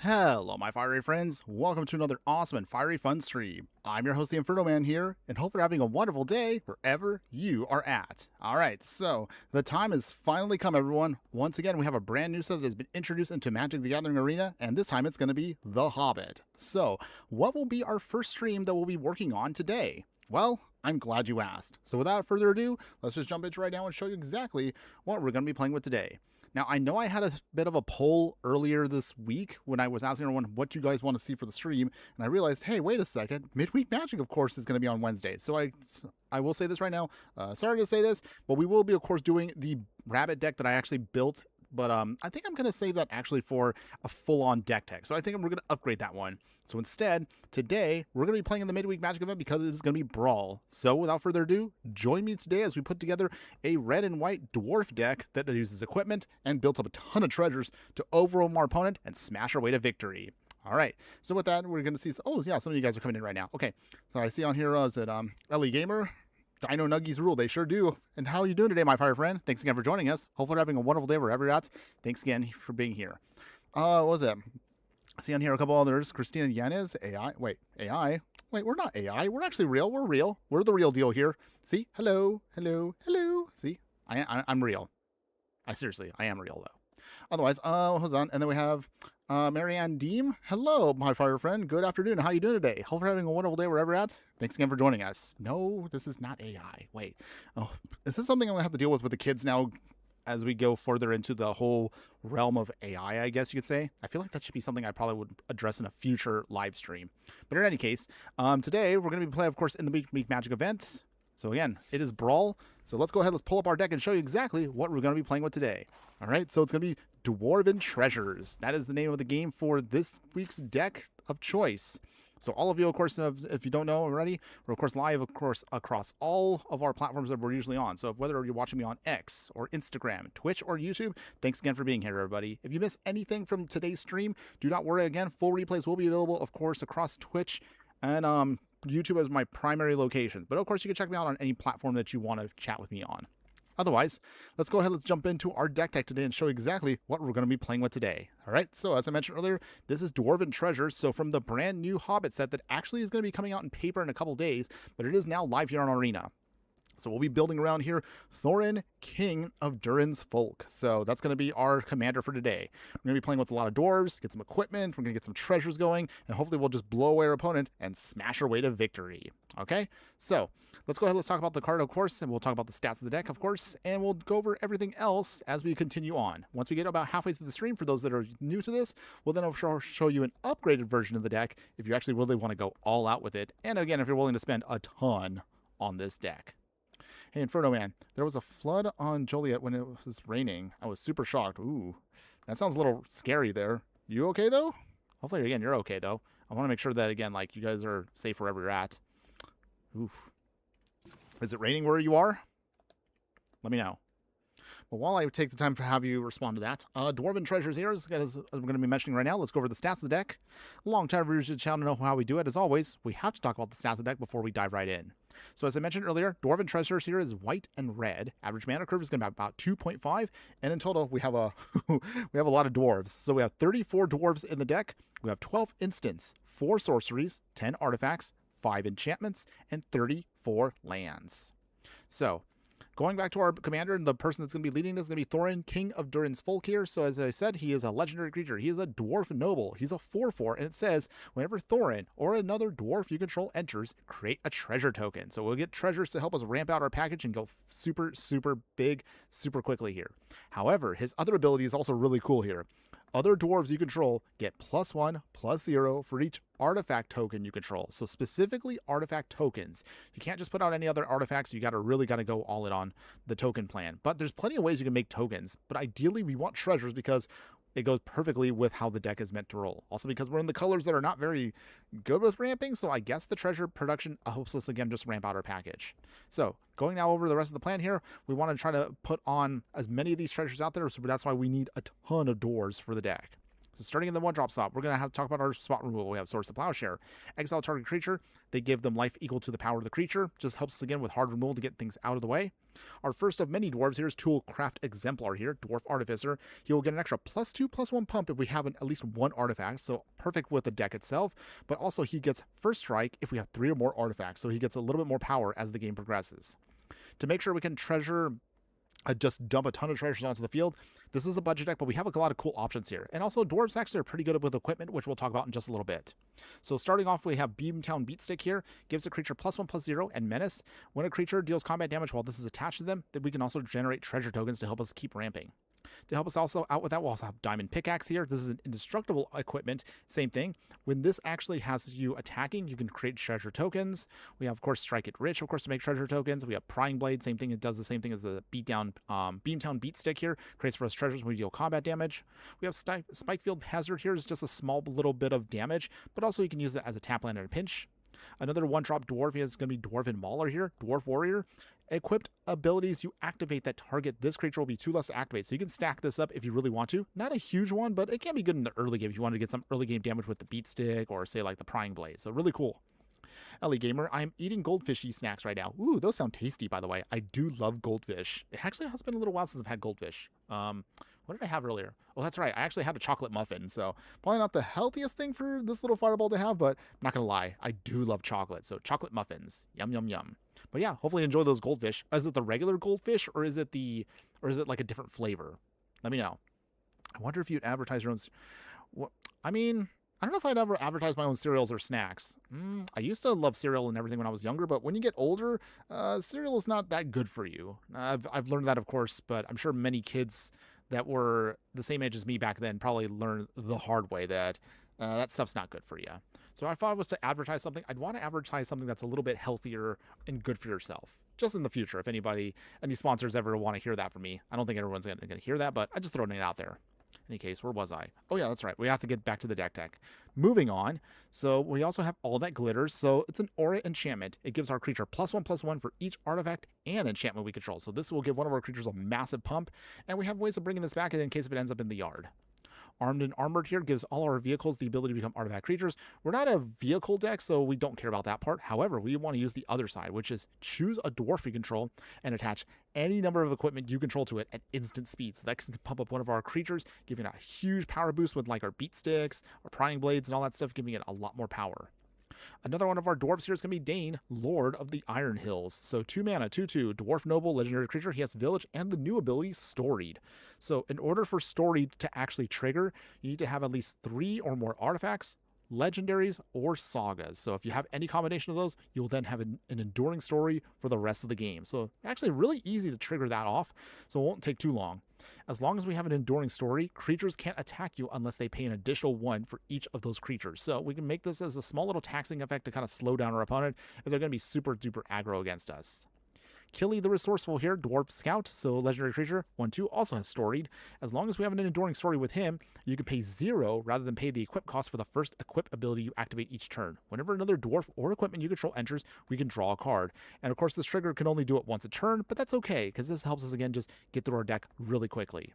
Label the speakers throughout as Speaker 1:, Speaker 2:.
Speaker 1: Hello, my fiery friends. Welcome to another awesome and fiery fun stream. I'm your host, the Infernoman here, and hope you're having a wonderful day wherever you are at. Alright, so the time has finally come, everyone. Once again, we have a brand new set that has been introduced into Magic the Gathering Arena, and this time it's going to be The Hobbit. So, what will be our first stream that we'll be working on today? Well, I'm glad you asked. So without further ado, let's just jump into right now and show you exactly what we're going to be playing with today. Now, I know I had a bit of a poll earlier this week when I was asking everyone what you guys want to see for the stream, and I realized, hey, wait a second, Midweek Magic, of course, is going to be on Wednesday. So I will say this right now, sorry to say this, but we will be, of course, doing the rabbit deck that I actually built. But I think I'm going to save that actually for a full-on deck tech. So I think we're going to upgrade that one. So instead, today, we're going to be playing in the Midweek Magic event because it's going to be Brawl. So without further ado, join me today as we put together a red and white dwarf deck that uses equipment and builds up a ton of treasures to overwhelm our opponent and smash our way to victory. All right, so with that, we're going to see... Oh, yeah, some of you guys are coming in right now. Okay, so I see on here, is it Ellie Gamer? Dino Nuggies rule, they sure do. And how are you doing today, my fire friend? Thanks again for joining us. Hopefully you're having a wonderful day wherever you're at. Thanks again for being here. What was it? I see on here a couple others. Christina Yanez, AI. Wait, AI? Wait, we're not AI. We're actually real. We're real. We're the real deal here. See? Hello, hello, hello. See? I'm real. I am real, though. Otherwise, hold on. And then we have Marianne Deem. Hello, my fire friend. Good afternoon. How you doing today? Hope you're having a wonderful day wherever you're at. Thanks again for joining us. No, this is not AI. Wait. Oh, is this something I'm going to have to deal with the kids now as we go further into the whole realm of AI, I guess you could say? I feel like that should be something I probably would address in a future live stream. But in any case, today we're going to be playing, of course, in the Midweek Magic events. So again, it is Brawl. So let's go ahead, let's pull up our deck and show you exactly what we're going to be playing with today. All right, so it's going to be Dwarven Treasures. That is the name of the game for this week's deck of choice. So all of you, of course, if you don't know already, we're, of course, live, of course, across all of our platforms that we're usually on. So whether you're watching me on X or Instagram, Twitch, or YouTube, thanks again for being here, everybody. If you miss anything from today's stream, do not worry. Again, full replays will be available, of course, across Twitch and YouTube as my primary location. But of course, you can check me out on any platform that you want to chat with me on. Otherwise, let's go ahead, let's jump into our deck tech today and show exactly what we're going to be playing with today. All right, so as I mentioned earlier, this is Dwarven Treasures. So from the brand new Hobbit set that actually is going to be coming out in paper in a couple days, but it is now live here on Arena. So we'll be building around here Thorin, King of Durin's Folk. So that's going to be our commander for today. We're going to be playing with a lot of dwarves, get some equipment, we're going to get some treasures going, and hopefully we'll just blow away our opponent and smash our way to victory. Okay, so let's go ahead, let's talk about the card, of course, and we'll talk about the stats of the deck, of course, and we'll go over everything else as we continue on. Once we get about halfway through the stream, for those that are new to this, we'll then show you an upgraded version of the deck if you actually really want to go all out with it. And again, if you're willing to spend a ton on this deck. Hey, Infernoman, there was a flood on Joliet when it was raining. I was super shocked. Ooh, that sounds a little scary there. You okay, though? Hopefully, again, you're okay, though. I want to make sure that, again, like, you guys are safe wherever you're at. Oof. Is it raining where you are? Let me know. But while I take the time to have you respond to that, Dwarven Treasures here, as I'm going to be mentioning right now, let's go over the stats of the deck. Long-time viewers of the channel know how we do it. As always, we have to talk about the stats of the deck before we dive right in. So as I mentioned earlier, Dwarven Treasures here is white and red. Average mana curve is going to be about 2.5, and in total we have a we have a lot of dwarves. So we have 34 dwarves in the deck. We have 12 instants, 4 sorceries, 10 artifacts, 5 enchantments, and 34 lands. So going back to our commander, and the person that's going to be leading this is going to be Thorin, King of Durin's Folk here. So as I said, he is a legendary creature. He is a dwarf noble. He's a 4/4, and it says, whenever Thorin or another dwarf you control enters, create a treasure token. So we'll get treasures to help us ramp out our package and go super, super big, super quickly here. However, his other ability is also really cool here. Other dwarves you control get +1/+0 for each artifact token you control. So specifically artifact tokens. You can't just put out any other artifacts. You really got to go all in on the token plan. But there's plenty of ways you can make tokens. But ideally we want treasures because it goes perfectly with how the deck is meant to roll. Also because we're in the colors that are not very good with ramping, so I guess the treasure production helps us, again, just ramp out our package. So going now over the rest of the plan here, we want to try to put on as many of these treasures out there, so that's why we need a ton of doors for the deck. So starting in the 1-drop slot, we're going to have to talk about our spot removal. We have Swords to Plowshare. Exile target creature. They give them life equal to the power of the creature. Just helps us again with hard removal to get things out of the way. Our first of many dwarves here is Toolcraft Exemplar here, Dwarf Artificer. He will get an extra +2/+1 pump if we have at least 1 artifact, so perfect with the deck itself. But also he gets first strike if we have 3 or more artifacts, so he gets a little bit more power as the game progresses. To make sure we can treasure just dump a ton of treasures onto the field. This is a budget deck, but we have a lot of cool options here. And also, dwarves actually are pretty good with equipment, which we'll talk about in just a little bit. So starting off, we have Beamtown Beatstick here. Gives a creature +1/+0 and menace. When a creature deals combat damage while this is attached to them, then we can also generate treasure tokens to help us keep ramping. To help us also out with that, we'll also have Diamond Pickaxe here. This is an indestructible equipment. Same thing. When this actually has you attacking, you can create treasure tokens. We have, of course, Strike It Rich, of course, to make treasure tokens. We have Prying Blade, same thing. It does the same thing as the Beamtown Beatstick here. Creates for us treasures when we deal combat damage. We have Spikefield Hazard here. Is just a small little bit of damage, but also you can use it as a tap land in a pinch. Another 1-drop dwarf is going to be Dwarven Mauler here, Dwarf Warrior. Equipped abilities you activate that target this creature will be 2 less to activate. So you can stack this up if you really want to. Not a huge one, but it can be good in the early game if you want to get some early game damage with the Beat Stick or say like the Prying Blade. So really cool. Ellie Gamer, I'm eating goldfishy snacks right now. Ooh, those sound tasty, by the way. I do love goldfish. It actually has been a little while since I've had goldfish. What did I have earlier? Oh, that's right. I actually had a chocolate muffin, so probably not the healthiest thing for this little fireball to have, but I'm not going to lie. I do love chocolate, so chocolate muffins. Yum, yum, yum. But yeah, hopefully enjoy those goldfish. Is it the regular goldfish, or is it like a different flavor? Let me know. I wonder if you'd advertise your own... I mean, I don't know if I'd ever advertise my own cereals or snacks. I used to love cereal and everything when I was younger, but when you get older, cereal is not that good for you. I've learned that, of course, but I'm sure many kids that were the same age as me back then probably learned the hard way that that stuff's not good for you. So if I was to advertise something, I'd want to advertise something that's a little bit healthier and good for yourself. Just in the future, if any sponsors ever want to hear that from me. I don't think everyone's going to hear that, but I just throwing it out there. In any case, where was I? Oh yeah, that's right. We have to get back to the deck tech. Moving on. So we also have All That Glitters. So it's an aura enchantment. It gives our creature +1/+1 for each artifact and enchantment we control. So this will give one of our creatures a massive pump. And we have ways of bringing this back in case if it ends up in the yard. Armed and Armored here gives all our vehicles the ability to become artifact creatures. We're not a vehicle deck, so we don't care about that part. However, we want to use the other side, which is choose a dwarf you control and attach any number of equipment you control to it at instant speed. So that can pump up one of our creatures, giving it a huge power boost with like our beat sticks, our prying blades, and all that stuff, giving it a lot more power. Another one of our dwarves here is going to be Dane, Lord of the Iron Hills. So 2 mana, 2/2, Dwarf Noble, Legendary Creature. He has Village and the new ability, Storied. So in order for Storied to actually trigger, you need to have at least 3 or more artifacts, legendaries, or sagas. So if you have any combination of those, you'll then have an enduring story for the rest of the game. So actually really easy to trigger that off, so it won't take too long. As long as we have an enduring story, creatures can't attack you unless they pay an additional 1 for each of those creatures. So we can make this as a small little taxing effect to kind of slow down our opponent if they're going to be super duper aggro against us. Killy the Resourceful here, Dwarf Scout, so legendary creature, 1/2, also has Storied. As long as we have an enduring story with him, you can pay 0 rather than pay the equip cost for the first equip ability you activate each turn. Whenever another dwarf or equipment you control enters, we can draw a card. And of course, this trigger can only do it once a turn, but that's okay, because this helps us again just get through our deck really quickly.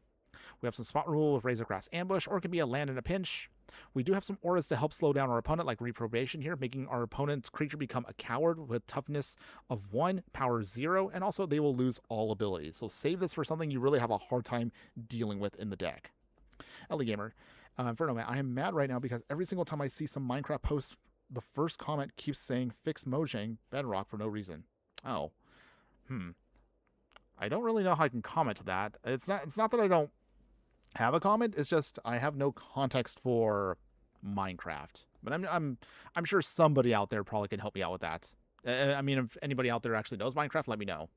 Speaker 1: We have some spot removal with Razorgrass Ambush, or it can be a land in a pinch. We do have some auras to help slow down our opponent, like Reprobation here, making our opponent's creature become a coward with toughness of 1, power 0, and also they will lose all abilities. So save this for something you really have a hard time dealing with in the deck. Ellie Gamer, Infernoman, I am mad right now because every single time I see some Minecraft posts, the first comment keeps saying fix Mojang Bedrock for no reason. Oh. I don't really know how I can comment to that. It's not that I don't have a comment, it's just I have no context for Minecraft. But I'm sure somebody out there probably can help me out with that. I mean, if anybody out there actually knows Minecraft, let me know.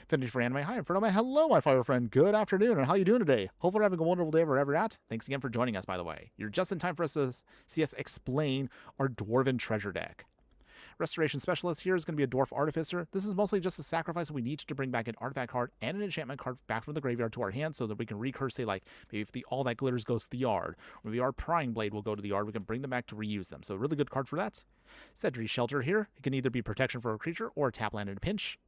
Speaker 1: Affinity for Anime, hi, Infernoman, hello, my fire friend. Good afternoon, and how you doing today? Hopefully you're having a wonderful day wherever you're at. Thanks again for joining us, by the way. You're just in time for us to see us explain our Dwarven treasure deck. Restoration Specialist here is going to be a Dwarf Artificer. This is mostly just a sacrifice we need to bring back an artifact card and an enchantment card back from the graveyard to our hand so that we can recurse, say, like, maybe if the All That Glitters goes to the yard, or maybe our Prying Blade will go to the yard, we can bring them back to reuse them. So a really good card for that. Sedri Shelter here. It can either be protection for a creature or a tap land in a pinch.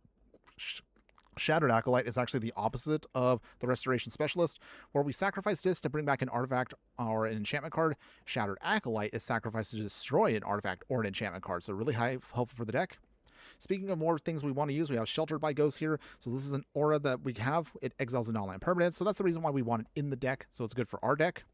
Speaker 1: Shattered Acolyte is actually the opposite of the Restoration Specialist, where we sacrifice this to bring back an artifact or an enchantment card. Shattered Acolyte is sacrificed to destroy an artifact or an enchantment card, so really helpful for the deck. Speaking of more things we want to use, we have Sheltered by Ghosts here. So this is an aura that we have. It exiles a non-land permanent, so that's the reason why we want it in the deck, so it's good for our deck.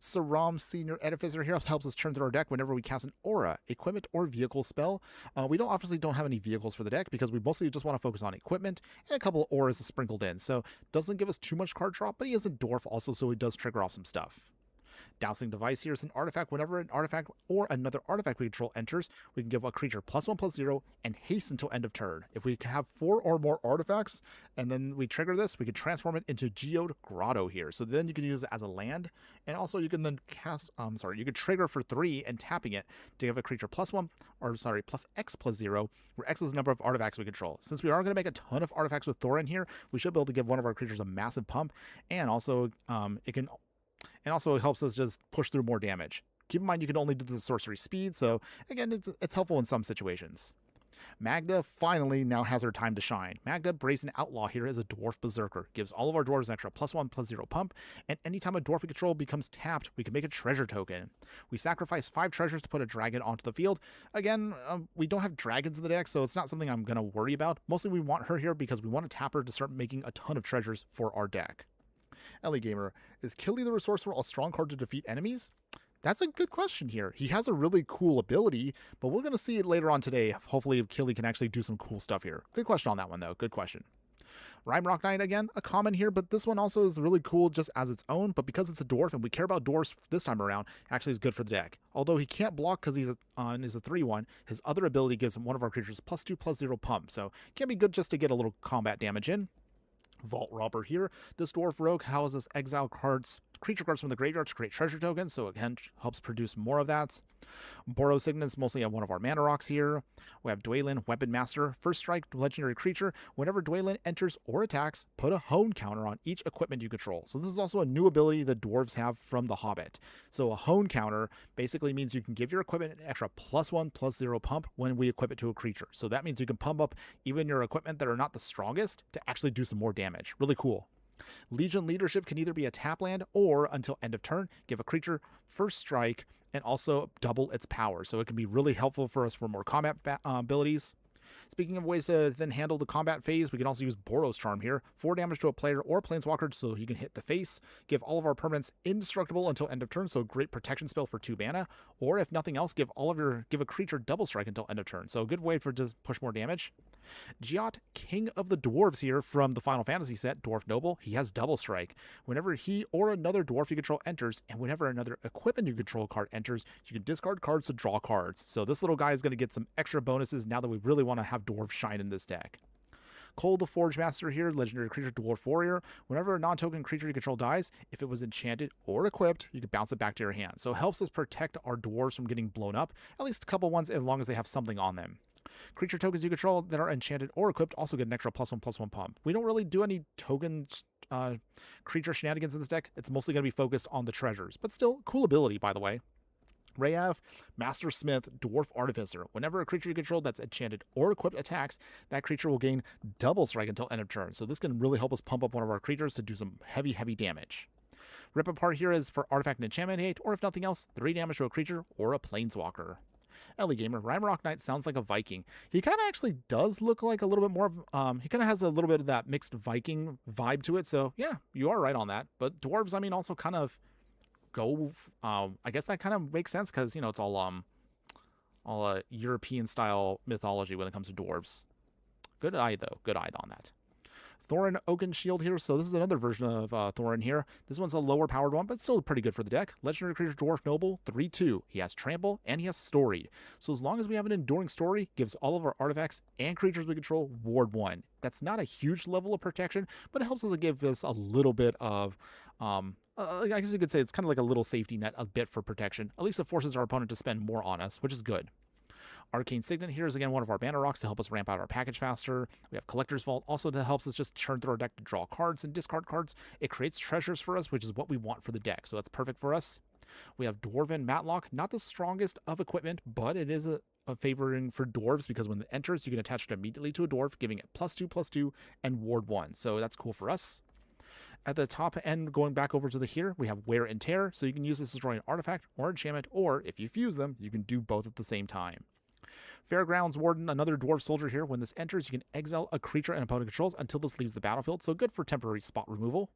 Speaker 1: Saram Senior Edificer here helps us turn through our deck whenever we cast an aura, equipment, or vehicle spell. We obviously don't have any vehicles for the deck because we mostly just want to focus on equipment and a couple of auras sprinkled in. So doesn't give us too much card drop, but he is a dwarf also, so he does trigger off some stuff. Dowsing Device here is an artifact. Whenever an artifact or another artifact we control enters, we can give a creature +1/+0 and haste until end of turn. If we have 4 or more artifacts and then we trigger this, we can transform it into Geode Grotto here. So then you can use it as a land, and also you can then cast, you can trigger for 3 and tapping it to give a creature +X/+0, where X is the number of artifacts we control. Since we are going to make a ton of artifacts with Thorin here, we should be able to give one of our creatures a massive pump, and also it helps us just push through more damage. Keep in mind you can only do the sorcery speed, so again, it's helpful in some situations. Magda finally now has her time to shine. Magda, Brazen Outlaw here, is a dwarf berserker. Gives all of our dwarves an extra +1/+0 pump, and anytime a dwarf we control becomes tapped, we can make a treasure token. We sacrifice 5 treasures to put a dragon onto the field. Again, we don't have dragons in the deck, so it's not something I'm going to worry about. Mostly we want her here because we want to tap her to start making a ton of treasures for our deck. Ellie Gamer, is Killy the Resourceful a strong card to defeat enemies? That's a good question here. He has a really cool ability, but we're going to see it later on today. Hopefully Killy can actually do some cool stuff here. Good question on that one, though. Good question. Rhyme Rock Knight, again, a common here, but this one also is really cool just as its own, but because it's a dwarf and we care about dwarves this time around, actually is good for the deck. Although he can't block because he's a 3/1, his other ability gives him one of our creatures +2/+0 pump, so can be good just to get a little combat damage in. Vault Robber here. This dwarf rogue houses exile creature cards from the graveyard to create treasure tokens, so again helps produce more of that. Boros Dwarves, mostly on one of our mana rocks here. We have Dwaylen, Weapon Master, first strike legendary creature. Whenever Dwaylen enters or attacks, put a hone counter on each equipment you control. So this is also a new ability the dwarves have from The Hobbit. So a hone counter basically means you can give your equipment an extra +1/+0 pump when we equip it to a creature. So that means you can pump up even your equipment that are not the strongest to actually do some more damage. Really cool. Legion Leadership can either be a tap land or, until end of turn, give a creature first strike and also double its power. So it can be really helpful for us for more combat abilities. Speaking of ways to then handle the combat phase, we can also use Boros Charm here. 4 damage to a player or planeswalker so he can hit the face. Give all of our permanents indestructible until end of turn, so great protection spell for 2 mana. Or if nothing else, give a creature double strike until end of turn. So a good way for just push more damage. Giot, King of the Dwarves here from the Final Fantasy set, Dwarf Noble. He has double strike. Whenever he or another dwarf you control enters, and whenever another equipment you control card enters, you can discard cards to draw cards. So this little guy is going to get some extra bonuses now that we really want to have dwarves shine in this deck. Cole the Forge Master here, legendary creature, Dwarf Warrior. Whenever a non-token creature you control dies, if it was enchanted or equipped, you can bounce it back to your hand. So it helps us protect our dwarves from getting blown up, at least a couple ones as long as they have something on them. Creature tokens you control that are enchanted or equipped also get an extra +1/+1 pump. We don't really do any token creature shenanigans in this deck. It's mostly going to be focused on the treasures, but still, cool ability, by the way. Rayav, Master Smith, Dwarf Artificer. Whenever a creature you control that's enchanted or equipped attacks, that creature will gain double strike until end of turn. So this can really help us pump up one of our creatures to do some heavy damage. Rip Apart here is for artifact and enchantment hate, or if nothing else, 3 damage to a creature or a planeswalker. Ellie Gamer, Rhymerock Knight sounds like a Viking. He kind of actually does look like a little bit more of, he kind of has a little bit of that mixed Viking vibe to it. So yeah, you are right on that. But dwarves, I mean, also kind of go, I guess that kind of makes sense because, you know, it's all European style mythology when it comes to dwarves. Good eye though, good eye on that. Thorin Oaken Shield here. So this is another version of Thorin here. This one's a lower powered one, but still pretty good for the deck. Legendary creature Dwarf Noble, 3/2. He has Trample and he has Storied. So as long as we have an enduring story, gives all of our artifacts and creatures we control Ward 1. That's not a huge level of protection, but it helps us to give us a little bit of, I guess you could say it's kind of like a little safety net, a bit for protection. At least it forces our opponent to spend more on us, which is good. Arcane Signet here is again one of our mana rocks to help us ramp out our package faster. We have Collector's Vault also that helps us just churn through our deck to draw cards and discard cards. It creates treasures for us, which is what we want for the deck, so that's perfect for us. We have Dwarven Matlock, not the strongest of equipment, but it is a favoring for dwarves because when it enters, you can attach it immediately to a dwarf, giving it +2/+2 and ward 1. So that's cool for us. At the top end, going back over to the here, we have Wear and Tear, so you can use this to destroy an artifact or enchantment, or if you fuse them, you can do both at the same time. Fairgrounds Warden, another dwarf soldier here. When this enters, you can exile a creature an opponent controls until this leaves the battlefield, so good for temporary spot removal.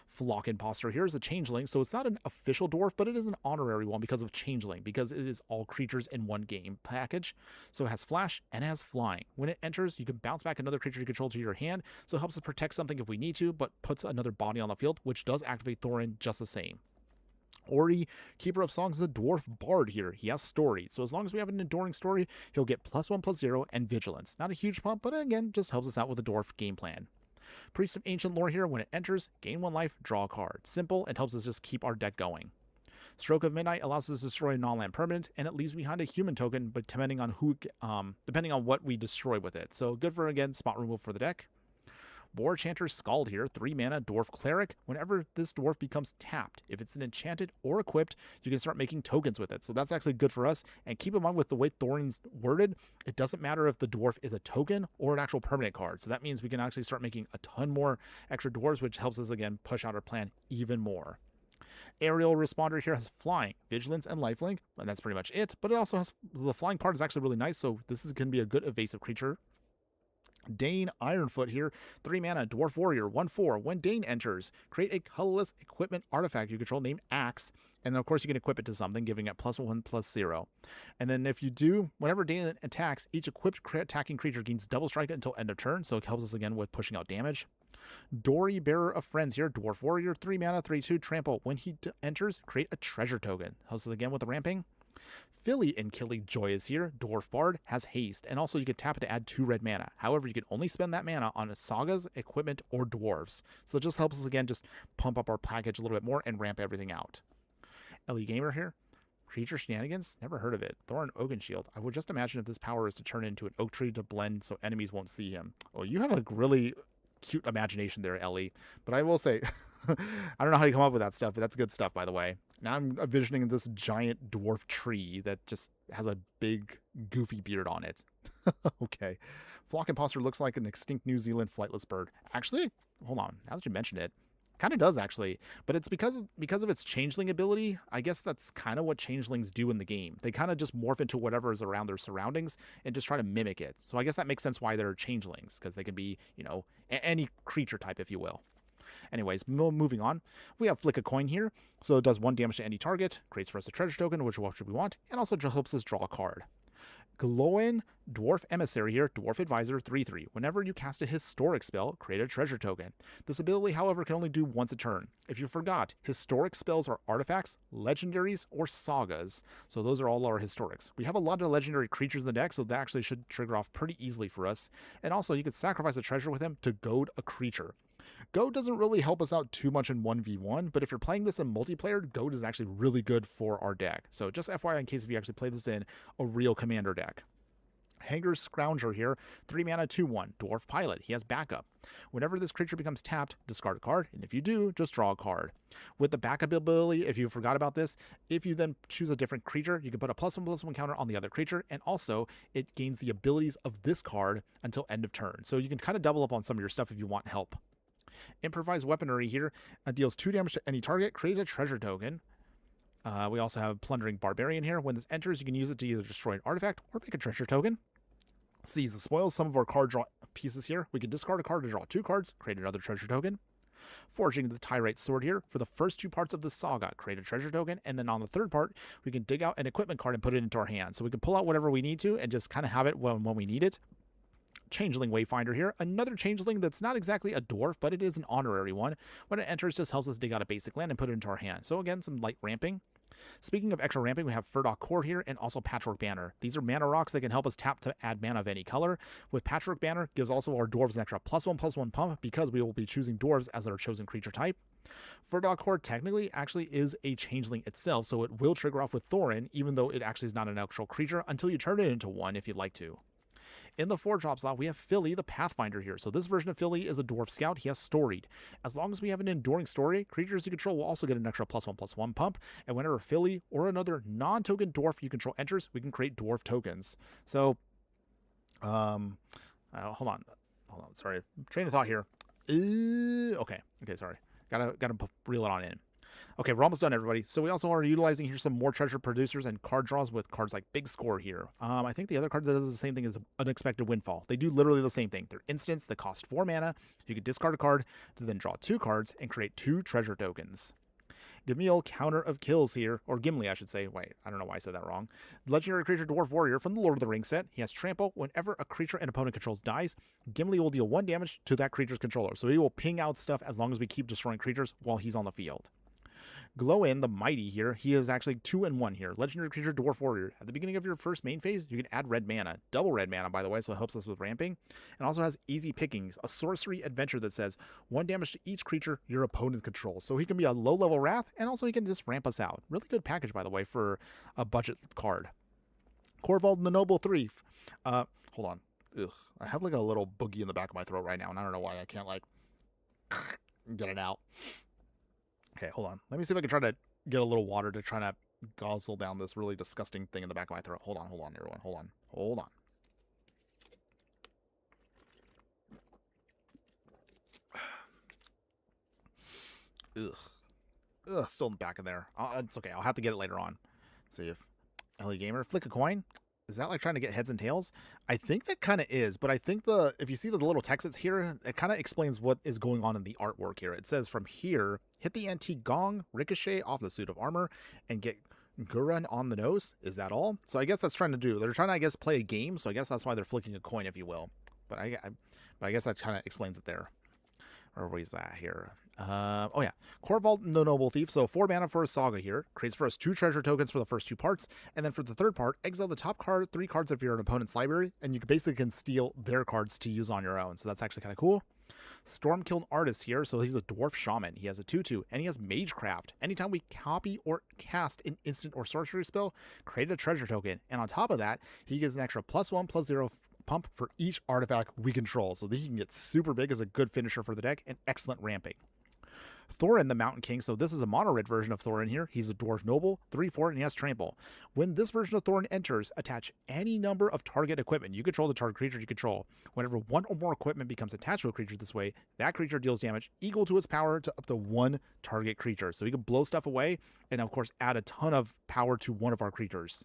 Speaker 1: Flock Imposter here is a changeling, so it's not an official dwarf, but it is an honorary one because of changeling, because it is all creatures in one game package. So it has flash and it has flying. When it enters, you can bounce back another creature you control to your hand, so it helps us protect something if we need to, but puts another body on the field, which does activate Thorin just the same. Ori, Keeper of Songs, the dwarf bard here. He has story, so as long as we have an enduring story, he'll get +1/+0 and vigilance. Not a huge pump, but again, just helps us out with the dwarf game plan. Priest of Ancient Lore here, when it enters, gain 1 life, draw a card. Simple, and helps us just keep our deck going. Stroke of Midnight allows us to destroy a non-land permanent, and it leaves behind a human token, but depending on what we destroy with it. So good for, again, spot removal for the deck. Boar Chanter's Scald here, 3 mana, Dwarf Cleric. Whenever this dwarf becomes tapped, if it's an enchanted or equipped, you can start making tokens with it. So that's actually good for us. And keep in mind with the way Thorin's worded, it doesn't matter if the dwarf is a token or an actual permanent card. So that means we can actually start making a ton more extra dwarves, which helps us, again, push out our plan even more. Aerial Responder here has flying, vigilance, and lifelink, and that's pretty much it. But it also has, the flying part is actually really nice, so this is going to be a good evasive creature. Dane Ironfoot here, 3 mana, Dwarf Warrior, 1/4. When Dane enters, create a colorless equipment artifact you control named Axe, and then of course you can equip it to something, giving it +1/+0. And then if you do, whenever Dane attacks, each equipped attacking creature gains double strike until end of turn, so it helps us again with pushing out damage. Dory, Bearer of Friends here, Dwarf Warrior, 3 mana, 3/2, trample. When he enters, create a treasure token. Helps us again with the ramping. Philly and Killy Joy is here. Dwarf Bard has haste, and also you can tap it to add 2 red mana. However, you can only spend that mana on sagas, equipment, or dwarves. So it just helps us, again, just pump up our package a little bit more and ramp everything out. Ellie Gamer here. Creature Shenanigans? Never heard of it. Thorin Oakenshield. I would just imagine if this power is to turn into an oak tree to blend so enemies won't see him. Oh, you have a really cute imagination there, Ellie. But I will say, I don't know how you come up with that stuff, but that's good stuff, by the way. Now I'm envisioning this giant dwarf tree that just has a big, goofy beard on it. Okay. Flock Imposter looks like an extinct New Zealand flightless bird. Actually, hold on. Now that you mention it, kind of does, actually. But it's because of its changeling ability. I guess that's kind of what changelings do in the game. They kind of just morph into whatever is around their surroundings and just try to mimic it. So I guess that makes sense why they're changelings, because they can be, you know, any creature type, if you will. Anyways, moving on. We have Flick a Coin here. So it does 1 damage to any target, creates for us a treasure token, which we want, and also helps us draw a card. Glowin Dwarf Emissary here, Dwarf Advisor, 3/3. Whenever you cast a historic spell, create a treasure token. This ability, however, can only do once a turn. If you forgot, historic spells are artifacts, legendaries, or sagas. So those are all our historics. We have a lot of legendary creatures in the deck, so that actually should trigger off pretty easily for us. And also, you could sacrifice a treasure with him to goad a creature. Goad doesn't really help us out too much in 1v1, but if you're playing this in multiplayer, Goad is actually really good for our deck. So just FYI in case if you actually play this in a real commander deck. Hanger Scrounger here, 3 mana, 2/1, Dwarf Pilot. He has backup. Whenever this creature becomes tapped, discard a card, and if you do, just draw a card. With the backup ability, if you forgot about this, if you then choose a different creature, you can put a +1/+1 counter on the other creature, and also it gains the abilities of this card until end of turn. So you can kind of double up on some of your stuff if you want help. Improvised Weaponry here deals 2 damage to any target, creates a treasure token. We also have Plundering Barbarian here. When this enters, you can use it to either destroy an artifact or make a treasure token. Seize the Spoils, some of our card draw pieces here. We can discard a card to draw 2 cards, create another treasure token. Forging the Tyrite Sword here. For the first 2 parts of the saga, create a treasure token, and then on the 3rd part, we can dig out an equipment card and put it into our hand. So we can pull out whatever we need to and just kind of have it when we need it. Changeling Wayfinder here. Another changeling that's not exactly a dwarf, but it is an honorary one. When it enters, just helps us dig out a basic land and put it into our hand. So again, some light ramping. Speaking of extra ramping, we have Furdock Core here and also Patchwork Banner. These are mana rocks that can help us tap to add mana of any color. With Patchwork Banner, gives also our dwarves an extra +1/+1 pump because we will be choosing dwarves as our chosen creature type. Furdock Core technically actually is a changeling itself, so it will trigger off with Thorin, even though it actually is not an actual creature until you turn it into one if you'd like to. In the 4-drop slot, we have Philly, the Pathfinder here. So this version of Philly is a Dwarf Scout. He has Storied. As long as we have an Enduring Story, creatures you control will also get an extra +1/+1 pump. And whenever Philly or another non-token Dwarf you control enters, we can create Dwarf tokens. So, hold on. Sorry, train of thought here. Okay, sorry. Gotta reel it on in. Okay, we're almost done, everybody. So we also are utilizing here some more treasure producers and card draws with cards like Big Score here. I think the other card that does the same thing is Unexpected Windfall. They do literally the same thing. They're instants that cost 4 mana. You can discard a card to then draw 2 cards and create 2 treasure tokens. Gamil, Counter of Kills here, or Gimli, I should say. Wait, I don't know why I said that wrong. Legendary creature Dwarf Warrior from the Lord of the Rings set. He has Trample. Whenever a creature an opponent controls dies, Gimli will deal 1 damage to that creature's controller. So he will ping out stuff as long as we keep destroying creatures while he's on the field. Glow-In, the Mighty here, he is actually 2-in-1 here. Legendary creature Dwarf Warrior. At the beginning of your first main phase, you can add red mana. Double red mana, by the way, so it helps us with ramping. And also has Easy Pickings, a sorcery adventure that says 1 damage to each creature your opponent controls. So he can be a low-level Wrath, and also he can just ramp us out. Really good package, by the way, for a budget card. Corvald, the Noble Thief. Hold on. Ugh. I have like a little boogie in the back of my throat right now, and I don't know why I can't like get it out. Okay, hold on. Let me see if I can try to get a little water to try to guzzle down this really disgusting thing in the back of my throat. Hold on, everyone. Hold on. Ugh, still in the back of there. It's okay. I'll have to get it later on. Let's see if LA Gamer, flick a coin. Is that like trying to get heads and tails? I think that kind of is, but I think if you see the little text that's here, it kind of explains what is going on in the artwork here. It says from here, hit the antique gong, ricochet off the suit of armor, and get Durin on the nose. Is that all? So I guess that's trying to do. They're trying to, I guess, play a game. So I guess that's why they're flicking a coin, if you will. But I guess that kind of explains it there. Or where's that here? Oh yeah, Corvald, the Noble Thief. So 4 mana for a Saga here. Creates for us 2 treasure tokens for the first 2 parts, and then for the third part, exile the top 3 cards of your opponent's library, and you basically can steal their cards to use on your own. So that's actually kind of cool. Stormkiln Artist here. So he's a Dwarf Shaman. He has a 2/2, and he has Magecraft. Anytime we copy or cast an instant or sorcery spell, create a treasure token, and on top of that, he gets an extra +1/+0 pump for each artifact we control. So he can get super big as a good finisher for the deck and excellent ramping. Thorin, the Mountain King. So this is a mono-red version of Thorin here. He's a Dwarf Noble, 3/4, and he has Trample. When this version of Thorin enters, attach any number of target equipment. You control the target creature you control. Whenever 1 or more equipment becomes attached to a creature this way, that creature deals damage equal to its power to up to 1 target creature. So you can blow stuff away and, of course, add a ton of power to one of our creatures.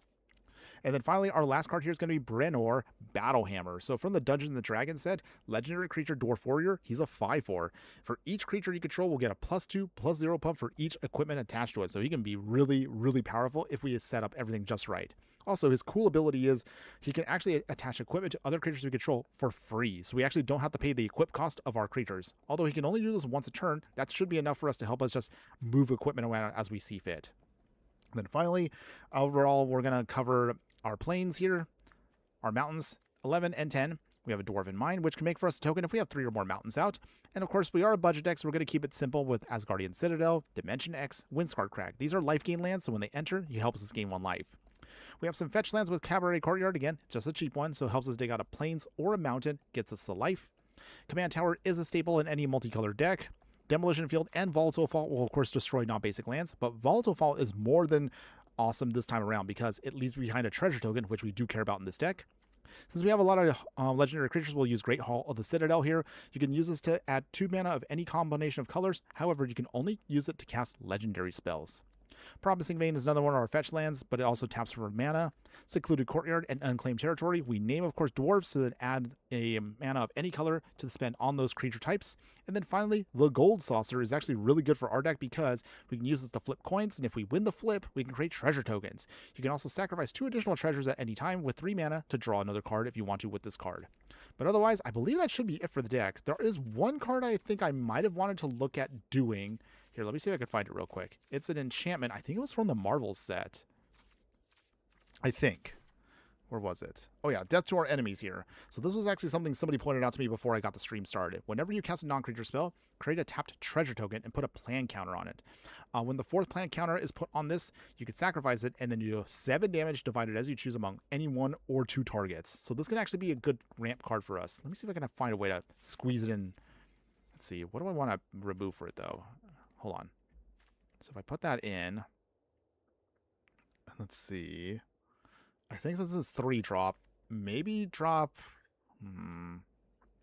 Speaker 1: And then finally, our last card here is going to be Brennor, Battlehammer. So from the Dungeons and Dragons set, legendary creature Dwarf Warrior, he's a 5/4. For each creature you control, we'll get a +2/+0 pump for each equipment attached to it. So he can be really, really powerful if we set up everything just right. Also, his cool ability is he can actually attach equipment to other creatures we control for free. So we actually don't have to pay the equip cost of our creatures. Although he can only do this once a turn, that should be enough for us to help us just move equipment around as we see fit. Then finally, overall, we're going to cover our plains here, our mountains, 11 and 10. We have a Dwarven Mine, which can make for us a token if we have 3 or more mountains out. And of course, we are a budget deck, so we're going to keep it simple with Asgardian Citadel, Dimension X, Windscarred Crag. These are life gain lands, so when they enter, he helps us gain 1 life. We have some fetch lands with Cabaret Courtyard. Again, just a cheap one, so it helps us dig out a plains or a mountain, gets us a life. Command Tower is a staple in any multicolored deck. Demolition Field and Volatile Fall will, of course, destroy non-basic lands, but Volatile Fall is more than awesome this time around because it leaves behind a treasure token, which we do care about in this deck. Since we have a lot of legendary creatures, we'll use Great Hall of the Citadel here. You can use this to add 2 mana of any combination of colors. However, you can only use it to cast legendary spells. Promising Vein is another one of our fetch lands, but it also taps for mana. Secluded Courtyard and Unclaimed Territory. We name, of course, dwarves, so then add a mana of any color to spend on those creature types. And then finally, the Gold Saucer is actually really good for our deck because we can use this to flip coins, and if we win the flip, we can create treasure tokens. You can also sacrifice 2 additional treasures at any time with 3 mana to draw another card if you want to with this card. But otherwise, I believe that should be it for the deck. There is one card I think I might have wanted to look at doing. Here, let me see if I can find it real quick. It's an enchantment. I think it was from the Marvel set. I think. Where was it? Oh yeah, death to our enemies here. So this was actually something somebody pointed out to me before I got the stream started. Whenever you cast a non-creature spell, create a tapped treasure token and put a plan counter on it. When the 4th plan counter is put on this, you can sacrifice it and then you do 7 damage divided as you choose among any 1 or 2 targets. So this can actually be a good ramp card for us. Let me see if I can find a way to squeeze it in. Let's see. What do I want to remove for it though? Hold on. So if I put that in, let's see. I think since it's 3 drop, maybe drop.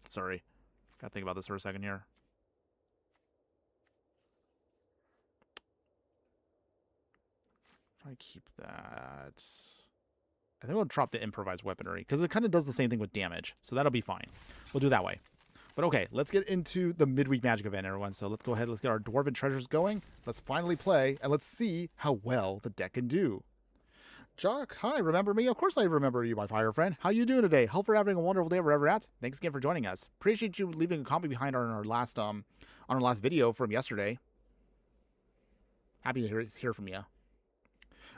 Speaker 1: Sorry, gotta think about this for a second here. Try to keep that. I think we'll drop the improvised weaponry because it kind of does the same thing with damage, so that'll be fine. We'll do it that way. But okay, let's get into the midweek magic event, everyone. So let's go ahead. Let's get our dwarven treasures going. Let's finally play, and let's see how well the deck can do. Jock, hi, remember me? Of course I remember you, my fire friend. How you doing today? Hope you're having a wonderful day wherever you're at. Thanks again for joining us. Appreciate you leaving a comment behind on our last video from yesterday. Happy to hear from you.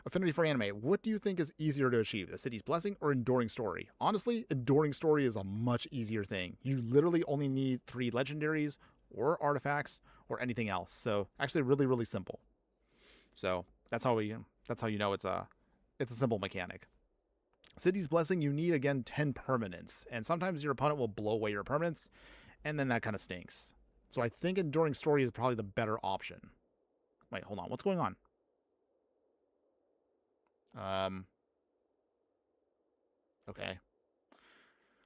Speaker 1: Affinity for anime. What do you think is easier to achieve, the City's Blessing or Enduring Story? Honestly, Enduring Story is a much easier thing. You literally only need 3 legendaries or artifacts or anything else. So actually really, really simple. So that's how you know it's a simple mechanic. City's Blessing, you need, again, 10 permanents. And sometimes your opponent will blow away your permanents, and then that kind of stinks. So I think Enduring Story is probably the better option. Wait, hold on. What's going on? Okay.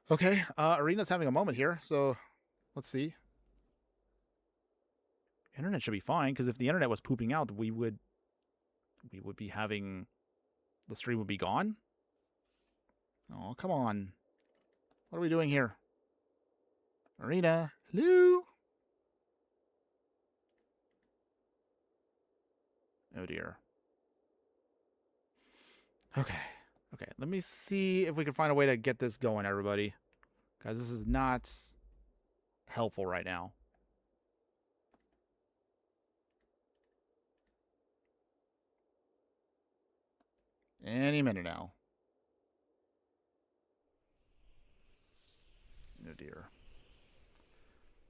Speaker 1: Okay, Arena's having a moment here, so let's see. Internet should be fine, because if the internet was pooping out, we would be having... The stream would be gone? Oh, come on. What are we doing here? Arena, hello? Oh dear. Okay. Okay, let me see if we can find a way to get this going, everybody. Guys, this is not helpful right now. Any minute now. Oh dear.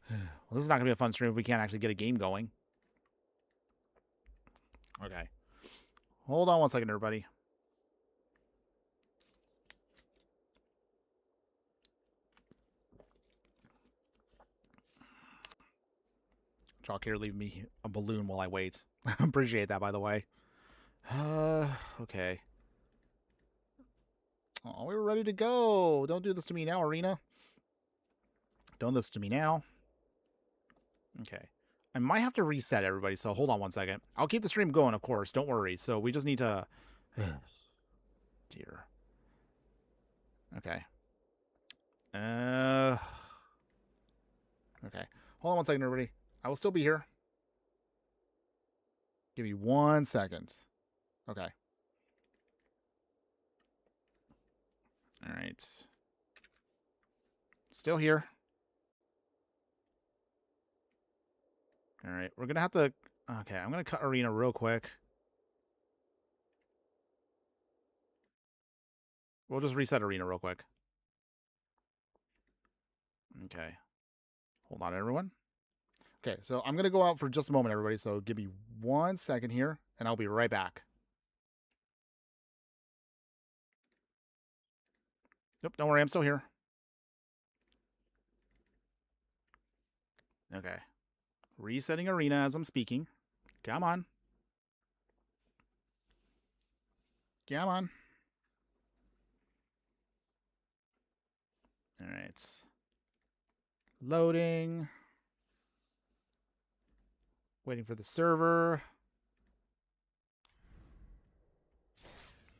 Speaker 1: Well, this is not going to be a fun stream if we can't actually get a game going. Okay. Hold on one second, everybody. Chalk here, leave me a balloon while I wait. Appreciate that, by the way. Okay. Oh, we were ready to go. Don't do this to me now, Arena. Don't do this to me now. Okay. I might have to reset everybody, so hold on one second. I'll keep the stream going, of course. Don't worry. So we just need to... Dear. Okay. Okay. Hold on one second, everybody. I will still be here. Give me 1 second. Okay. All right. Still here. All right. We're going to have to... Okay, I'm going to cut Arena real quick. We'll just reset Arena real quick. Okay. Hold on, everyone. Okay, so I'm going to go out for just a moment, everybody. So give me 1 second here, and I'll be right back. Nope, don't worry. I'm still here. Okay. Resetting Arena as I'm speaking. Come on. Come on. All right. Loading. Waiting for the server.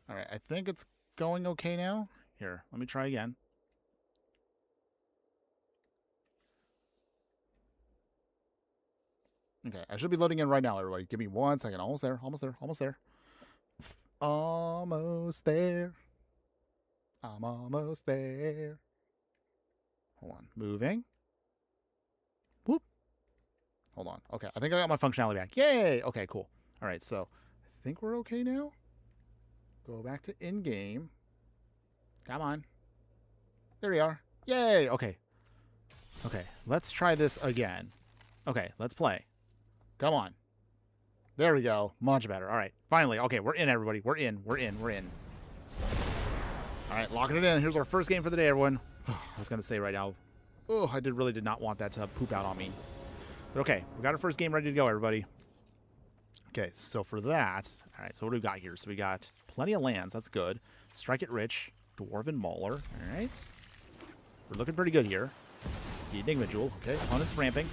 Speaker 1: All right, I think it's going okay now. Here, let me try again. Okay, I should be loading in right now, everybody. Give me 1 second. Almost there, almost there, almost there. Almost there. I'm almost there. Hold on. Moving. Whoop. Hold on. Okay, I think I got my functionality back. Yay! Okay, cool. All right, so I think we're okay now. Go back to in-game. Come on. There we are. Yay! Okay. Okay, let's try this again. Okay, let's play. Come on. There we go. Much better. All right, finally. Okay, we're in, everybody. We're in. We're in. We're in. All right, locking it in. Here's our first game for the day, everyone. I was going to say right now, oh, I really did not want that to poop out on me. But okay, we got our first game ready to go, everybody. Okay, so for that, all right, so what do we got here? So we got plenty of lands. That's good. Strike it rich. Dwarven Mauler. All right. We're looking pretty good here. The Enigma Jewel. Okay, opponent's ramping.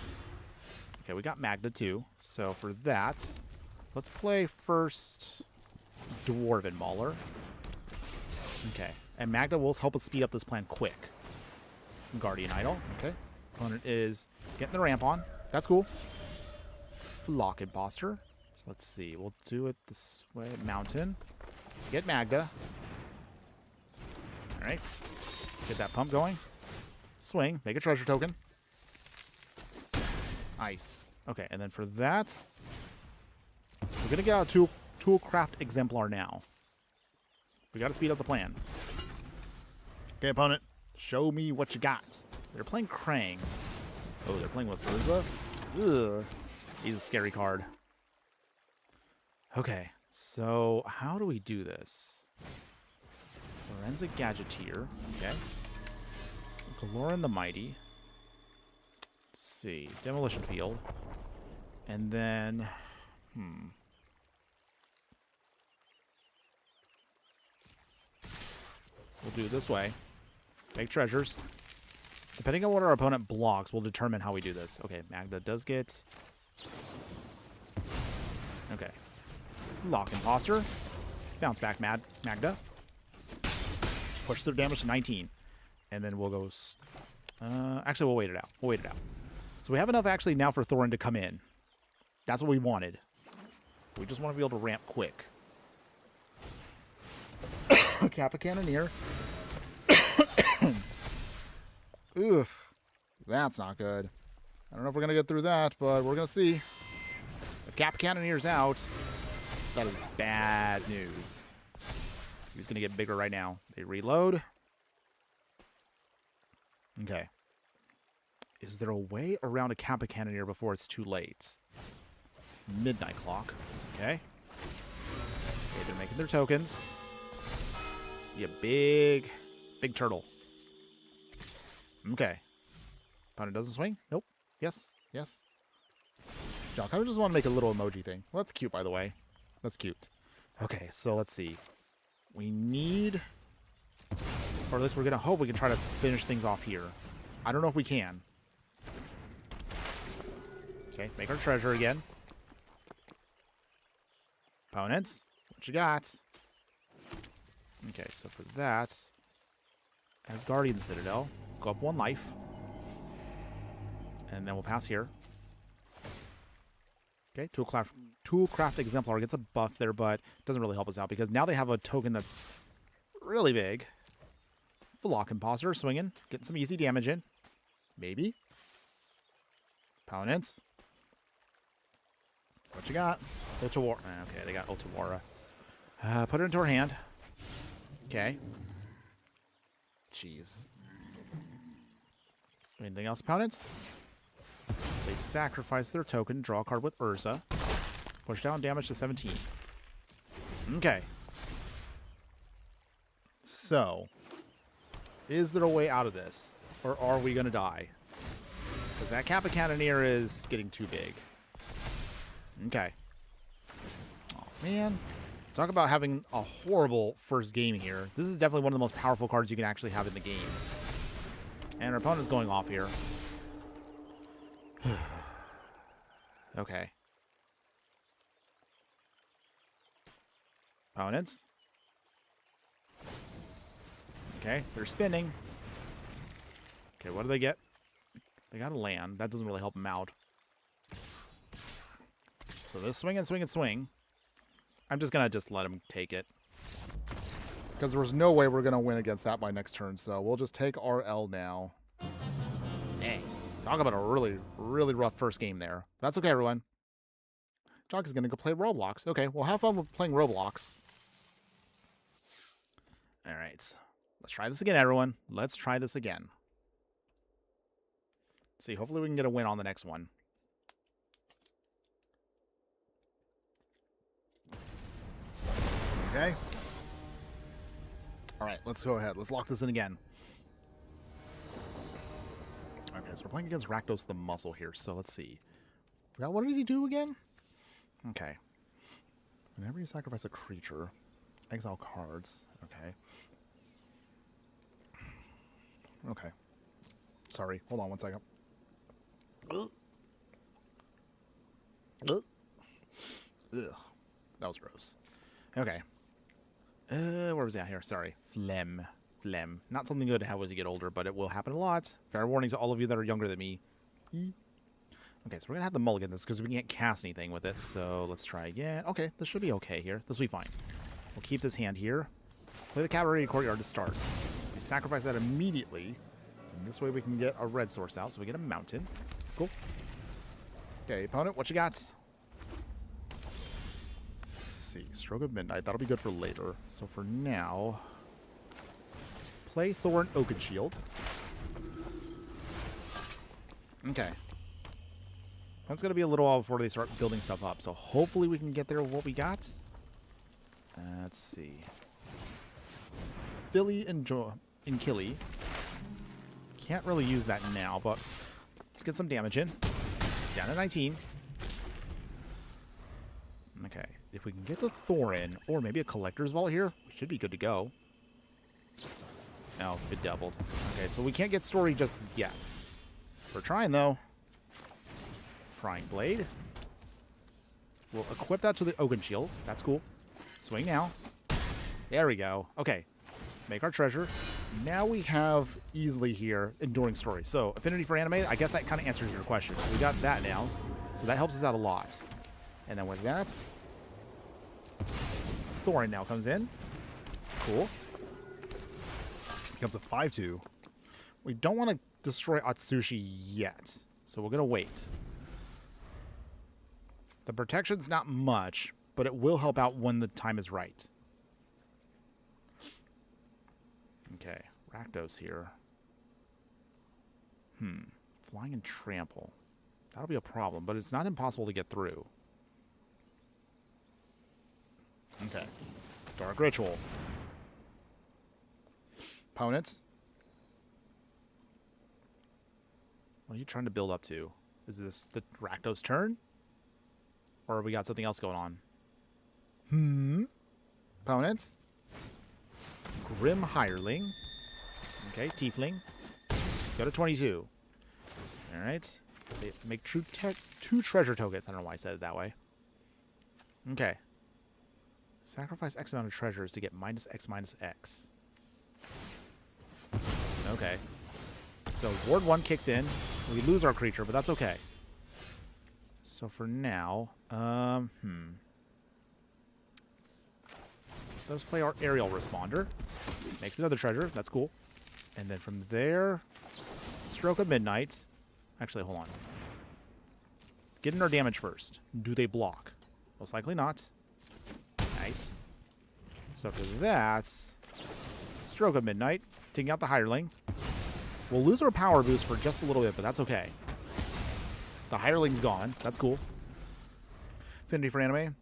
Speaker 1: Okay, we got Magda too. So for that, let's play first Dwarven Mauler. Okay, and Magda will help us speed up this plan quick. Guardian Idol. Okay, opponent is getting the ramp on. That's cool. Flock Imposter. So let's see. We'll do it this way. Mountain. Get Magda. All right. Get that pump going. Swing. Make a treasure token. Nice. Okay, and then for that, we're going to get out a Toolcraft Exemplar now. We got to speed up the plan. Okay, opponent. Show me what you got. They're playing Krang. Oh, they're playing with Urza? Ugh. He's a scary card. Okay, so how do we do this? Forensic Gadgeteer. Okay. Galoran the Mighty. Let's see. Demolition Field. And then... We'll do it this way. Make treasures. Depending on what our opponent blocks, we'll determine how we do this. Okay, Magda does get... Okay. Lock Imposter. Bounce back Magda. Push through damage to 19. And then we'll go... actually, we'll wait it out. We'll wait it out. So we have enough actually now for Thorin to come in. That's what we wanted. We just want to be able to ramp quick. Kappa Cannoneer. Oof. That's not good. I don't know if we're going to get through that, but we're going to see. If Kappa Cannoneer's out, that is bad news. He's going to get bigger right now. They reload. Okay. Is there a way around a Kappa Cannoneer before it's too late? Midnight Clock. Okay. Okay, they're making their tokens. Be a big turtle. Okay. Opponent doesn't swing? Nope. Yes. Yes. Jock, I just want to make a little emoji thing. Well, that's cute, by the way. That's cute. Okay, so let's see. We need... Or at least we're going to hope we can try to finish things off here. I don't know if we can. Okay, make our treasure again. Opponents, what you got? Okay, so for that, as Guardian Citadel, go up 1 life. And then we'll pass here. Okay, Toolcraft Exemplar gets a buff there, but doesn't really help us out because now they have a token that's really big. Flock Imposter swinging, getting some easy damage in. Maybe. Opponents. What you got? Ultawara. Okay, they got Ultawara. Put it into our hand. Okay. Jeez. Anything else, opponents? They sacrifice their token, draw a card with Urza. Push down damage to 17. Okay. So, is there a way out of this? Or are we going to die? Because that Kappa Cannoneer is getting too big. Okay. Oh, man. Talk about having a horrible first game here. This is definitely one of the most powerful cards you can actually have in the game. And our opponent's going off here. Okay. Opponents. Okay, they're spinning. Okay, what do they get? They got a land. That doesn't really help them out. So this swing and swing and swing. I'm just going to let him take it. Because there was no way we're going to win against that by next turn. So we'll just take RL now. Dang. Talk about a really, really rough first game there. That's okay, everyone. Jock is going to go play Roblox. Okay, well, have fun with playing Roblox. All right. Let's try this again, everyone. Let's try this again. See, hopefully we can get a win on the next one. Okay. All right, let's go ahead. Let's lock this in again. Okay, so we're playing against Rakdos the Muscle here, so let's see. Forgot, what does he do again? Okay. Whenever you sacrifice a creature, exile cards. Okay. Okay. Sorry, hold on one second. Ugh. Ugh. That was gross. Okay. Where was that here? Sorry. Phlegm. Phlegm. Not something good to have as you get older, but it will happen a lot. Fair warning to all of you that are younger than me. Okay, so we're going to have to mulligan this because we can't cast anything with it. So let's try again. Okay, this should be okay here. This will be fine. We'll keep this hand here. Play the Cavalry Courtyard to start. We sacrifice that immediately. And this way we can get a red source out. So we get a mountain. Cool. Okay, opponent, what you got? Let's see. Stroke of Midnight. That'll be good for later. So for now, play Thorin Oakenshield. Okay. It's going to be a little while before they start building stuff up. So hopefully we can get there with what we got. Let's see. Philly and Killy. Can't really use that now, but let's get some damage in. Down to 19. Okay. If we can get to Thorin, or maybe a Collector's Vault here, we should be good to go. Oh, bedeviled. Okay, so we can't get story just yet. We're trying, though. Prying Blade. We'll equip that to the Oakenshield. That's cool. Swing now. There we go. Okay. Make our treasure. Now we have easily here Enduring Story. So, Affinity for Animate, I guess that kind of answers your question. So we got that now. So that helps us out a lot. And then with that, Thorin now comes in. Cool. Becomes a 5/2. We don't want to destroy Atsushi yet. So we're going to wait. The protection's not much, but it will help out when the time is right. Okay, Rakdos here. Flying and Trample. That'll be a problem, but it's not impossible to get through. Okay. Dark Ritual. Opponents. What are you trying to build up to? Is this the Rakdos turn? Or we got something else going on? Opponents. Grim Hireling. Okay, Tiefling. Go to 22. Alright. Make two treasure tokens. I don't know why I said it that way. Okay. Sacrifice X amount of treasures to get -X. Okay. So Ward 1 kicks in. We lose our creature, but that's okay. So for now, let's play our Aerial Responder. Makes another treasure. That's cool. And then from there, Stroke of Midnight. Actually, hold on. Get in our damage first. Do they block? Most likely not. Nice. So for that, Stroke of Midnight, taking out the Hireling. We'll lose our power boost for just a little bit, but that's okay. The Hireling's gone. That's cool. Affinity for Anime.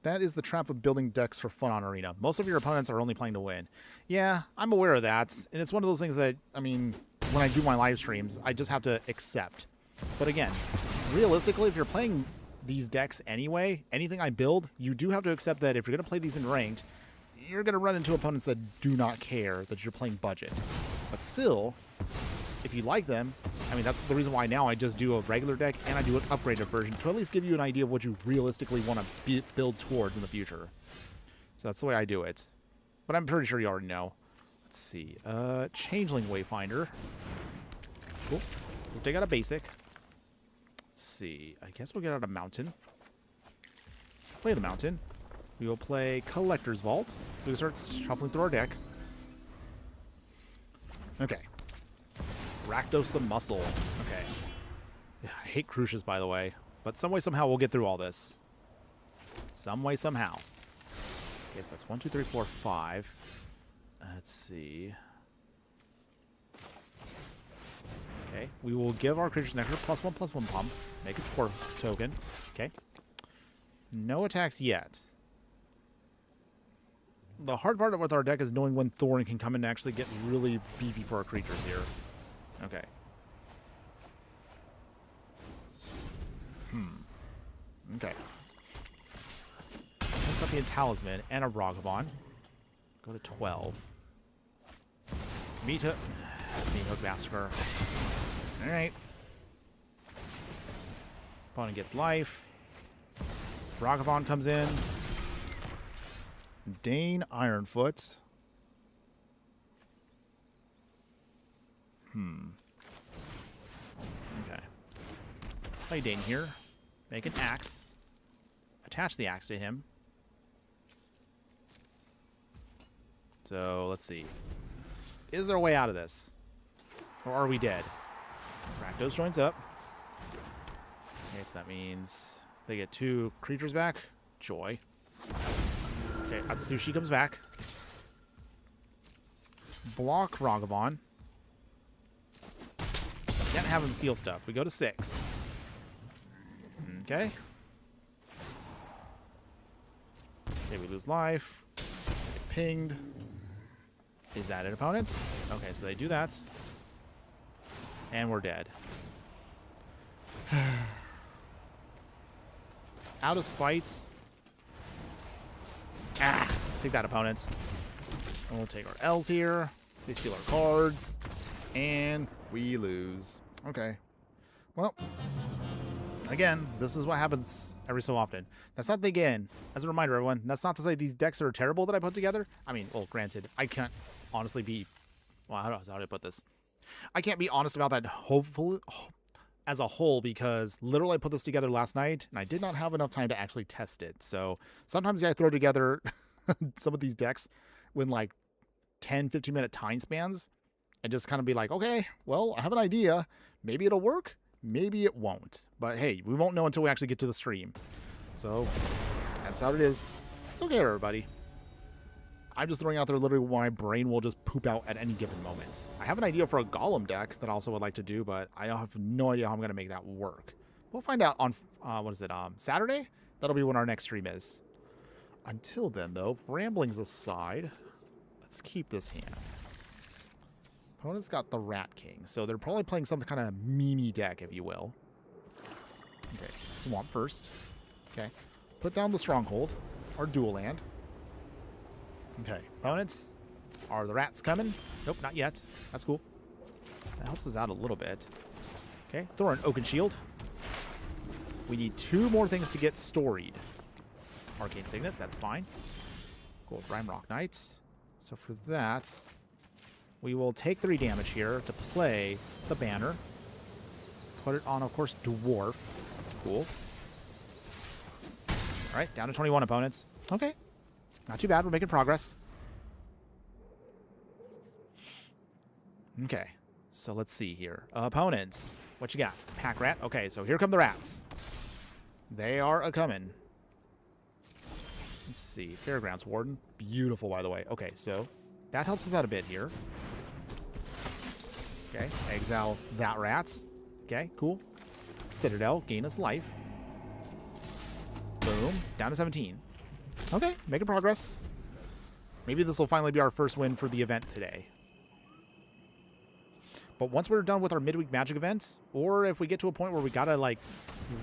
Speaker 1: That is the trap of building decks for fun on Arena. Most of your opponents are only playing to win. Yeah, I'm aware of that. And it's one of those things that, I mean, when I do my live streams, I just have to accept. But again, realistically, if you're playing these decks anyway, anything I build, you do have to accept that if you're going to play these in ranked, you're going to run into opponents that do not care that you're playing budget. But still, if you like them, I mean, that's the reason why now I just do a regular deck and I do an upgraded version to at least give you an idea of what you realistically want to build towards in the future. So that's the way I do it. But I'm pretty sure you already know. Let's see. Changeling Wayfinder. Cool. We'll take out a basic. Let's see. I guess we'll get out a mountain. Play the mountain. We will play Collector's Vault. We start shuffling through our deck. Okay. Rakdos the Muscle. Okay. Yeah, I hate Crucius, by the way. But some way, somehow, we'll get through all this. Some way, somehow. Okay, so that's 1, 2, 3, 4, 5. Let's see. Okay, we will give our creatures an extra +1/+1 pump. Make a dwarf token. Okay. No attacks yet. The hard part with our deck is knowing when Thorin can come in and actually get really beefy for our creatures here. Okay. Okay. Let's got the Talisman and a Ragavan. Go to 12. Meat Hook Massacre. Alright. Opponent gets life. Ragavan comes in. Dane Ironfoot. Okay. Play Dane here. Make an axe. Attach the axe to him. So, let's see. Is there a way out of this? Or are we dead? Rakdos joins up. Okay, so that means they get 2 creatures back. Joy. Okay, Atsushi comes back. Block Ragavan. Can't have him steal stuff. We go to 6. Okay. Okay, we lose life. Get pinged. Is that an opponent? Okay, so they do that. And we're dead. Out of spites. Take that, opponents. And we'll take our L's here. They steal our cards. And we lose. Okay. Well, again, this is what happens every so often. That's not the again. As a reminder, everyone, that's not to say these decks are terrible that I put together. I mean, well, granted, I can't honestly be... Well, how do I put this? I can't be honest about that, hopefully, as a whole, because literally I put this together last night, and I did not have enough time to actually test it. So sometimes I throw together some of these decks with like 10, 15-minute time spans, and just kind of be like, okay, well, I have an idea. Maybe it'll work. Maybe it won't. But hey, we won't know until we actually get to the stream. So that's how it is. It's okay, everybody. I'm just throwing out there literally what my brain will just poop out at any given moment. I have an idea for a Golem deck that I also would like to do, but I have no idea how I'm going to make that work. We'll find out on, Saturday? That'll be when our next stream is. Until then, though, ramblings aside, let's keep this hand. Opponent's got the Rat King, so they're probably playing some kind of meme deck, if you will. Okay, Swamp first. Okay, put down the Stronghold, our dual land. Okay, opponents, are the rats coming? Nope, not yet. That's cool. That helps us out a little bit. Okay, Thorin, Oaken Shield. We need 2 more things to get storied. Arcane Signet, that's fine. Gold Rimrock Knights. So for that, we will take 3 damage here to play the banner. Put it on, of course, Dwarf. Cool. Alright, down to 21 opponents. Okay. Not too bad, we're making progress. Okay, so let's see here. Opponents, what you got? Pack Rat? Okay, so here come the rats. They are a-coming. Let's see, Fairgrounds Warden. Beautiful, by the way. Okay, so that helps us out a bit here. Okay, exile that rats. Okay, cool. Citadel, gain us life. Boom, down to 17. Okay, making progress. Maybe this will finally be our first win for the event today. But once we're done with our midweek magic events, or if we get to a point where we gotta like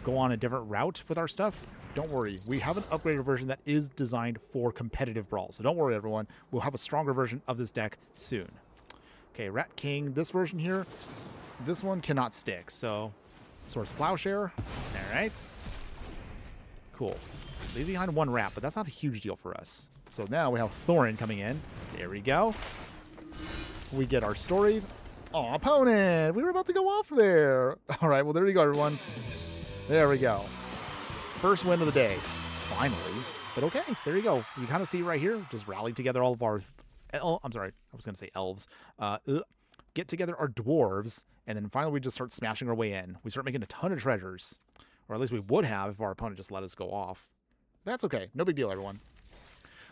Speaker 1: go on a different route with our stuff, don't worry. We have an upgraded version that is designed for competitive Brawl. So don't worry, everyone. We'll have a stronger version of this deck soon. Okay, Rat King, this version here, this one cannot stick. So, Source Plowshare. All right. Cool. Leaves behind 1 rat, but that's not a huge deal for us. So now we have Thorin coming in. There we go. We get our story. Oh, opponent! We were about to go off there. All right, well, there you go, everyone. There we go. First win of the day. Finally. But okay, there you go. You kind of see right here, just rally together all of our... I'm sorry, I was going to say elves. Get together our dwarves, and then finally we just start smashing our way in. We start making a ton of treasures. Or at least we would have if our opponent just let us go off. That's okay. No big deal, everyone.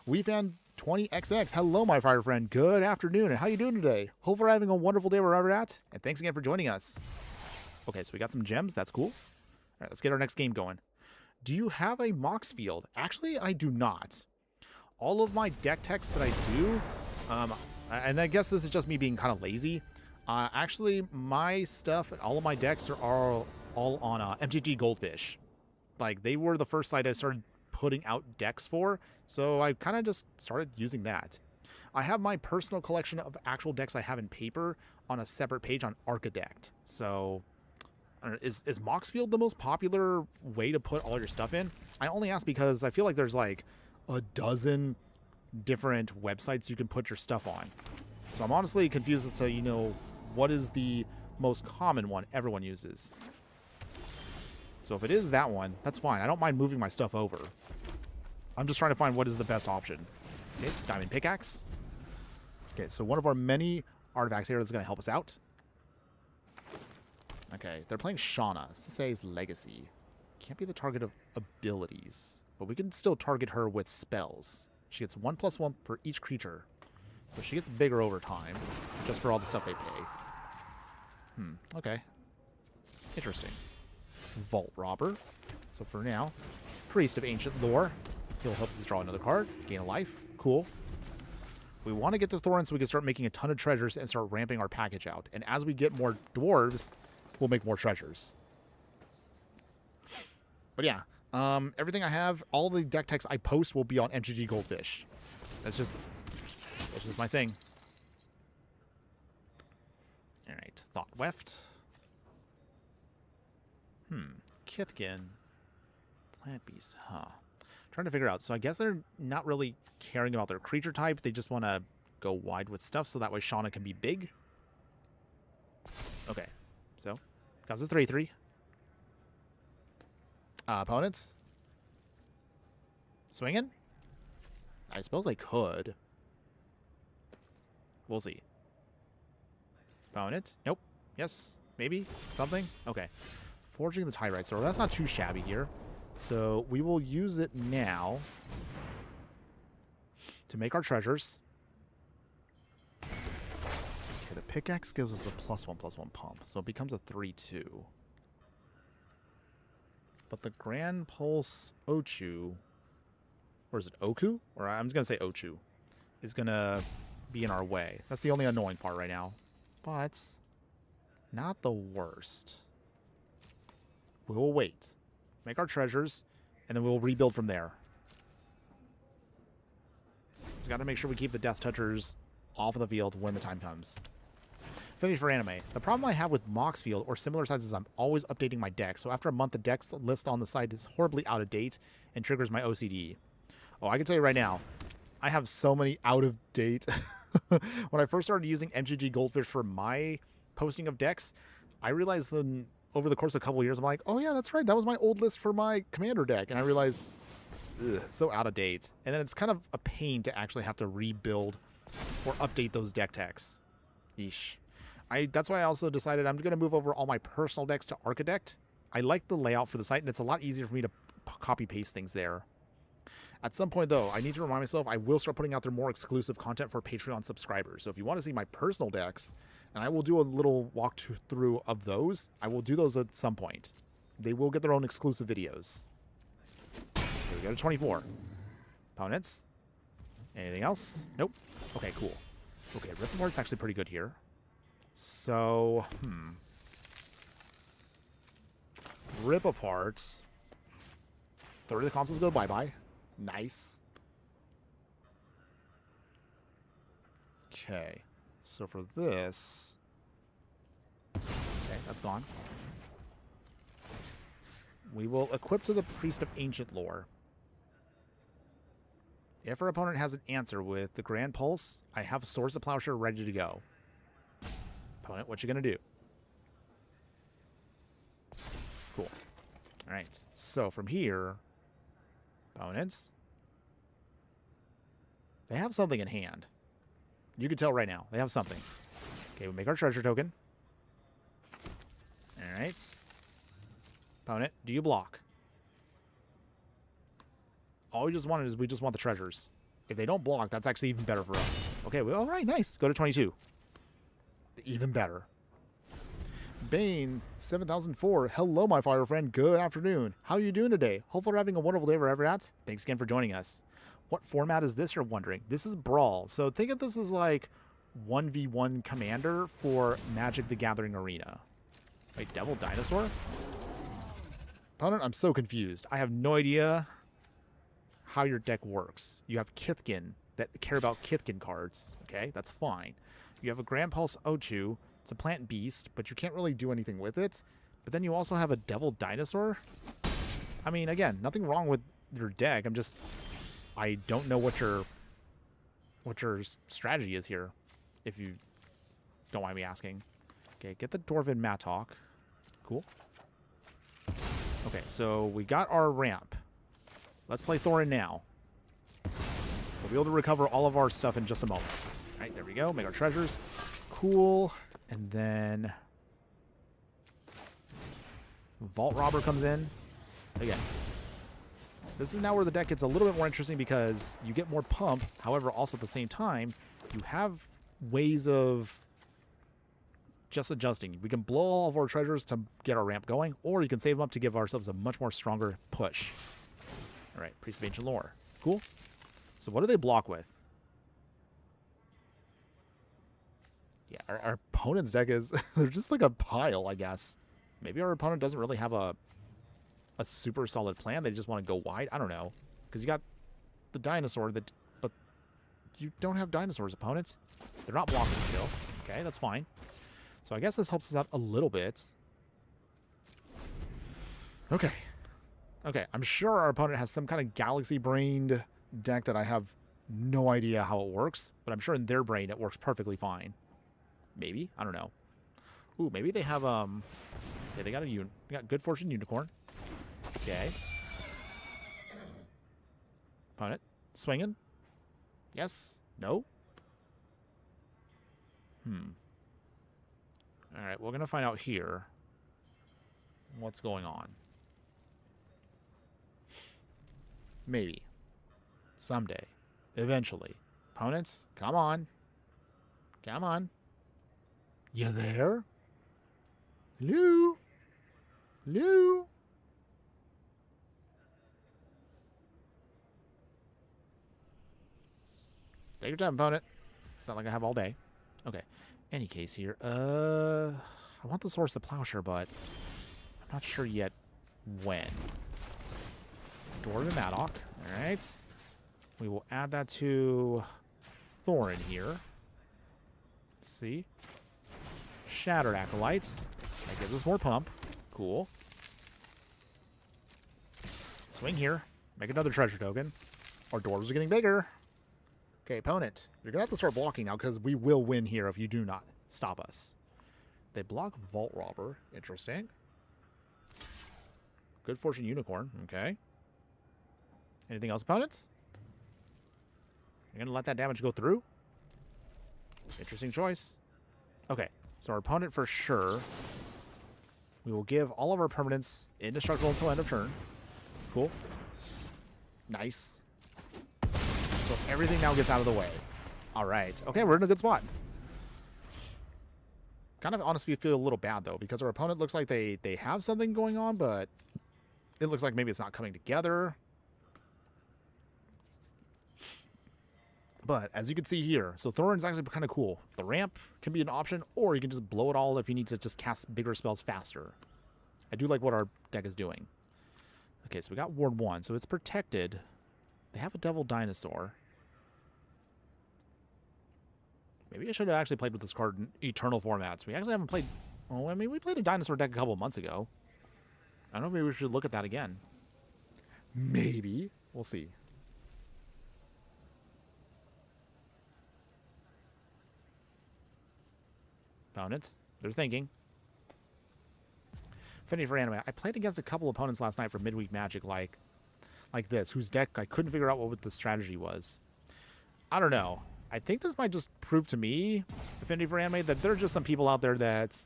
Speaker 1: We found 20XX. Hello, my fire friend. Good afternoon, and how you doing today? Hope you're having a wonderful day wherever you're at, and thanks again for joining us. Okay, so we got some gems. That's cool. All right, let's get our next game going. Do you have a Mox field? Actually, I do not. All of my deck techs that I do, and I guess this is just me being kind of lazy. Actually, my stuff, all of my decks are all on MTG Goldfish. Like, they were the first site I started putting out decks for, so I kind of just started using that. I have my personal collection of actual decks I have in paper on a separate page on Archidect. So, is Moxfield the most popular way to put all your stuff in? I only ask because I feel like there's like a dozen different websites you can put your stuff on. So I'm honestly confused as to, you know, what is the most common one everyone uses. So if it is that one, that's fine. I don't mind moving my stuff over. I'm just trying to find what is the best option. Okay, diamond pickaxe. Okay, so one of our many artifacts here that's going to help us out. Okay, they're playing Shauna. Sisei's Legacy. Can't be the target of abilities, but we can still target her with spells. She gets 1+1 for each creature. So she gets bigger over time, just for all the stuff they pay. Okay. Interesting. Vault Robber. So for now, Priest of Ancient Lore. He'll help us draw another card, gain a life. Cool. We want to get to Thorin so we can start making a ton of treasures and start ramping our package out. And as we get more dwarves, we'll make more treasures. But yeah, everything I have, all the deck techs I post will be on MTG Goldfish. That's just my thing. All right, Thought Weft. Kithkin. Plant Beast, huh. Trying to figure out. So I guess they're not really caring about their creature type. They just want to go wide with stuff so that way Shauna can be big. Okay, so comes a 3/3. Opponents? Swinging? I suppose I could. We'll see. Opponent? Nope. Yes. Maybe. Something? Okay. Forging the Tyrite Sword. That's not too shabby here. So we will use it now to make our treasures. Okay, the pickaxe gives us a +1/+1 pump. So it becomes a 3/2. But the Grand Pulse Ochu, or is it Oku? Or I'm just going to say Ochu, is going to be in our way. That's the only annoying part right now. But not the worst. We will wait. Make our treasures, and then we'll rebuild from there. Just got to make sure we keep the Death Touchers off of the field when the time comes. Finish for anime. The problem I have with Mox Field or similar sites is I'm always updating my deck. So after a month, the decks list on the site is horribly out of date and triggers my OCD. Oh, I can tell you right now, I have so many out of date. When I first started using MTG Goldfish for my posting of decks, I realized then over the course of a couple of years, I'm like, oh yeah, that's right. That was my old list for my Commander deck. And I realized, it's so out of date. And then it's kind of a pain to actually have to rebuild or update those deck techs. Yeesh. That's why I also decided I'm going to move over all my personal decks to Archidect. I like the layout for the site, and it's a lot easier for me to copy-paste things there. At some point, though, I need to remind myself I will start putting out there more exclusive content for Patreon subscribers. So if you want to see my personal decks, and I will do a little walkthrough of those, I will do those at some point. They will get their own exclusive videos. So we go to 24. Opponents? Anything else? Nope. Okay, cool. Okay, Rip Apart's actually pretty good here. So, Rip Apart. Third of the consoles go bye-bye. Nice. Okay. So for this... Okay, that's gone. We will equip to the Priest of Ancient Lore. If our opponent has an answer with the Grand Pulse, I have a Swords of Plowshare ready to go. Opponent, what you gonna do? Cool. Alright, so from here, opponents, they have something in hand. You can tell right now, they have something. Okay, we make our treasure token. Alright. Opponent, do you block? All we just wanted is we just want the treasures. If they don't block, that's actually even better for us. Okay, well, all right, nice. Go to 22. Even better. Bane, 7004. Hello, my fire friend. Good afternoon. How are you doing today? Hopefully you're having a wonderful day wherever you're at. Thanks again for joining us. What format is this, you're wondering? This is Brawl. So think of this as like 1v1 Commander for Magic the Gathering Arena. Wait, Devil Dinosaur? Opponent, I'm so confused. I have no idea how your deck works. You have Kithkin that care about Kithkin cards. Okay, that's fine. You have a Grand Pulse Ochu. It's a plant beast, but you can't really do anything with it. But then you also have a Devil Dinosaur. I mean, again, nothing wrong with your deck. I don't know what your strategy is here, if you don't mind me asking. Okay, get the Dwarven Mattock. Cool. Okay, so we got our ramp. Let's play Thorin now. We'll be able to recover all of our stuff in just a moment. All right, there we go. Make our treasures. Cool. And then Vault Robber comes in. Again, this is now where the deck gets a little bit more interesting because you get more pump. However, also at the same time, you have ways of just adjusting. We can blow all of our treasures to get our ramp going, or you can save them up to give ourselves a much more stronger push. All right, Priest of Ancient Lore. Cool. So what do they block with? Yeah, our opponent's deck is... they're just like a pile, I guess. Maybe our opponent doesn't really have a super solid plan. They just want to go wide. I don't know. Because you got the dinosaur, but you don't have dinosaurs, opponents. They're not blocking still. Okay, that's fine. So I guess this helps us out a little bit. Okay. Okay, I'm sure our opponent has some kind of galaxy-brained deck that I have no idea how it works, but I'm sure in their brain it works perfectly fine. Maybe? I don't know. Ooh, maybe they have, yeah, they got Good Fortune Unicorn. Okay. Opponent. Swinging. Yes. No. Alright, we're going to find out here what's going on. Maybe. Someday. Eventually. Opponents, come on. Come on. You there? Hello? Hello? Take your time, opponent. It's not like I have all day. Okay. Any case here. I want the Source of Plowshare, but I'm not sure yet when. Dwarven Mattock. Alright. We will add that to Thorin here. Let's see. Shattered Acolyte. That gives us more pump. Cool. Swing here. Make another treasure token. Our dwarves are getting bigger. Okay, opponent. You're going to have to start blocking now because we will win here if you do not stop us. They block Vault Robber. Interesting. Good Fortune Unicorn. Okay. Anything else, opponents? You're going to let that damage go through? Interesting choice. Okay. So our opponent for sure. We will give all of our permanents indestructible until end of turn. Cool. Nice. So everything now gets out of the way. All right. Okay, we're in a good spot. Kind of honestly feel a little bad, though, because our opponent looks like they have something going on, but it looks like maybe it's not coming together. But as you can see here, so Thorin's actually kind of cool. The ramp can be an option, or you can just blow it all if you need to just cast bigger spells faster. I do like what our deck is doing. Okay, so we got Ward 1, so it's protected. They have a Devil Dinosaur. Maybe I should have actually played with this card in Eternal formats. We actually haven't played... Well, I mean, we played a Dinosaur deck a couple of months ago. I don't know, maybe we should look at that again. Maybe. We'll see. Opponents. They're thinking. Affinity for Anime. I played against a couple opponents last night for Midweek Magic like this, whose deck I couldn't figure out what the strategy was. I don't know. I think this might just prove to me, Affinity for Anime, that there are just some people out there that,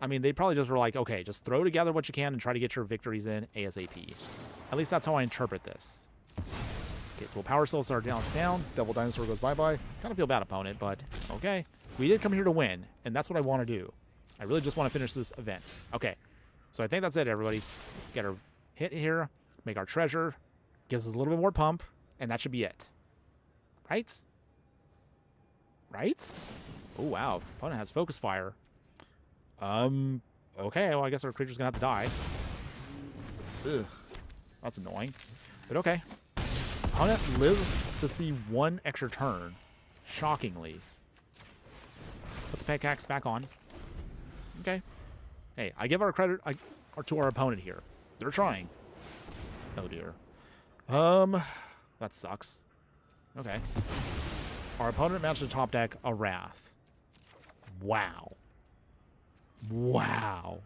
Speaker 1: I mean, they probably just were like, okay, just throw together what you can and try to get your victories in ASAP. At least that's how I interpret this. Okay, so we'll Power Soul Star down. Double Dinosaur goes bye-bye. Kind of feel bad, opponent, but okay. We did come here to win, and that's what I want to do. I really just want to finish this event. Okay, so I think that's it, everybody. Get our hit here, make our treasure, gives us a little bit more pump, and that should be it. Right? Right? Oh, wow. Opponent has Focus Fire. Okay, well, I guess our creature's gonna have to die. Ugh. That's annoying. But okay. Opponent lives to see one extra turn. Shockingly. Put the pickaxe back on. Okay. Hey, I give our credit to our opponent here. They're trying. Oh, dear. That sucks. Okay. Our opponent managed to top deck a Wrath. Wow. Wow.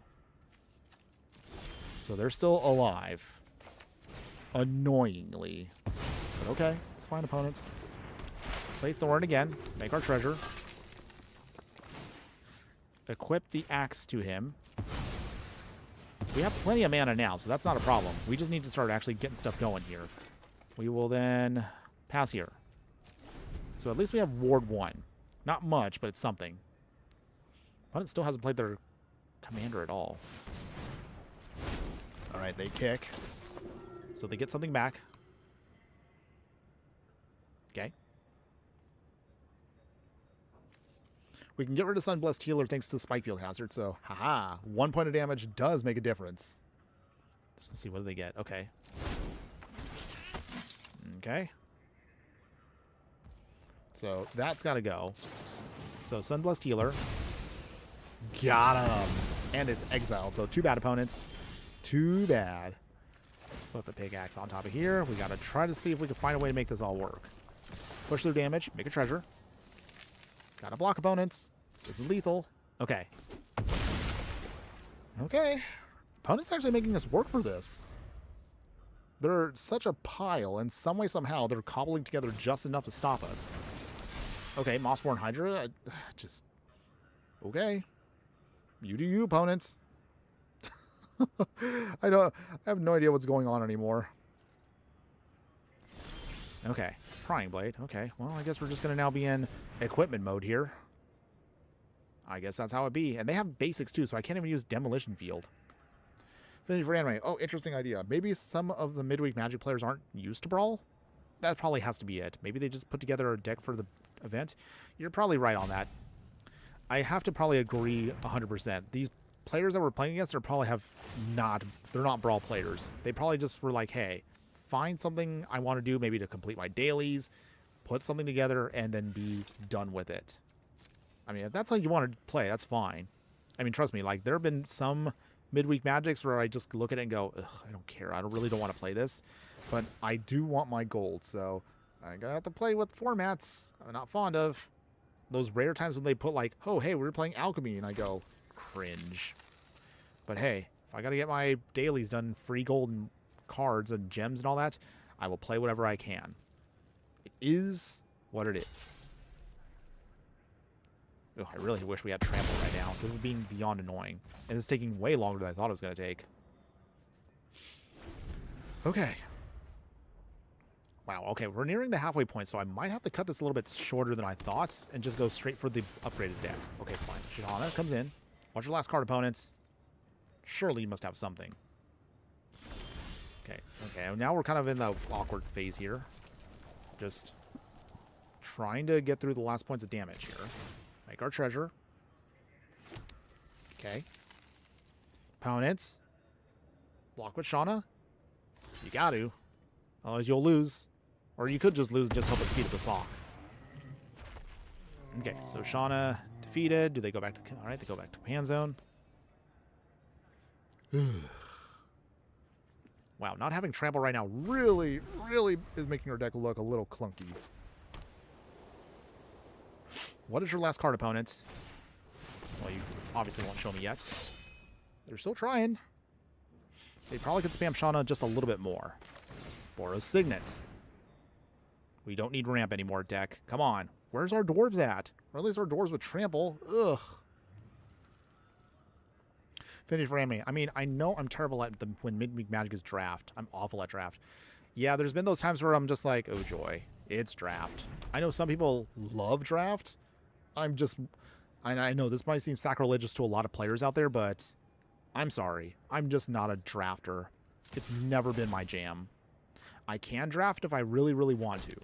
Speaker 1: So they're still alive. Annoyingly. But okay, it's fine, opponents. Play Thorin again. Make our treasure. Equip the axe to him. We have plenty of mana now, so that's not a problem. We just need to start actually getting stuff going here. We will then pass here. So at least we have Ward 1. Not much, but it's something. Opponent still hasn't played their commander at all. Alright, they kick. So they get something back. Okay. We can get rid of Sunblessed Healer thanks to the Spikefield Hazard, so haha. 1 point of damage does make a difference. Just let's see, what do they get? Okay. Okay. So that's got to go. So Sunblessed Healer. Got him. And it's exiled. So too bad, opponents. Too bad. Put the pickaxe on top of here. We got to try to see if we can find a way to make this all work. Push through damage. Make a treasure. Got to block opponents. This is lethal. Okay. Okay. Opponents actually making this work for this. They're such a pile, and some way, somehow, they're cobbling together just enough to stop us. Okay, Mossborn Hydra. Just... Okay. You do you, opponents. I have no idea what's going on anymore. Okay. Prying Blade. Okay. Well, I guess we're just going to now be in equipment mode here. I guess that's how it be. And they have basics, too, so I can't even use Demolition Field. Affinity for anime. Oh, interesting idea. Maybe some of the midweek Magic players aren't used to Brawl? That probably has to be it. Maybe they just put together a deck for the event. You're probably right on that. I have to probably agree 100%. These players that we're playing against, they're not Brawl players. They probably just were like, hey, find something I want to do, maybe to complete my dailies, put something together, and then be done with it. I mean, if that's how you want to play, that's fine. I mean, trust me, like, there have been some midweek Magics where I just look at it and go, ugh, I don't care. I really don't want to play this. But I do want my gold, so I'm going to have to play with formats I'm not fond of. Those rare times when they put like, oh, hey, we're playing Alchemy, and I go, cringe. But hey, if I got to get my dailies done, free gold and cards and gems and all that, I will play whatever I can. It is what it is. Ugh, I really wish we had Trample right now. This is being beyond annoying. And it's taking way longer than I thought it was going to take. Okay. Wow, okay, we're nearing the halfway point, so I might have to cut this a little bit shorter than I thought and just go straight for the upgraded deck. Okay, fine. Shihana comes in. Watch your last card, opponents. Surely you must have something. Okay, now we're kind of in the awkward phase here. Just trying to get through the last points of damage here. Make our treasure. Okay. Opponents. Block with Shauna. You got to. Otherwise you'll lose. Or you could just lose and just help us speed up the clock. Okay, so Shauna defeated. Do they go back to... Alright, they go back to command zone. Wow, not having trample right now really is making our deck look a little clunky. What is your last card, opponents? Well, you obviously won't show me yet. They're still trying. They probably could spam Shauna just a little bit more. Boros Signet. We don't need ramp anymore, deck. Come on. Where's our dwarves at? Or at least our dwarves with trample. Ugh. Finish for anime. I mean, I know I'm terrible at when midweek Magic is draft. I'm awful at draft. Yeah, there's been those times where I'm just like, oh joy, it's draft. I know some people love draft. I know this might seem sacrilegious to a lot of players out there, but I'm sorry. I'm just not a drafter. It's never been my jam. I can draft if I really, really want to.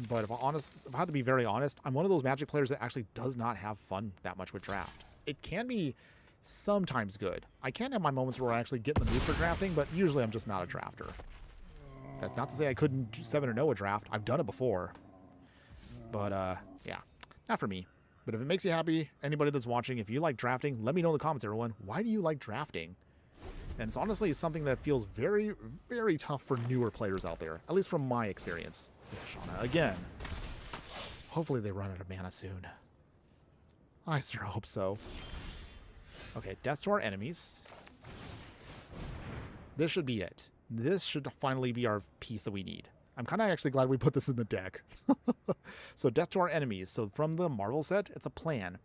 Speaker 1: But if I have to be very honest, I'm one of those Magic players that actually does not have fun that much with draft. It can be sometimes good. I can have my moments where I actually get in the mood for drafting, but usually I'm just not a drafter. That's not to say I couldn't 7-0 a draft. I've done it before. But, yeah, not for me. But if it makes you happy, anybody that's watching, if you like drafting, let me know in the comments, everyone. Why do you like drafting? And it's honestly something that feels very, very tough for newer players out there, at least from my experience. Shauna again. Hopefully they run out of mana soon. I sure hope so. Okay, death to our enemies. This should be it. This should finally be our piece that we need. I'm kind of actually glad we put this in the deck. So death to our enemies. So from the Marvel set, it's a plan.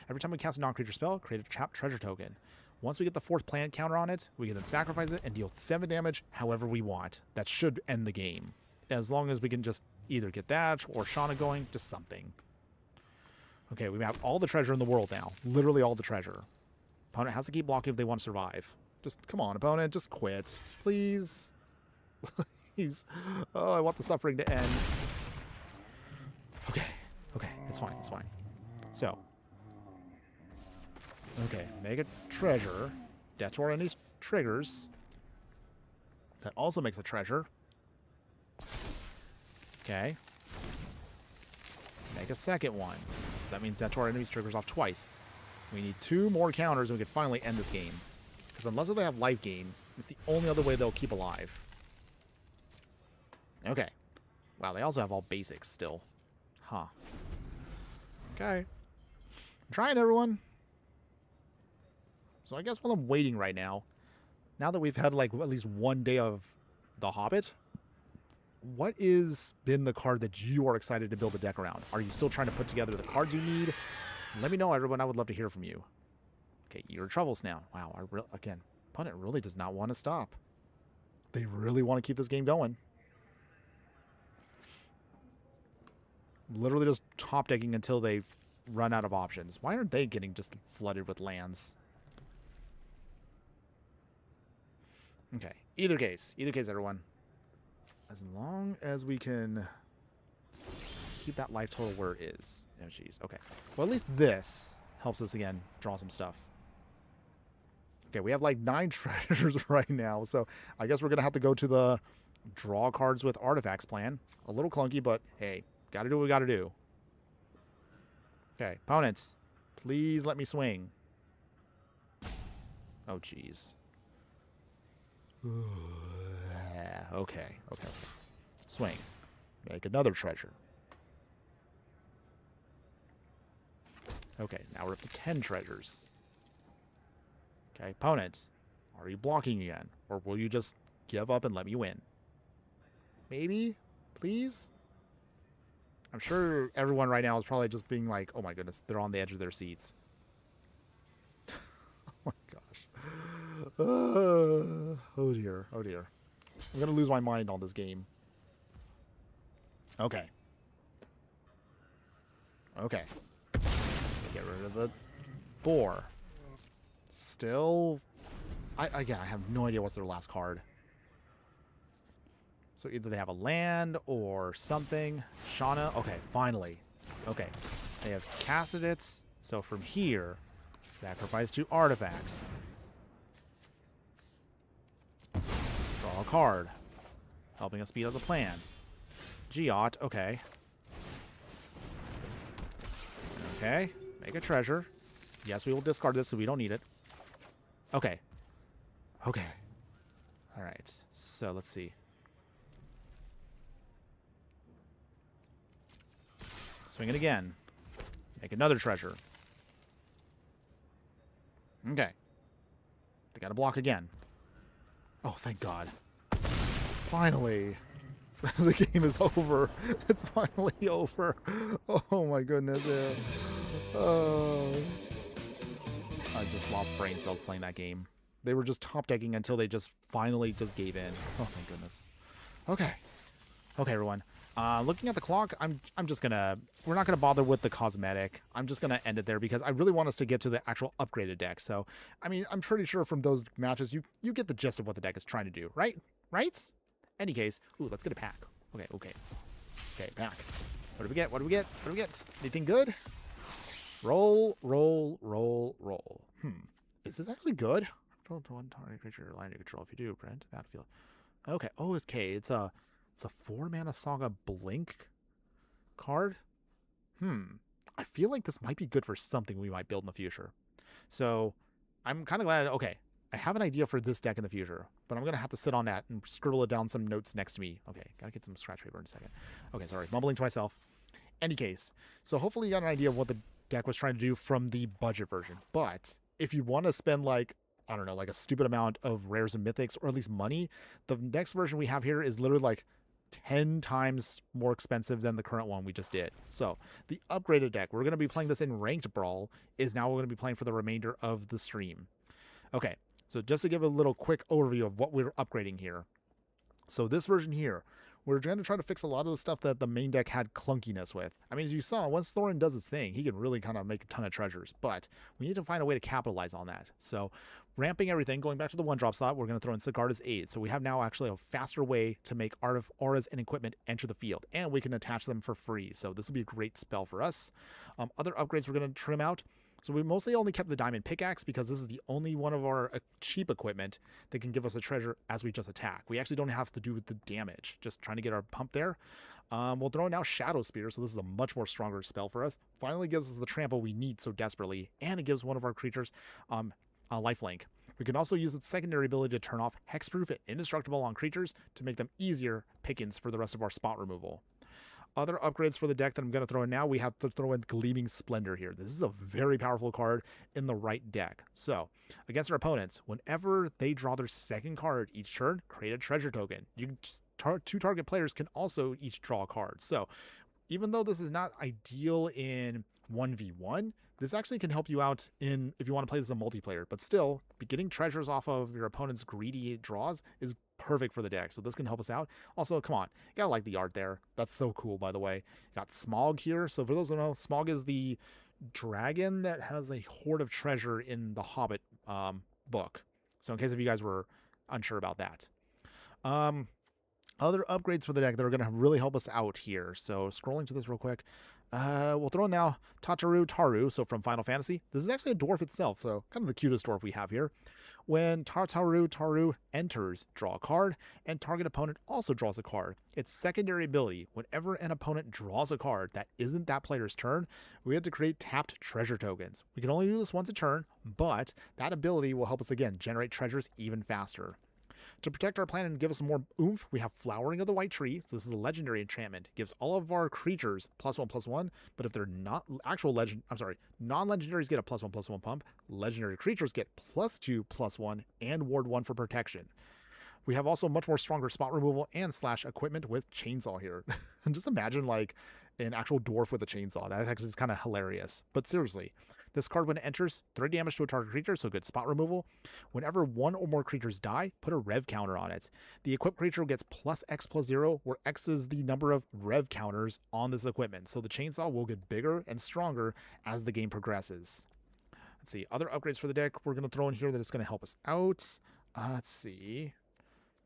Speaker 1: Every time we cast a non-creature spell, create a treasure token. Once we get the 4th plant counter on it, we can then sacrifice it and deal 7 damage however we want. That should end the game. As long as we can just either get that or Shauna going, just something. Okay, we have all the treasure in the world now. Literally all the treasure. Opponent has to keep blocking if they want to survive. Just, come on, opponent, just quit. Please. Please. Oh, I want the suffering to end. Okay, it's fine, it's fine. So. Okay, make a treasure. Death to our enemies triggers. That also makes a treasure. Okay. Make a second one. So that means Death to our enemies triggers off twice. We need 2 more counters and we can finally end this game. Because unless they have life gain, it's the only other way they'll keep alive. Okay. Wow, they also have all basics still. Huh. Okay. I'm trying, everyone. So I guess while I'm waiting right now, now that we've had like at least 1 day of The Hobbit, what is been the card that you are excited to build a deck around? Are you still trying to put together the cards you need? Let me know, everyone. I would love to hear from you. Okay, Eater of Troubles now. Wow, again, opponent really does not want to stop. They really want to keep this game going. Literally just top decking until they run out of options. Why aren't they getting just flooded with lands? Okay, either case, everyone. As long as we can keep that life total where it is. Oh, jeez. Okay. Well, at least this helps us, again, draw some stuff. Okay, we have like 9 treasures right now, so I guess we're going to have to go to the draw cards with artifacts plan. A little clunky, but hey, got to do what we got to do. Okay, opponents, please let me swing. Oh, jeez. Okay. Swing. Make another treasure. Okay, now we're up to 10 treasures. Okay, opponent, are you blocking again? Or will you just give up and let me win? Maybe? Please? I'm sure everyone right now is probably just being like, oh my goodness, they're on the edge of their seats. Oh my gosh. Oh dear. I'm going to lose my mind on this game. Okay. Get rid of the boar. Still, I have no idea what's their last card. So either they have a land or something. Shauna. Okay, finally. Okay. They have Cassidits. So from here, sacrifice 2 artifacts. Draw a card. Helping us speed up the plan. Geot. Okay. Okay. Make a treasure. Yes, we will discard this because we don't need it. Okay. Alright. So let's see. Swing it again. Make another treasure. Okay. They gotta block again. Oh, thank God. Finally. The game is over. It's finally over. Oh my goodness. Yeah. Oh. I just lost brain cells playing that game. They were just top decking until they just finally just gave in. Oh, thank goodness. Okay. Okay, everyone. Looking at the clock, I'm just gonna, we're not gonna bother with the cosmetic. I'm just gonna end it there because I really want us to get to the actual upgraded deck. So, I mean, I'm pretty sure from those matches, you get the gist of what the deck is trying to do, right? Right? Any case, ooh, let's get a pack. Okay, pack. What do we get? What do we get? What do we get? Anything good? Roll. Is this actually good? Control to one target creature line of control. If you do, print that field. Okay. Oh, okay. It's a 4-mana Saga Blink card. I feel like this might be good for something we might build in the future. So I'm kind of glad. Okay, I have an idea for this deck in the future, but I'm going to have to sit on that and scribble it down some notes next to me. Okay, got to get some scratch paper in a second. Okay, sorry, mumbling to myself. Any case, so hopefully you got an idea of what the deck was trying to do from the budget version. But if you want to spend like, I don't know, like a stupid amount of rares and mythics, or at least money, the next version we have here is literally like 10 times more expensive than the current one we just did. So the upgraded deck, we're going to be playing this in ranked Brawl, is now we're going to be playing for the remainder of the stream. Okay, so just to give a little quick overview of what we're upgrading here. So this version here, we're going to try to fix a lot of the stuff that the main deck had clunkiness with. I mean, as you saw, once Thorin does its thing, he can really kind of make a ton of treasures, but we need to find a way to capitalize on that. So ramping everything, going back to the 1-drop slot, we're going to throw in Sigarda's Aid. So we have now actually a faster way to make auras and equipment enter the field, and we can attach them for free. So this will be a great spell for us. Other upgrades we're going to trim out. So we mostly only kept the diamond pickaxe because this is the only one of our cheap equipment that can give us a treasure as we just attack. We actually don't have to do the damage, just trying to get our pump there. We'll throw in now Shadow Spear, so this is a much more stronger spell for us. Finally gives us the trample we need so desperately, and it gives one of our creatures a lifelink. We can also use its secondary ability to turn off hexproof and indestructible on creatures to make them easier pickings for the rest of our spot removal. Other upgrades for the deck that I'm going to throw in now, we have to throw in Gleaming Splendor here. This is a very powerful card in the right deck. So, against our opponents, whenever they draw their second card each turn, create a treasure token. You can two target players can also each draw a card. So, even though this is not ideal in 1v1, this actually can help you out in if you want to play this as a multiplayer. But still, getting treasures off of your opponent's greedy draws is perfect for the deck, so this can help us out. Also, come on, you gotta like the art there. That's so cool, by the way. You got Smog here. So for those who don't know, Smog is the dragon that has a hoard of treasure in the Hobbit book. So in case if you guys were unsure about that. Other upgrades for the deck that are going to really help us out here. So scrolling to this real quick. We'll throw in now Tataru Taru, so from Final Fantasy. This is actually a dwarf itself, so kind of the cutest dwarf we have here. When Tataru Taru enters, draw a card, and target opponent also draws a card. Its secondary ability, whenever an opponent draws a card that isn't that player's turn, we have to create tapped treasure tokens. We can only do this once a turn, but that ability will help us again generate treasures even faster. To protect our planet and give us some more oomph, we have Flowering of the White Tree. So this is a legendary enchantment. It gives all of our creatures +1/+1, but if they're not actual non-legendaries get a +1/+1 pump. Legendary creatures get +2/+1 and ward 1 for protection. We have also much more stronger spot removal and / equipment with Chainsaw here. And just imagine like an actual dwarf with a chainsaw. That actually is kind of hilarious. But seriously, this card when it enters, 3 damage to a target creature, so good spot removal. Whenever 1 or more creatures die, put a rev counter on it. The equipped creature gets +X+0, where X is the number of rev counters on this equipment. So the chainsaw will get bigger and stronger as the game progresses. Let's see, other upgrades for the deck we're going to throw in here that is going to help us out. Let's see.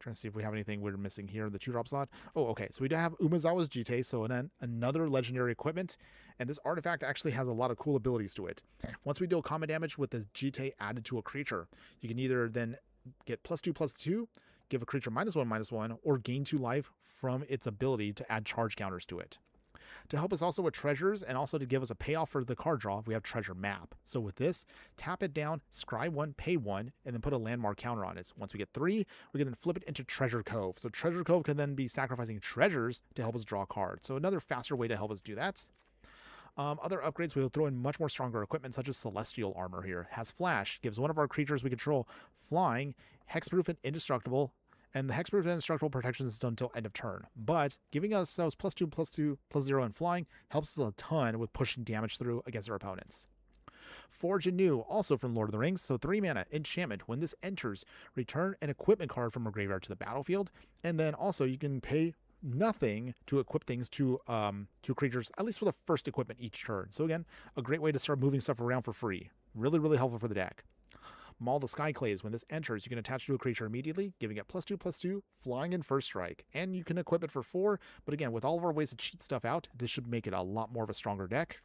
Speaker 1: Trying to see if we have anything we're missing here in the 2-drop slot. Oh, okay. So we do have Umezawa's Jite, so then another legendary equipment. And this artifact actually has a lot of cool abilities to it. Once we deal combat damage with the Jite added to a creature, you can either then get +2/+2, give a creature -1/-1, or gain 2 life from its ability to add charge counters to it. To help us also with treasures and also to give us a payoff for the card draw, we have Treasure Map. So with this, tap it down, scry 1, pay 1, and then put a landmark counter on it. Once we get 3, we can then flip it into Treasure Cove. So Treasure Cove can then be sacrificing treasures to help us draw cards. So another faster way to help us do that. Other upgrades, we'll throw in much more stronger equipment such as Celestial Armor here. Has Flash, gives one of our creatures we control flying, hexproof and indestructible, and the hexproof and indestructible protection is done until end of turn. But giving ourselves +2/+2/+0 and flying helps us a ton with pushing damage through against our opponents. Forge Anew, also from Lord of the Rings, so 3 mana, enchantment. When this enters, return an equipment card from a graveyard to the battlefield, and then also you can pay nothing to equip things to creatures, at least for the first equipment each turn. So again, a great way to start moving stuff around for free. Really, really helpful for the deck. Maul the Skyclaves. When this enters, you can attach to a creature immediately, giving it +2/+2, flying in first strike. And you can equip it for 4, but again, with all of our ways to cheat stuff out, this should make it a lot more of a stronger deck.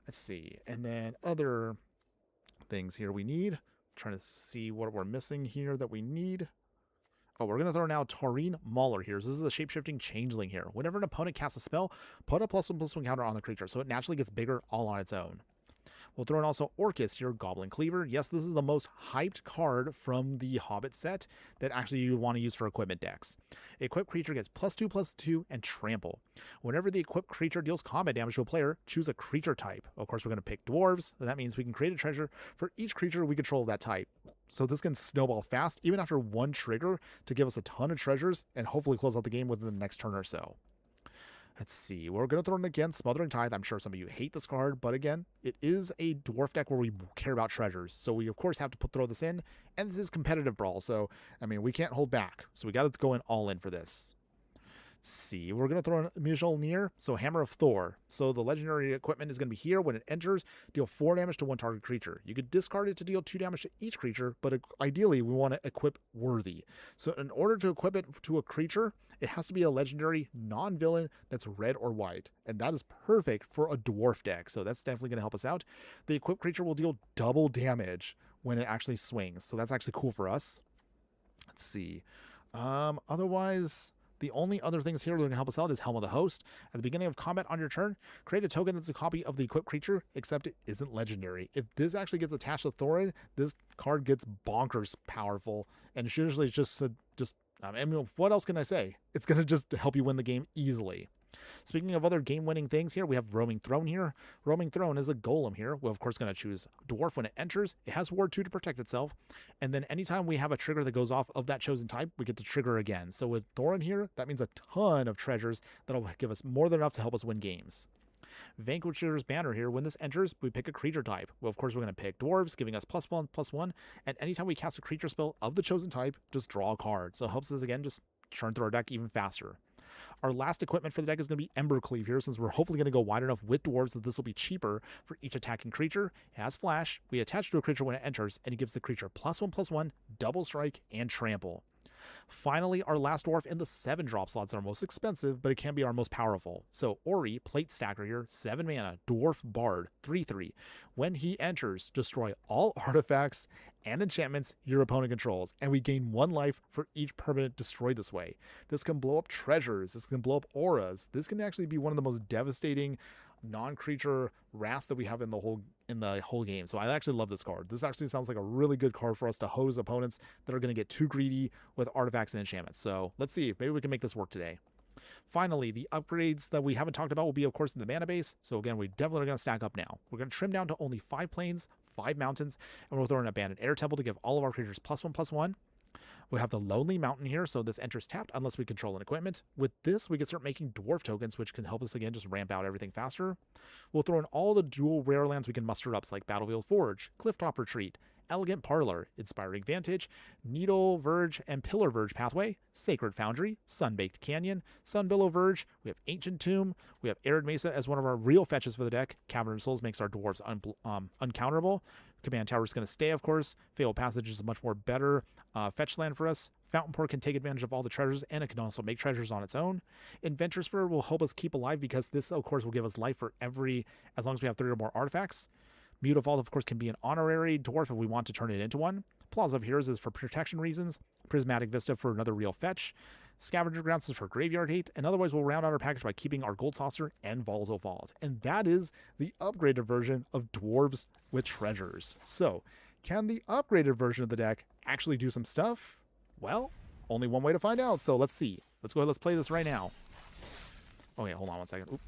Speaker 1: Let's see. And then other things here we need. Trying to see what we're missing here that we need. Oh, we're going to throw now Thorin Mauler here. So this is a shape-shifting changeling here. Whenever an opponent casts a spell, put a +1/+1 counter on the creature, so it naturally gets bigger all on its own. We'll throw in also Orcus here, Goblin Cleaver. Yes, this is the most hyped card from the Hobbit set that actually you want to use for equipment decks. Equipped creature gets +2/+2 and trample. Whenever the equipped creature deals combat damage to a player, choose a creature type. Of course, we're going to pick dwarves, so that means we can create a treasure for each creature we control of that type. So this can snowball fast, even after one trigger, to give us a ton of treasures and hopefully close out the game within the next turn or so. Let's see. We're going to throw in again Smothering Tithe. I'm sure some of you hate this card, but again, it is a dwarf deck where we care about treasures. So we, of course, have to throw this in. And this is competitive Brawl. So, I mean, we can't hold back. So we got to go in all in for this. See, we're going to throw in Mjolnir, so Hammer of Thor. So the legendary equipment is going to be here. When it enters, deal 4 damage to one target creature. You could discard it to deal 2 damage to each creature, but ideally we want to equip worthy. So in order to equip it to a creature, it has to be a legendary non-villain that's red or white, and that is perfect for a dwarf deck, so that's definitely going to help us out. The equipped creature will deal double damage when it actually swings, so that's actually cool for us. Let's see. Otherwise, the only other things here that are going to help us out is Helm of the Host. At the beginning of combat on your turn, create a token that's a copy of the equipped creature, except it isn't legendary. If this actually gets attached to Thorin, this card gets bonkers powerful, and usually it's just I mean, what else can I say? It's going to just help you win the game easily. Speaking of other game-winning things here, we have Roaming Throne here. Roaming Throne is a golem here. We're, of course, going to choose Dwarf when it enters. It has Ward 2 to protect itself. And then anytime we have a trigger that goes off of that chosen type, we get to trigger again. So with Thorin here, that means a ton of treasures that'll give us more than enough to help us win games. Vanquisher's Banner here. When this enters, we pick a creature type. Well, of course, we're going to pick Dwarves, giving us +1/+1. And anytime we cast a creature spell of the chosen type, just draw a card. So it helps us, again, just churn through our deck even faster. Our last equipment for the deck is going to be Embercleave here, since we're hopefully going to go wide enough with dwarves that this will be cheaper for each attacking creature. It has flash, we attach to a creature when it enters, and it gives the creature +1/+1, double strike, and trample. Finally, our last dwarf in the 7-drop slots are most expensive, but it can be our most powerful. So Ori, Plate Stacker here, 7 mana, Dwarf Bard, 3/3. When he enters, destroy all artifacts and enchantments your opponent controls, and we gain 1 life for each permanent destroyed this way. This can blow up treasures, this can blow up auras, this can actually be one of the most devastating non-creature wrath that we have in the whole game. So I actually love this card. This actually sounds like a really good card for us to hose opponents that are going to get too greedy with artifacts and enchantments. So let's see, maybe we can make this work today. Finally, the upgrades that we haven't talked about will be, of course, in the mana base. So again, we definitely are going to stack up now. We're going to trim down to only 5 plains, 5 mountains, and we'll throw in an Abandoned Air Temple to give all of our creatures +1/+1. We have the Lonely Mountain here, so this enters tapped unless we control an equipment. With this, we can start making dwarf tokens, which can help us, again, just ramp out everything faster. We'll throw in all the dual rare lands we can muster up, like Battlefield Forge, Clifftop Retreat, Elegant Parlor, Inspiring Vantage, Needle Verge and Pillar Verge Pathway, Sacred Foundry, Sunbaked Canyon, Sunbillow Verge, we have Ancient Tomb, we have Arid Mesa as one of our real fetches for the deck. Cavern of Souls makes our dwarves uncounterable. Command Tower is going to stay, of course. Fatal Passage is a much more better fetch land for us. Fountain Port can take advantage of all the treasures, and it can also make treasures on its own. Inventor's Sphere will help us keep alive because this, of course, will give us life for as long as we have 3 or more artifacts. Mute Vault, of course, can be an honorary dwarf if we want to turn it into one. Plaza of Heroes is for protection reasons. Prismatic Vista for another real fetch. Scavenger Grounds is for graveyard hate. And otherwise, we'll round out our package by keeping our Gold Saucer and Volatile Vault. And that is the upgraded version of Dwarves with Treasures. So, can the upgraded version of the deck actually do some stuff? Well, only one way to find out. So let's see. Let's go ahead. Let's play this right now. Okay, hold on one second. Oop.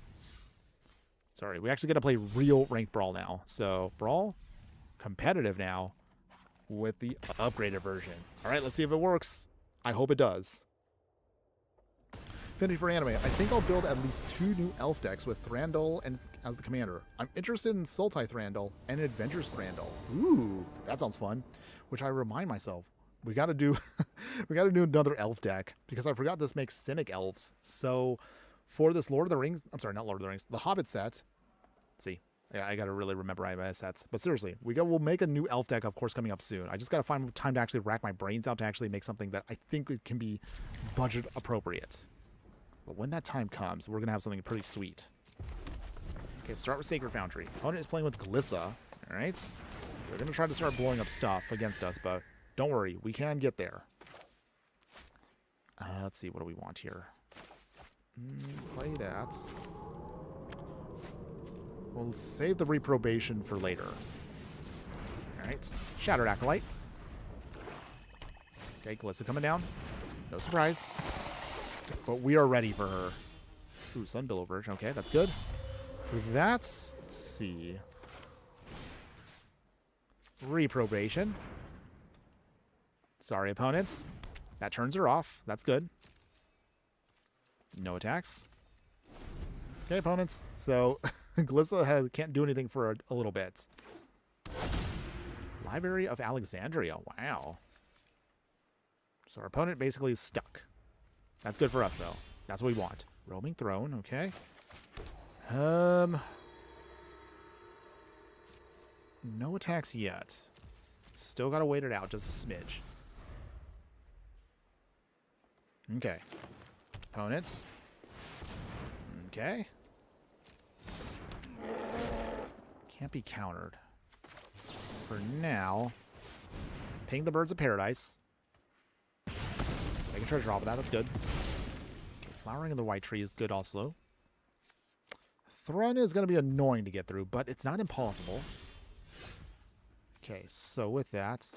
Speaker 1: Sorry, we actually got to play real ranked Brawl now. So, Brawl, competitive now with the upgraded version. All right, let's see if it works. I hope it does. Affinity for anime. I think I'll build at least 2 new elf decks with Thranduil as the commander. I'm interested in Sultai Thrandal and Adventures Thrandal. Ooh, that sounds fun. Which I remind myself, we got to do we got to do another elf deck because I forgot this makes Simic elves. So for this Lord of the Rings, I'm sorry, not Lord of the Rings, the Hobbit set. See, yeah, I got to really remember my sets. But seriously, we'll make a new elf deck, of course, coming up soon. I just got to find time to actually rack my brains out to actually make something that I think it can be budget appropriate. But when that time comes, we're going to have something pretty sweet. Okay, let's start with Sacred Foundry. Opponent is playing with Glissa. All right. They're going to try to start blowing up stuff against us, but don't worry. We can get there. Let's see. What do we want here? Play that. We'll save the reprobation for later. All right. Shattered Acolyte. Okay, Glissa coming down. No surprise. But we are ready for her. Ooh, Sunbillow Verge. Okay, that's good. For that, let's see. Reprobation. Sorry, opponents. That turns her off. That's good. No attacks. Okay, opponents. So, Glissa can't do anything for a little bit. Library of Alexandria. Wow. So our opponent basically is stuck. That's good for us, though. That's what we want. Roaming Throne. Okay. No attacks yet. Still gotta wait it out just a smidge. Okay. Opponents. Okay. Can't be countered. For now, ping the Birds of Paradise. Making treasure off of that. That's good. Okay, Flowering of the White Tree is good also. Thrun is going to be annoying to get through, but it's not impossible. Okay, so with that...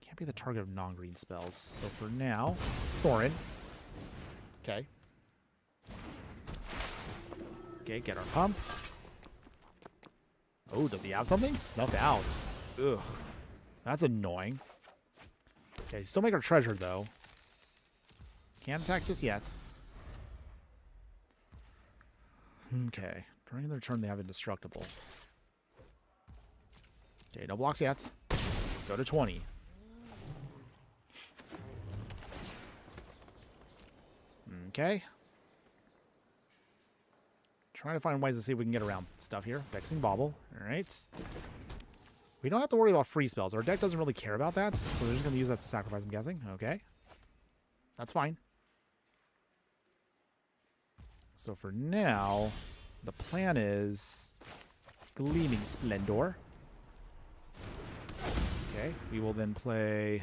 Speaker 1: Can't be the target of non-green spells. So for now, Thorin. Okay. Okay, get our pump. Oh, does he have something? Snuffed out. Ugh. That's annoying. Okay, still make our treasure, though. Can't attack just yet. Okay. During their turn, they have Indestructible. Okay, no blocks yet. Go to 20. Okay. Trying to find ways to see if we can get around stuff here. Vexing Bauble. Alright. We don't have to worry about free spells. Our deck doesn't really care about that, so they're just going to use that to sacrifice, I'm guessing. Okay. That's fine. So for now, the plan is Gleaming Splendor. Okay, we will then play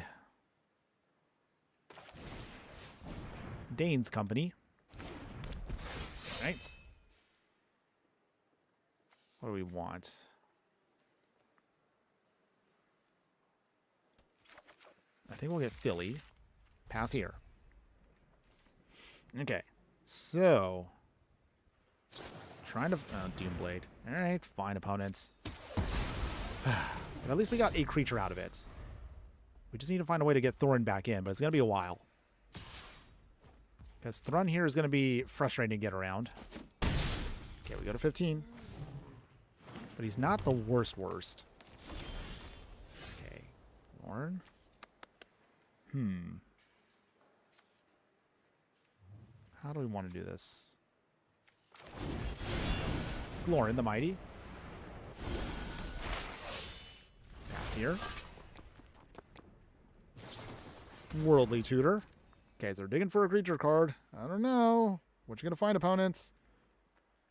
Speaker 1: Dane's Company. Right. What do we want? I think we'll get Philly. Pass here. Okay. So, trying to... Doomblade. Alright, fine, opponents. But at least we got a creature out of it. We just need to find a way to get Thorin back in, but it's going to be a while. Because Thrun here is going to be frustrating to get around. Okay, we go to 15. But he's not the worst. Okay. Lorn. How do we want to do this? Glorin the Mighty. Pass here. Worldly Tutor. Okay, so they're digging for a creature card. I don't know. What you gonna find, opponents?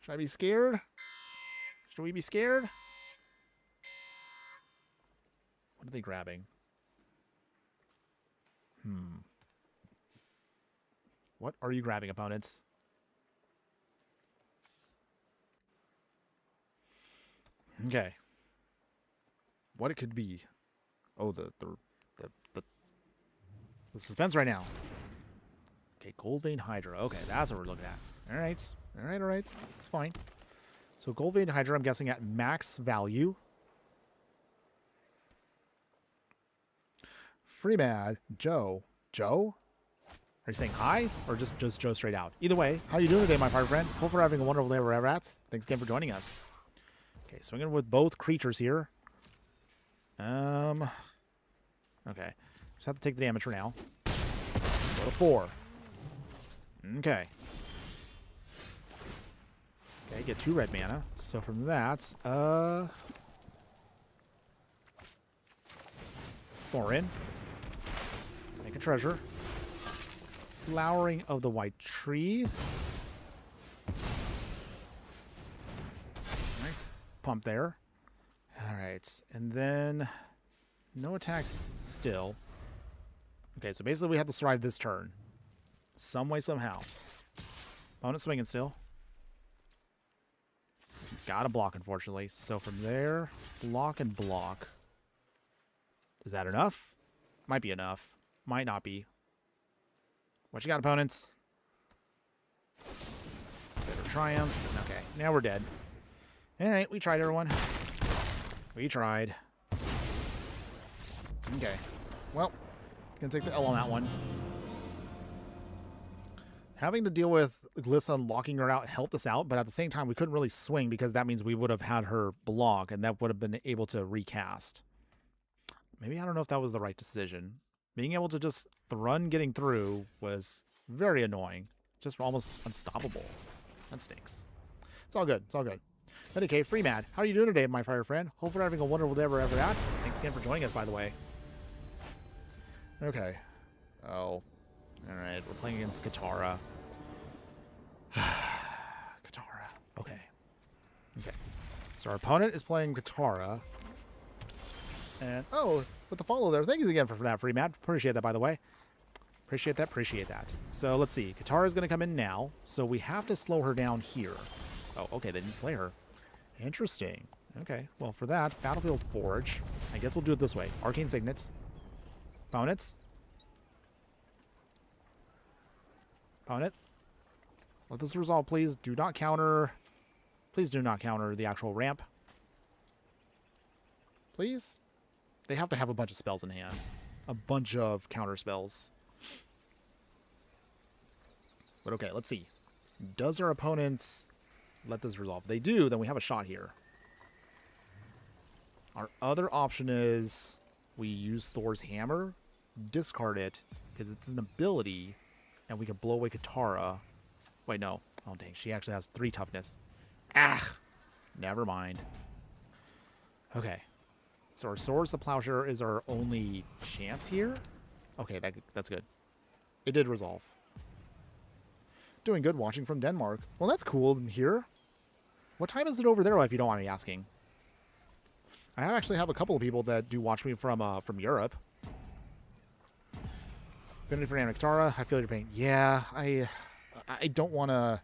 Speaker 1: Should I be scared? Should we be scared? What are they grabbing? What are you grabbing, opponents? Okay. What it could be. Oh, the suspense right now. Okay, Goldvein Hydra. Okay, that's what we're looking at. Alright. Alright. It's fine. So Goldvein Hydra, I'm guessing at max value. Free Mad. Joe. Joe? Are you saying hi or just Joe straight out? Either way, how you doing today, my pirate friend? Hope you're having a wonderful day wherever at. Thanks again for joining us. Okay, swinging with both creatures here. Okay. Just have to take the damage for now. Go to 4. Okay. Okay, get 2 red mana. So from that, Thorin. Make a treasure. Flowering of the White Tree. Alright. Pump there. Alright. And then no attacks still. Okay, so basically we have to survive this turn. Some way, somehow. Opponent swinging still. Gotta block, unfortunately. So from there, block and block. Is that enough? Might be enough. Might not be. What you got, opponents? Bit of triumph. Okay, now we're dead. Alright, we tried, everyone. We tried. Okay. Well, gonna take the L on that one. Having to deal with Glissa locking her out helped us out, but at the same time, we couldn't really swing because that means we would have had her block, and that would have been able to recast. Maybe I don't know if that was the right decision. Being able to just, the run getting through was very annoying. Just almost unstoppable. That stinks. It's all good. It's all good. But okay, Free Mad, how are you doing today, my fire friend? Hope you're having a wonderful day wherever at. Thanks again for joining us, by the way. Okay. Oh. Alright, we're playing against Katara. Katara. Okay. Okay. So our opponent is playing Katara. And, oh, with the follow there. Thank you again for that, Free Matt. Appreciate that, by the way. Appreciate that, appreciate that. So, let's see. Katara is going to come in now, so we have to slow her down here. Oh, okay, they didn't play her. Interesting. Okay, well, for that, Battlefield Forge. I guess we'll do it this way. Arcane Signets. Opponents. Opponent. Let this resolve, please. Do not counter. Please do not counter the actual ramp. Please? They have to have a bunch of spells in hand. A bunch of counter spells. But okay, let's see. Does our opponent let this resolve? If they do, then we have a shot here. Our other option is we use Thor's Hammer, discard it, because it's an ability, and we can blow away Katara. Wait, no. Oh, dang. She actually has 3 toughness. Ah! Never mind. Okay. So our Swords the Plowshare is our only chance here? Okay, that's good. It did resolve. Doing good watching from Denmark. Well, that's cool here. What time is it over there, if you don't mind me asking? I actually have a couple of people that do watch me from Europe. Affinity for Katara, I feel your pain. Yeah, I don't want to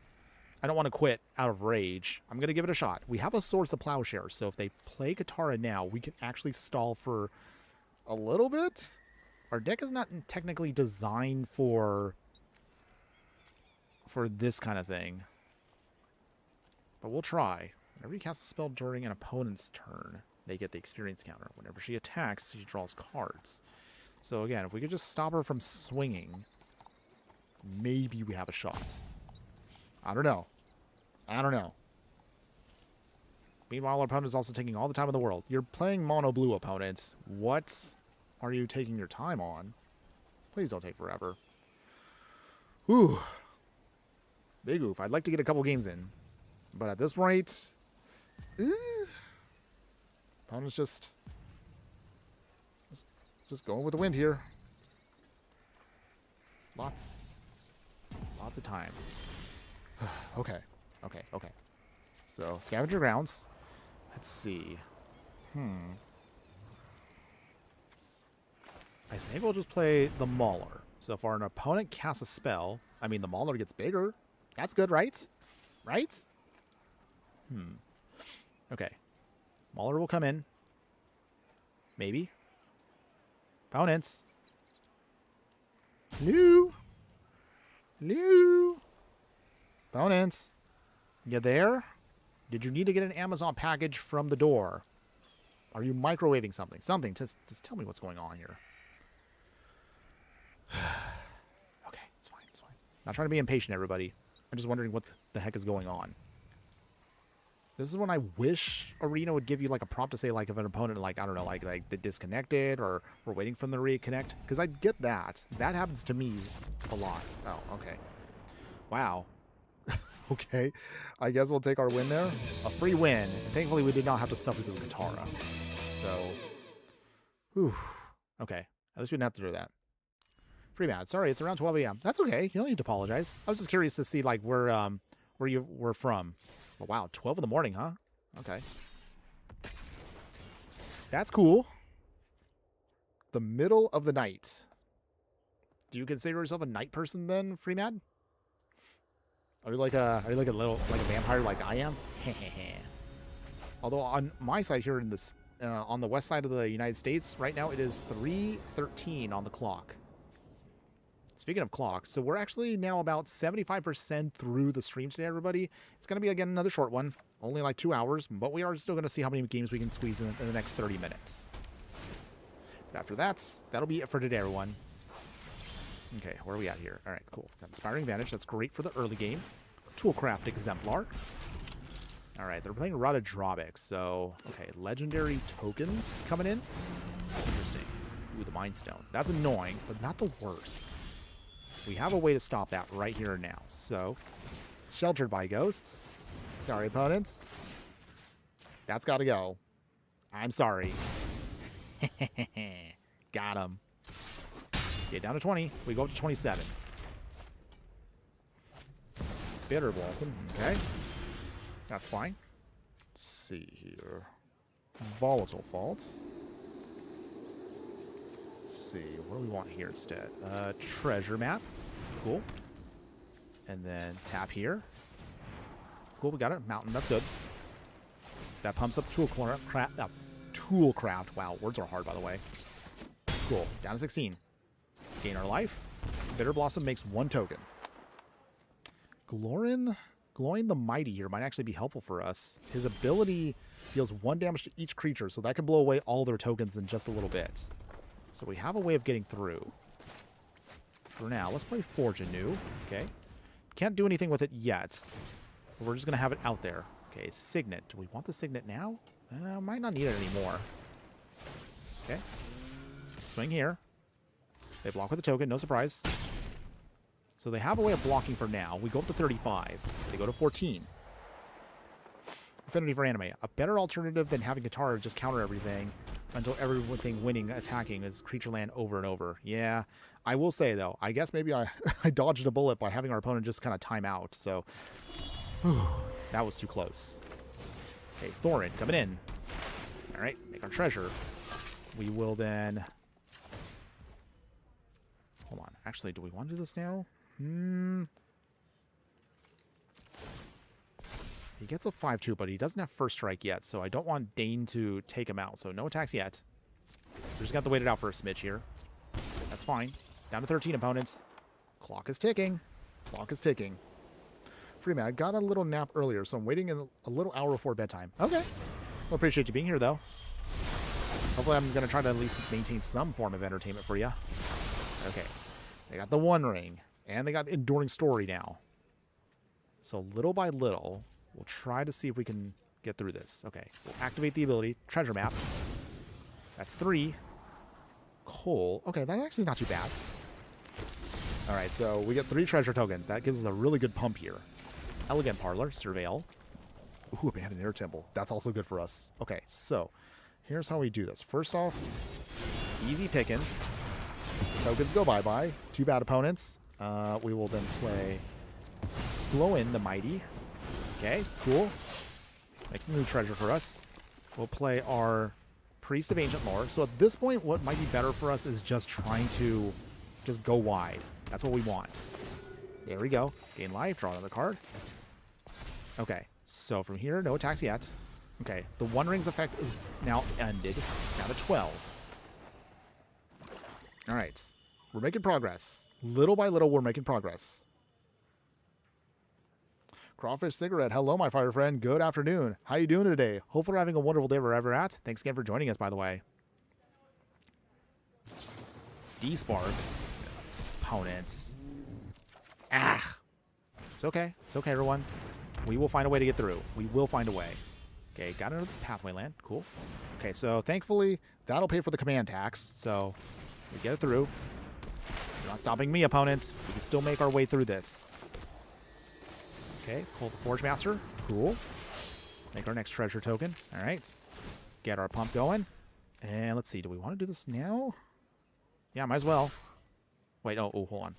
Speaker 1: quit out of rage. I'm going to give it a shot. We have a Swords of Plowshare, so if they play Katara now, we can actually stall for a little bit. Our deck is not technically designed for this kind of thing. But we'll try. Whenever you cast a spell during an opponent's turn, they get the experience counter. Whenever she attacks, she draws cards. So again, if we could just stop her from swinging, maybe we have a shot. I don't know. I don't know. Meanwhile, our opponent is also taking all the time in the world. You're playing mono blue, opponents. What are you taking your time on? Please don't take forever. Whew. Big oof. I'd like to get a couple games in. But at this rate, opponent's just going with the wind here. Lots of time. Okay. So, Scavenger Grounds. Let's see. I think we'll just play the Mauler. So if our opponent casts a spell, I mean, the Mauler gets bigger. That's good, right? Right? Okay. Mauler will come in. Maybe. Opponents. Hello? Hello? Opponents. You there? Did you need to get an Amazon package from the door? Are you microwaving something? Something. Just tell me what's going on here. Okay, it's fine. Not trying to be impatient, everybody. I'm just wondering what the heck is going on. This is when I wish Arena would give you like a prompt to say like if an opponent like, I don't know, like they disconnected or we're waiting for them to reconnect. Because I get that. That happens to me a lot. Oh, okay. Wow. Okay. I guess we'll take our win there. A free win. And thankfully we did not have to suffer through the Katara. So, whew. Okay. At least we didn't have to do that. Free mad. Sorry, it's around 12 a.m. That's okay. You don't need to apologize. I was just curious to see like where you were from. Oh, wow, 12 in the morning, huh? Okay. That's cool. The middle of the night. Do you consider yourself a night person then, Freemad? Are you like a vampire like I am? Although on my side here in this on the west side of the United States, right now it is 3:13 on the clock. Speaking of clocks, so we're actually now about 75% through the stream today, everybody. It's going to be, again, another short one. Only like 2 hours, but we are still going to see how many games we can squeeze in the next 30 minutes. But after that, that'll be it for today, everyone. Okay, where are we at here? All right, cool. Got Inspiring Advantage. That's great for the early game. Toolcraft Exemplar. All right, they're playing Rada Drawback, so, okay, Legendary Tokens coming in. Interesting. Ooh, the Mind Stone. That's annoying, but not the worst. We have a way to stop that right here and now. So, Sheltered by Ghosts. Sorry, opponents. That's got to go. I'm sorry. Got him. Get down to 20. We go up to 27. Bitter Blossom. Okay. That's fine. Let's see here. Volatile Faults. See, what do we want here instead? Treasure map. Cool. And then tap here. Cool, we got it. Mountain, that's good. That pumps up Toolcraft. Wow, words are hard, by the way. Cool. Down to 16. Gain our life. Bitter Blossom makes 1 token. Glowing the Mighty here might actually be helpful for us. His ability deals 1 damage to each creature, so that can blow away all their tokens in just a little bit. So we have a way of getting through. For now, let's play Forge Anew. Okay. Can't do anything with it yet. But we're just going to have it out there. Okay, Signet. Do we want the Signet now? Might not need it anymore. Okay. Swing here. They block with a token, no surprise. So they have a way of blocking for now. We go up to 35. They go to 14. Affinity for Anime. A better alternative than having Katara just counter everything until everything winning, attacking is creature land over and over. Yeah, I will say, though, I guess maybe I dodged a bullet by having our opponent just kind of time out. So, that was too close. Okay, Thorin coming in. All right, make our treasure. We will then... Hold on. Actually, do we want to do this now? He gets a 5-2, but he doesn't have first strike yet, so I don't want Dane to take him out. So no attacks yet. We're just going to have to wait it out for a smidge here. That's fine. Down to 13 opponents. Clock is ticking. Clock is ticking. Freeman, I got a little nap earlier, so I'm waiting a little hour before bedtime. Okay. Well, appreciate you being here, though. Hopefully I'm going to try to at least maintain some form of entertainment for you. Okay. They got the One Ring, and they got the Enduring Story now. So little by little... We'll try to see if we can get through this. Okay, we'll activate the ability. Treasure map. That's 3. Coal. Okay, that actually is not too bad. All right, so we get 3 treasure tokens. That gives us a really good pump here. Elegant Parlor. Surveil. Ooh, Abandoned Air Temple. That's also good for us. Okay, so here's how we do this. First off, easy pickings. Tokens go bye-bye. 2 bad opponents. We will then play Glowing the Mighty. Okay, cool. Makes a new treasure for us. We'll play our Priest of Ancient Lore. So at this point, what might be better for us is just trying to just go wide. That's what we want. There we go. Gain life, draw another card. Okay, so from here, no attacks yet. Okay, the One Ring's effect is now ended. Down to 12. All right, we're making progress. Little by little, we're making progress. Crawfish Cigarette, hello, my fire friend. Good afternoon. How you doing today? Hopefully you're having a wonderful day wherever you're at. Thanks again for joining us, by the way. D-Spark. Opponents. Ah! It's okay. It's okay, everyone. We will find a way to get through. We will find a way. Okay, got another pathway land. Cool. Okay, so thankfully, that'll pay for the command tax. So we get it through. You're not stopping me, opponents. We can still make our way through this. Okay, pull the Forge Master. Cool. Make our next treasure token. All right. Get our pump going. And let's see. Do we want to do this now? Yeah, might as well. Wait, oh, hold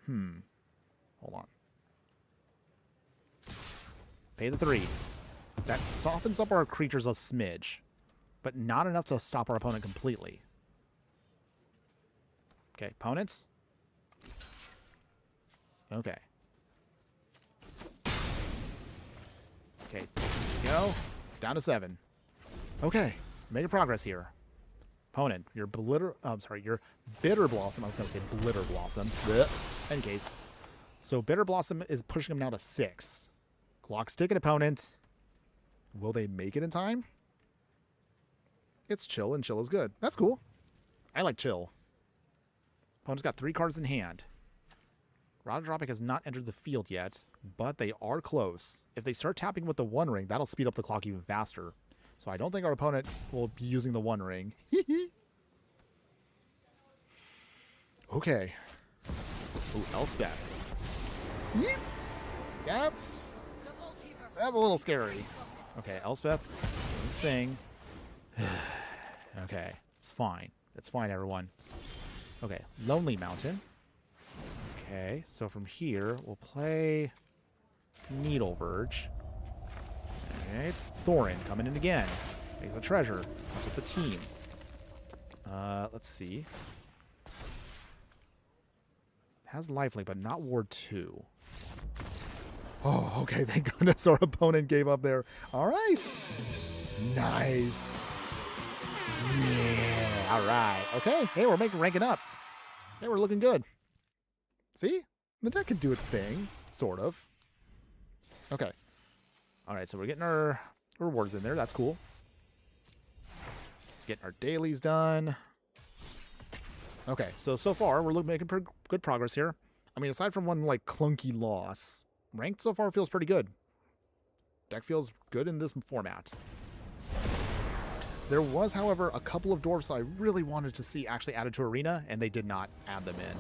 Speaker 1: on. Hold on. Pay the 3. That softens up our creatures a smidge, but not enough to stop our opponent completely. Okay, opponents. Okay. Okay, go. Down to 7. Okay, making progress here. Opponent, your your Bitter Blossom. I was going to say Blitter Blossom. Blech. In case. So Bitter Blossom is pushing him now to 6. Clock's ticking, opponent. Will they make it in time? It's chill, and chill is good. That's cool. I like chill. Opponent's got 3 cards in hand. Rododropic has not entered the field yet, but they are close. If they start tapping with the One Ring, that'll speed up the clock even faster. So I don't think our opponent will be using the One Ring. Okay. Ooh, Elspeth. That's a little scary. Okay, Elspeth, this thing. Okay, it's fine. It's fine, everyone. Okay, Lonely Mountain. Okay, so from here, we'll play Needle Verge. Alright, Thorin coming in again. Makes the treasure. Comes with the team. Let's see. Has lifelink, but not Ward 2. Oh, okay, thank goodness our opponent gave up there. Alright. Nice. Yeah, alright. Okay, hey, we're ranking up. Hey, we're looking good. See? The deck can do its thing. Sort of. Okay. Alright, so we're getting our rewards in there. That's cool. Getting our dailies done. Okay, so far, we're making good progress here. I mean, aside from one, like, clunky loss, ranked so far feels pretty good. Deck feels good in this format. There was, however, a couple of dwarfs I really wanted to see actually added to Arena, and they did not add them in.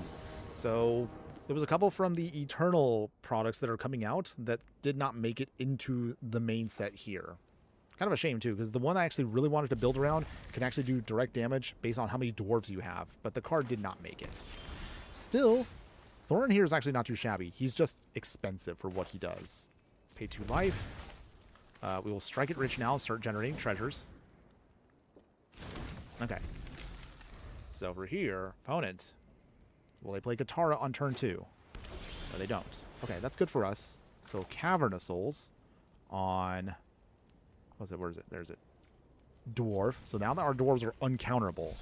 Speaker 1: So there was a couple from the Eternal products that are coming out that did not make it into the main set here. Kind of a shame, too, because the one I actually really wanted to build around can actually do direct damage based on how many dwarves you have, but the card did not make it. Still, Thorin here is actually not too shabby. He's just expensive for what he does. Pay 2 life. We will strike it rich now and start generating treasures. Okay. So over here, opponent. Will they play Katara on turn 2? No, they don't. Okay, that's good for us. So Cavern of Souls on... What's it? Where is it? There's it. Dwarf. So now that our dwarves are uncounterable.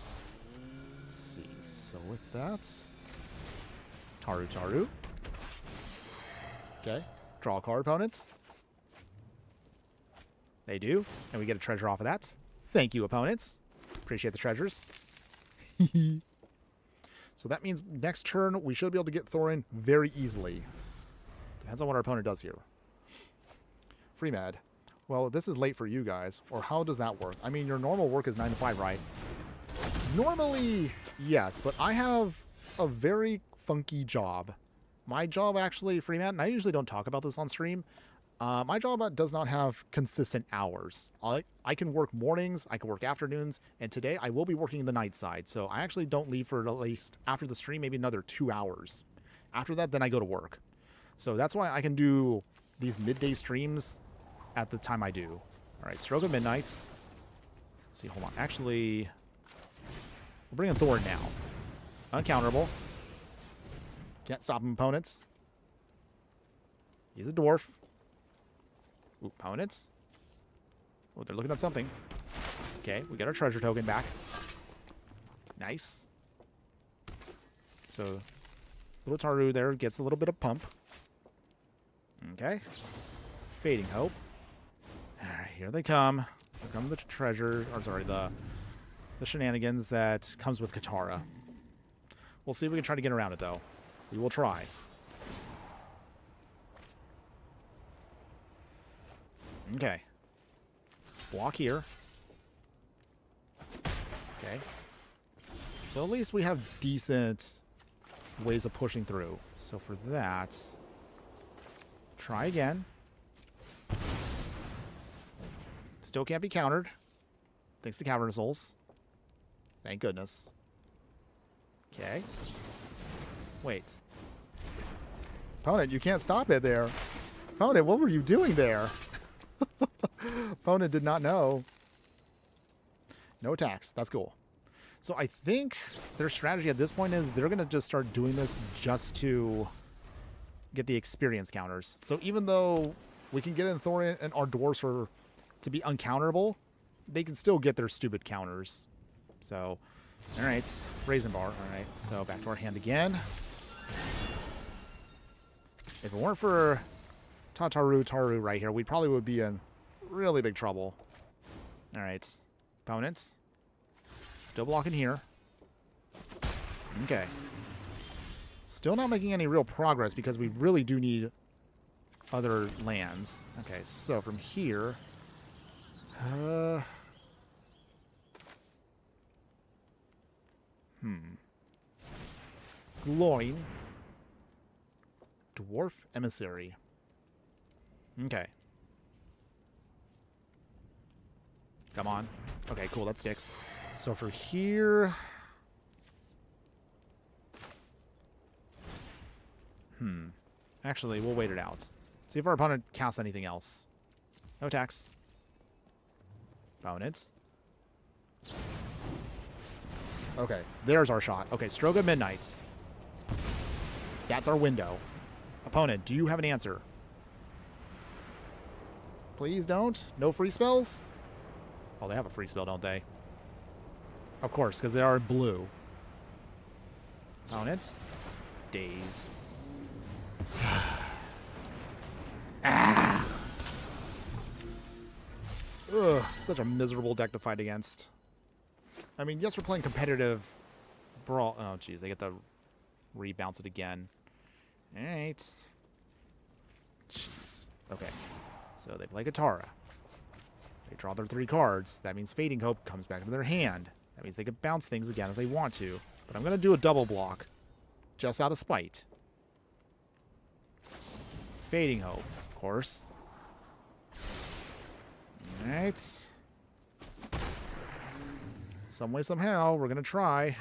Speaker 1: Let's see. So with that... Taru. Okay. Draw a card, opponents. They do. And we get a treasure off of that. Thank you, opponents. Appreciate the treasures. So that means next turn, we should be able to get Thorin very easily. Depends on what our opponent does here. Free med. Well, this is late for you guys. Or how does that work? I mean, your normal work is 9 to 5, right? Normally, yes. But I have a very funky job. My job actually, Freeman, and I usually don't talk about this on stream. My job does not have consistent hours. I can work mornings, I can work afternoons, and today I will be working the night side. So I actually don't leave for at least after the stream, maybe another 2 hours. After that, then I go to work. So that's why I can do these midday streams at the time I do. All right, Stroke of Midnight. Let's see, hold on. Actually, we'll bring in Thorin now. Uncounterable. Can't stop him, opponents. He's a dwarf. Ooh, opponents. Oh, they're looking at something. Okay, we get our treasure token back. Nice. So, little Taru there gets a little bit of pump. Okay. Fading Hope. Alright, here they come. Here come the treasure, or sorry, the shenanigans that comes with Katara. We'll see if we can try to get around it, though. We will try. Okay. Block here. Okay. So at least we have decent ways of pushing through. So for that, try again. Still can't be countered. Thanks to Cavern Souls. Thank goodness. Okay. Wait. Opponent, you can't stop it there. Opponent, what were you doing there? Opponent did not know. No attacks. That's cool. So I think their strategy at this point is they're going to just start doing this just to get the experience counters. So even though we can get in Thorin and our dwarves to be uncounterable, they can still get their stupid counters. So, all right, Raisin Bar. All right, so back to our hand again. If it weren't for Taru right here, we probably would be in really big trouble. All right, opponents. Still blocking here. Okay. Still not making any real progress because we really do need other lands. Okay, so from here... Gloin. Dwarf Emissary. Okay. Come on. Okay, cool, that sticks. So for here... Actually, we'll wait it out. See if our opponent casts anything else. No attacks. Opponents. Okay, there's our shot. Okay, Stroke of Midnight. That's our window. Opponent, do you have an answer? Please don't. No free spells? Oh, they have a free spell, don't they? Of course, because they are blue. Opponents. Daze. Ah! Ugh, such a miserable deck to fight against. I mean, yes, we're playing competitive Brawl. Oh, jeez, they get to rebounce it again. All right. Jeez. Okay. So they play Katara. They draw their 3 cards. That means Fading Hope comes back into their hand. That means they can bounce things again if they want to. But I'm going to do a double block. Just out of spite. Fading Hope, of course. Alright. Some way, somehow, we're going to try.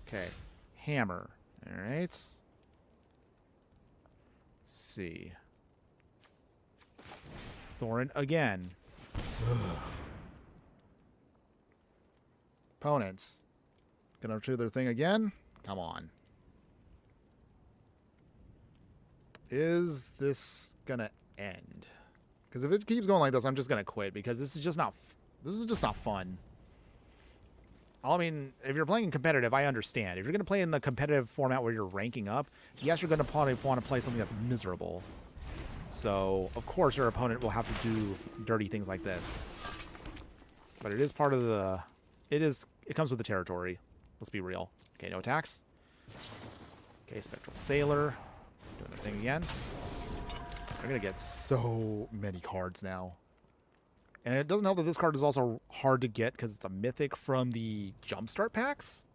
Speaker 1: Okay. Hammer. Alright. Let's see. Thorin again. Opponents. Gonna do their thing again? Come on. Is this gonna end? Because if it keeps going like this, I'm just gonna quit because this is just not fun. I mean, if you're playing competitive, I understand. If you're gonna play in the competitive format where you're ranking up, yes, you're gonna probably want to play something that's miserable. So, of course, your opponent will have to do dirty things like this. But it is part of the... It comes with the territory. Let's be real. Okay, no attacks. Okay, Spectral Sailor. Doing their thing again. They're going to get so many cards now. And it doesn't help that this card is also hard to get because it's a mythic from the Jumpstart packs.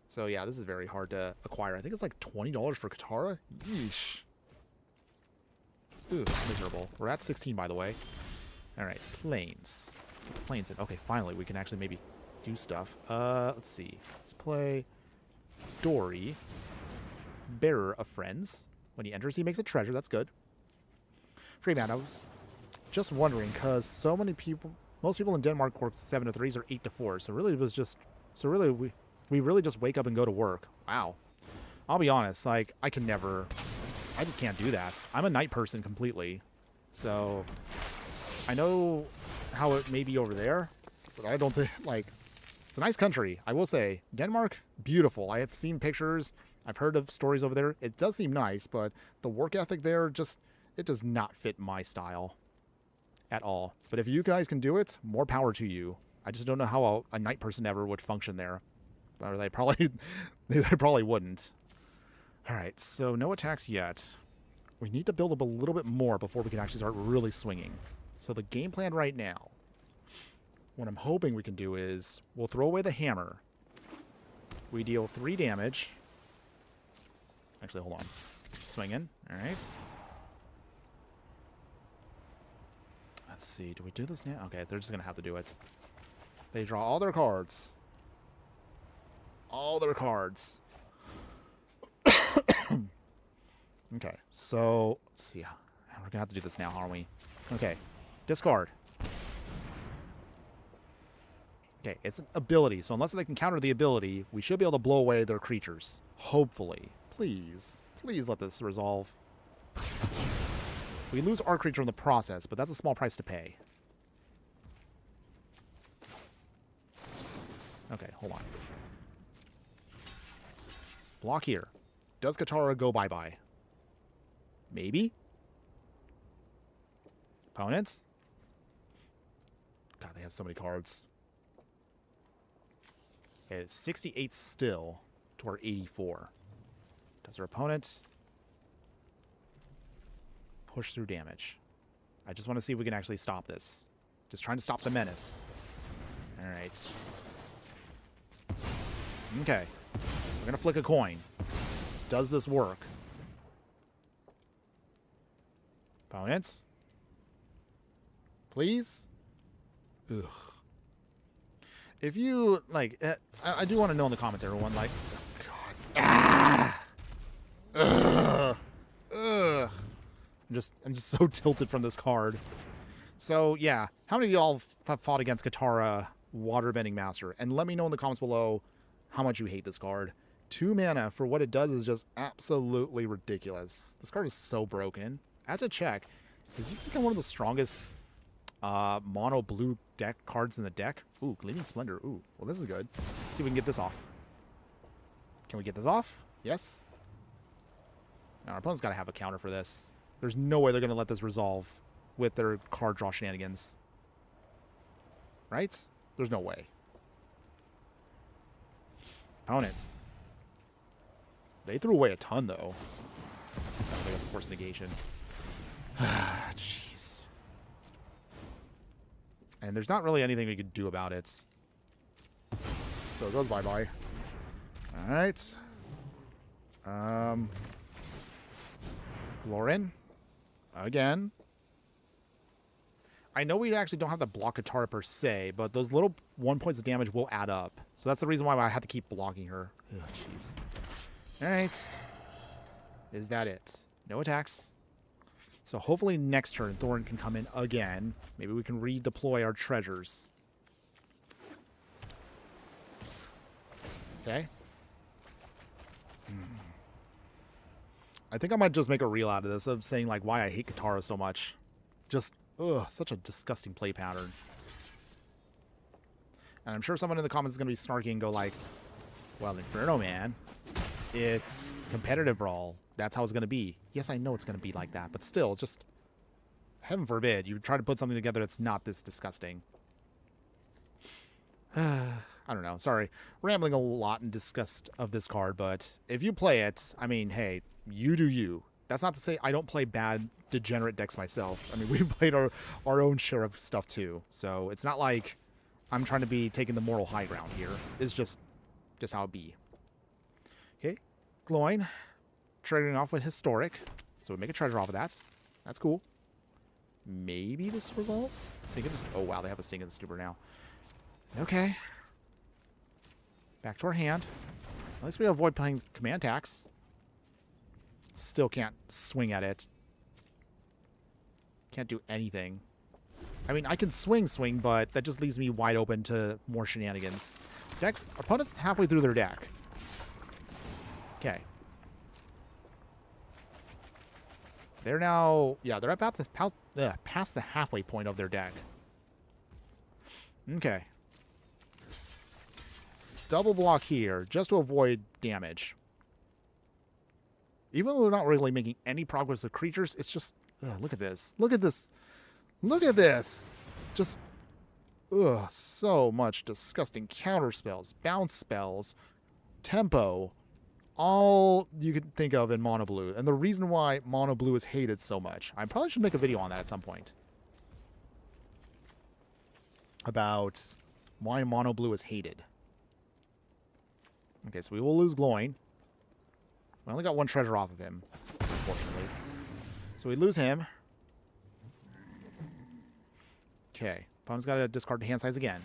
Speaker 1: So, yeah, this is very hard to acquire. I think it's like $20 for Katara. Yeesh. Ooh, miserable. We're at 16, by the way. All right, Plains. Plains in. Okay, finally, we can actually maybe do stuff. Let's see. Let's play Dory, Bearer of Friends. When he enters, he makes a treasure. That's good. Free mana. I was just wondering, because so many people, most people in Denmark work 7 to 3s or 8 to 4s. So really, it was just, we really just wake up and go to work. Wow. I'll be honest, like, I just can't do that. I'm a night person completely. So, I know how it may be over there, but I don't think, like, it's a nice country, I will say. Denmark, beautiful. I have seen pictures. I've heard of stories over there. It does seem nice, but the work ethic there just, it does not fit my style at all. But if you guys can do it, more power to you. I just don't know how a night person ever would function there. Or they probably wouldn't. Alright, so no attacks yet. We need to build up a little bit more before we can actually start really swinging. So the game plan right now, what I'm hoping we can do is we'll throw away the hammer. We deal 3 damage. Actually, hold on. Swinging. Alright. Let's see. Do we do this now? Okay, they're just going to have to do it. They draw all their cards. All their cards. Okay, so let's see. We're going to have to do this now, aren't we? Okay, discard. Okay, it's an ability, so unless they can counter the ability, we should be able to blow away their creatures. Hopefully. Please. Please let this resolve. We lose our creature in the process, but that's a small price to pay. Okay, hold on. Block here. Does Katara go bye-bye? Maybe? Opponents? God, they have so many cards. Okay, it's 68 still to our 84. Does our opponent push through damage? I just want to see if we can actually stop this. Just trying to stop the menace. Alright. Okay. We're going to flick a coin. Does this work? Opponents? Please? Ugh. If you, like, I do want to know in the comments, everyone, like, oh God. Ah! Ugh. Ugh. I'm just so tilted from this card. So, yeah. How many of y'all have fought against Katara Waterbending Master? And let me know in the comments below how much you hate this card. 2 mana for what it does is just absolutely ridiculous. This card is so broken. I have to check. Has this become one of the strongest mono blue deck cards in the deck? Ooh, Gleaming Splendor. Ooh, well, this is good. Let's see if we can get this off. Can we get this off? Yes. Now, our opponent's got to have a counter for this. There's no way they're going to let this resolve with their card draw shenanigans. Right? There's no way. Opponents. They threw away a ton, though. They got the force negation. Jeez. And there's not really anything we could do about it. So it goes bye-bye. Alright. Thorin. Again. I know we actually don't have to block Katara per se, but those little 1 points of damage will add up. So that's the reason why I have to keep blocking her. Ugh, jeez. Alright. Is that it? No attacks. So hopefully next turn, Thorin can come in again. Maybe we can redeploy our treasures. Okay. I think I might just make a reel out of this of saying like why I hate Katara so much. Just, ugh, such a disgusting play pattern. And I'm sure someone in the comments is going to be snarky and go like, well, Infernoman, it's competitive Brawl. That's how it's going to be. Yes, I know it's going to be like that, but still, just heaven forbid you try to put something together that's not this disgusting. I don't know. Sorry. Rambling a lot in disgust of this card, but if you play it, I mean, hey, you do you. That's not to say I don't play bad, degenerate decks myself. I mean, we've played our own share of stuff too. So it's not like I'm trying to be taking the moral high ground here. It's just how it be. Okay. Glowing. Triggering off with Historic. So we make a treasure off of that. That's cool. Maybe this resolves? Oh, wow. They have a Sting of the Stupor now. Okay. Back to our hand. At least we avoid playing command attacks. Still can't swing at it. Can't do anything. I mean, I can swing, but that just leaves me wide open to more shenanigans. Deck. Opponent's halfway through their deck. Okay. They're now... Yeah, they're about past the halfway point of their deck. Okay. Double block here, just to avoid damage. Even though they're not really making any progress with creatures, it's just... Ugh, look at this. Look at this. Look at this. Just... Ugh, so much disgusting counter spells, bounce spells, tempo. all you can think of in mono blue. And the reason why mono blue is hated so much. I probably should make a video on that at some point. About why mono blue is hated. Okay, so we will lose glowing. We only got one treasure off of him, unfortunately. So we lose him. Okay. Opponent's got to discard the hand size again.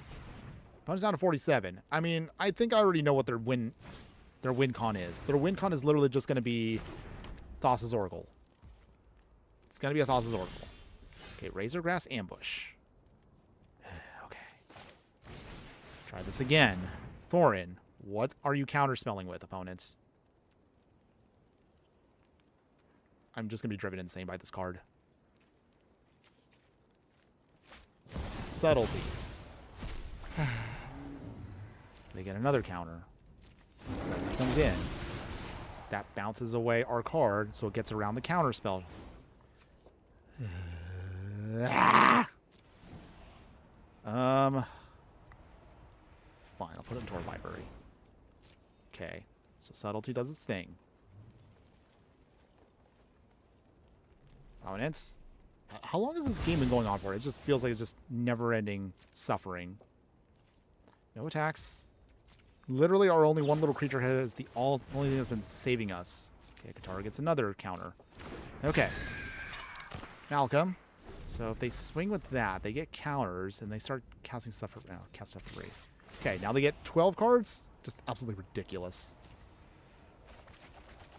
Speaker 1: Opponent's down to 47. I mean, I think I already know what their win con is. Their win con is literally just going to be Thassa's Oracle. It's going to be a Thassa's Oracle. Okay, Razor Grass Ambush. Okay. Try this again. Thorin, what are you counterspelling with, opponents? I'm just going to be driven insane by this card. Subtlety. They get another counter. So that comes in. That bounces away our card, so it gets around the counter spell. Fine, I'll put it into our library. Okay, so subtlety does its thing. Opponents. How long has this game been going on for? It just feels like it's just never-ending suffering. No attacks. Literally, our only one little creature hit is the only thing that's been saving us. Okay, Katara gets another counter. Okay. Malcolm. So if they swing with that, they get counters, and they start casting stuff for, cast stuff for free. Okay, now they get 12 cards? Just absolutely ridiculous.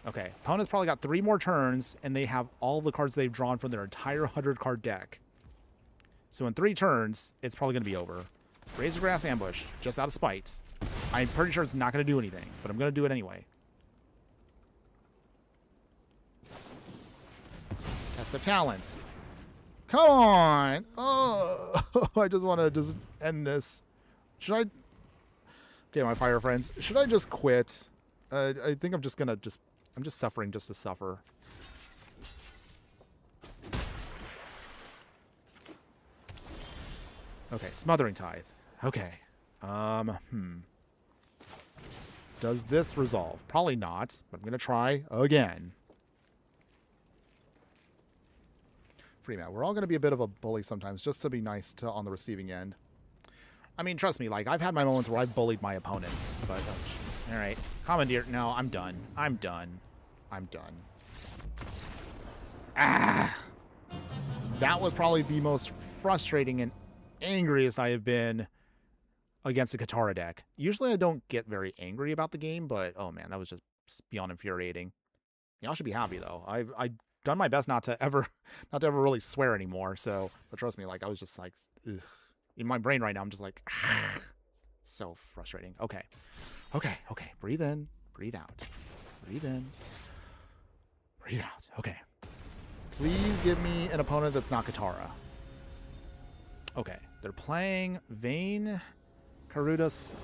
Speaker 1: Okay, opponent's probably got 3 more turns, and they have all the cards they've drawn from their entire 100-card deck. So in 3 turns, it's probably going to be over. Razor Grass Ambush, just out of spite. I'm pretty sure it's not going to do anything, but I'm going to do it anyway. Test of Talents. Come on! Oh, I just want to just end this. Should I... Okay, my fire friends. Should I just quit? I think I'm just going to I'm just suffering just to suffer. Okay, Smothering Tithe. Okay. Does this resolve? Probably not, but I'm going to try again. Freeman, we're all going to be a bit of a bully sometimes, just to be nice to on the receiving end. I mean, trust me, like, I've had my moments where I've bullied my opponents, but, oh, jeez. All right. Commandeer. No, I'm done. I'm done. I'm done. Ah! That was probably the most frustrating and angriest I have been against a Katara deck. Usually I don't get very angry about the game, but oh man, that was just beyond infuriating. Y'all should be happy though. I've done my best not to ever really swear anymore. So, but trust me, like I was just like, ugh. In my brain right now, I'm just like, ah. So frustrating. Okay, okay, okay. Breathe in, breathe out, breathe in, breathe out. Okay. Please give me an opponent that's not Katara. Okay, they're playing Vayne Karuda's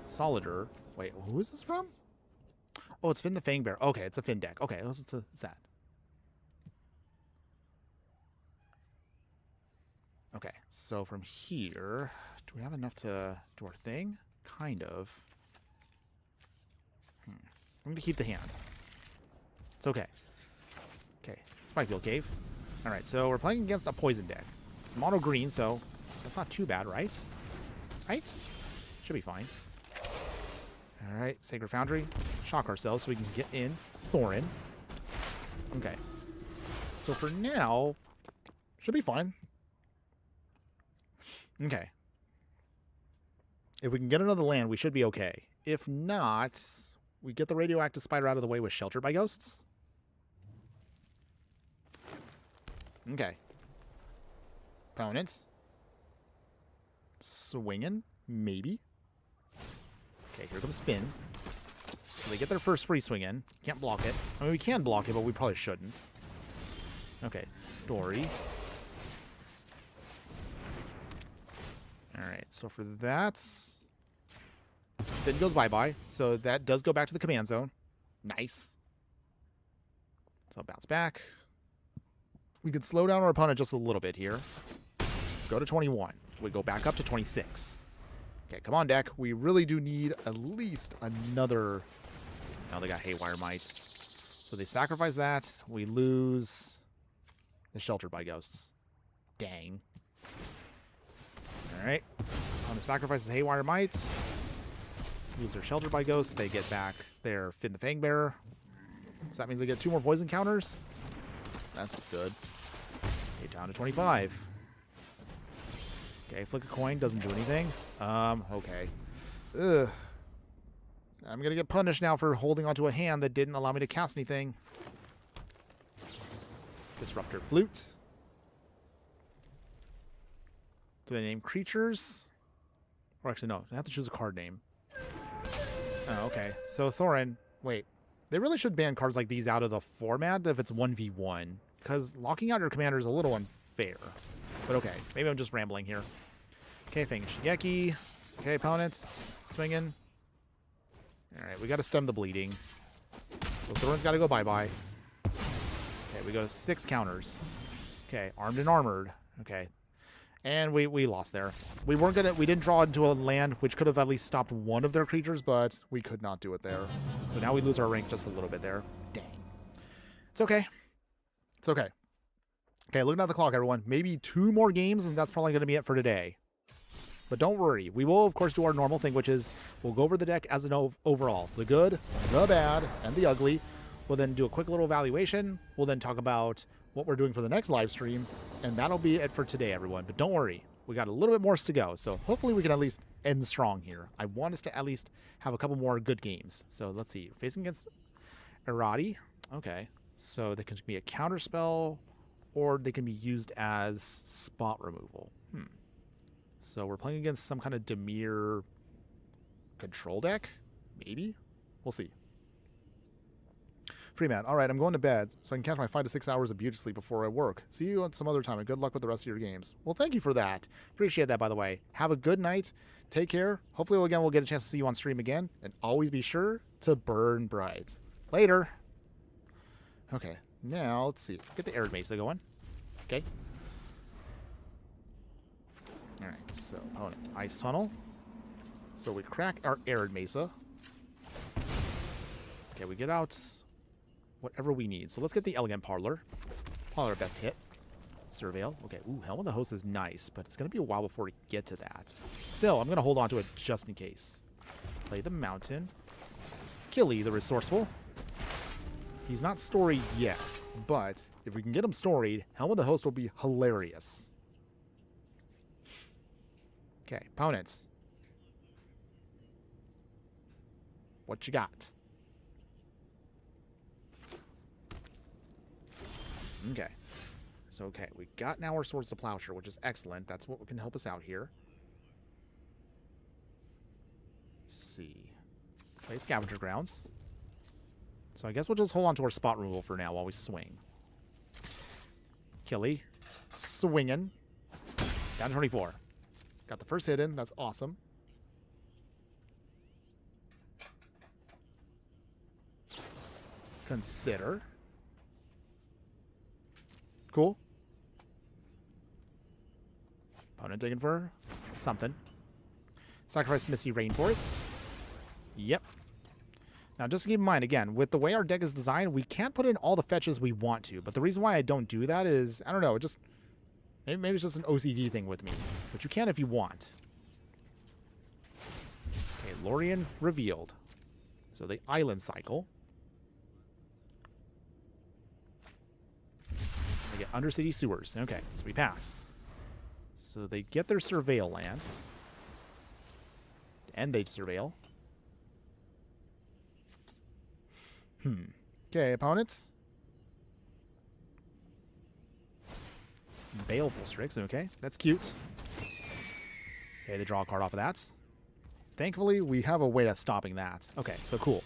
Speaker 1: Solider. Wait, who is this from? Oh, it's Finn the Fangbear. Okay, it's a Finn deck. Okay, it's that. Okay, so from here, do we have enough to do our thing? Kind of. I'm going to keep the hand. It's okay. Okay, Spikefield Cave. All right, so we're playing against a poison deck. It's mono green, so that's not too bad, right? Right? Should be fine. All right, Sacred Foundry. Shock ourselves so we can get in Thorin. Okay. So for now, should be fine. Okay. If we can get another land, we should be okay. If not, we get the radioactive spider out of the way with Sheltered by Ghosts. Okay. Opponents. Swinging, maybe. Okay, here comes Finn. So they get their first free swing in. Can't block it. I mean, we can block it, but we probably shouldn't. Okay, Dory. Alright, so for that, Finn goes bye-bye. So that does go back to the command zone. Nice. So I'll bounce back. We could slow down our opponent just a little bit here. Go to 21. We go back up to 26. Okay, come on, deck. We really do need at least another Now they got Haywire Might. So they sacrifice that. We lose the Sheltered by Ghosts. Dang. Alright. On the sacrifices Haywire Mites. Lose their Sheltered by Ghosts. They get back their Fin the Fangbearer. So that means they get 2 more poison counters. That's good. Okay, down to 25. Okay, flick a coin. Doesn't do anything. Okay. Ugh. I'm going to get punished now for holding onto a hand that didn't allow me to cast anything. Disruptor Flute. Do they name creatures? Or actually, no. I have to choose a card name. Oh, okay. So, Thorin. Wait. They really should ban cards like these out of the format if it's 1v1. Because locking out your commander is a little unfair. But okay. Maybe I'm just rambling here. Okay, Fang Shigeki. Okay, opponents. Swinging. Alright, we got to stem the bleeding. So Thorin's got to go bye-bye. Okay, we go to 6 counters. Okay, armed and armored. Okay. And we lost there. We didn't draw into a land which could have at least stopped one of their creatures, but we could not do it there. So now we lose our rank just a little bit there. Dang. It's okay. It's okay. Okay, looking at the clock, everyone. Maybe 2 more games, and that's probably going to be it for today. But don't worry. We will, of course, do our normal thing, which is we'll go over the deck as an overall. The good, the bad, and the ugly. We'll then do a quick little evaluation. We'll then talk about what we're doing for the next live stream. And that'll be it for today, everyone. But don't worry. We got a little bit more to go. So hopefully we can at least end strong here. I want us to at least have a couple more good games. So let's see. Facing against Errati. Okay. So they can be a counter spell, or they can be used as spot removal. So we're playing against some kind of Dimir control deck? Maybe? We'll see. Freeman, all right, I'm going to bed so I can catch my 5 to 6 hours of beauty sleep before I work. See you on some other time, and good luck with the rest of your games. Well, thank you for that. Appreciate that, by the way. Have a good night. Take care. Hopefully, we'll get a chance to see you on stream again. And always be sure to burn bright. Later. Okay, now let's see. Get the Arid Mesa going. Okay. Alright, so opponent. Ice Tunnel. So we crack our Arid Mesa. Okay, we get out whatever we need. So let's get the Elegant Parlor. Probably our best hit. Surveil. Okay, ooh, Helm of the Host is nice, but it's going to be a while before we get to that. Still, I'm going to hold on to it just in case. Play the Mountain. Killy, the Resourceful. He's not storied yet, but if we can get him storied, Helm of the Host will be hilarious. Okay, opponents. What you got? Okay. So, okay, we got now our Swords to Plowshare, which is excellent. That's what can help us out here. Let's see. Play Scavenger Grounds. So I guess we'll just hold on to our spot removal for now while we swing. Killy. Swinging. Down to 24. Got the first hit in. That's awesome. Consider. Cool. Opponent digging for something. Sacrifice Misty Rainforest. Yep. Now, just to keep in mind, again, with the way our deck is designed, we can't put in all the fetches we want to. But the reason why I don't do that is, I don't know, just maybe it's just an OCD thing with me. But you can if you want. Okay, Lorien revealed. So the Island Cycle. They get Undercity Sewers. Okay, so we pass. So they get their Surveil land. And they Surveil. Okay, opponents. Baleful Strix. Okay, that's cute. Okay, they draw a card off of that. Thankfully, we have a way of stopping that. Okay, so cool.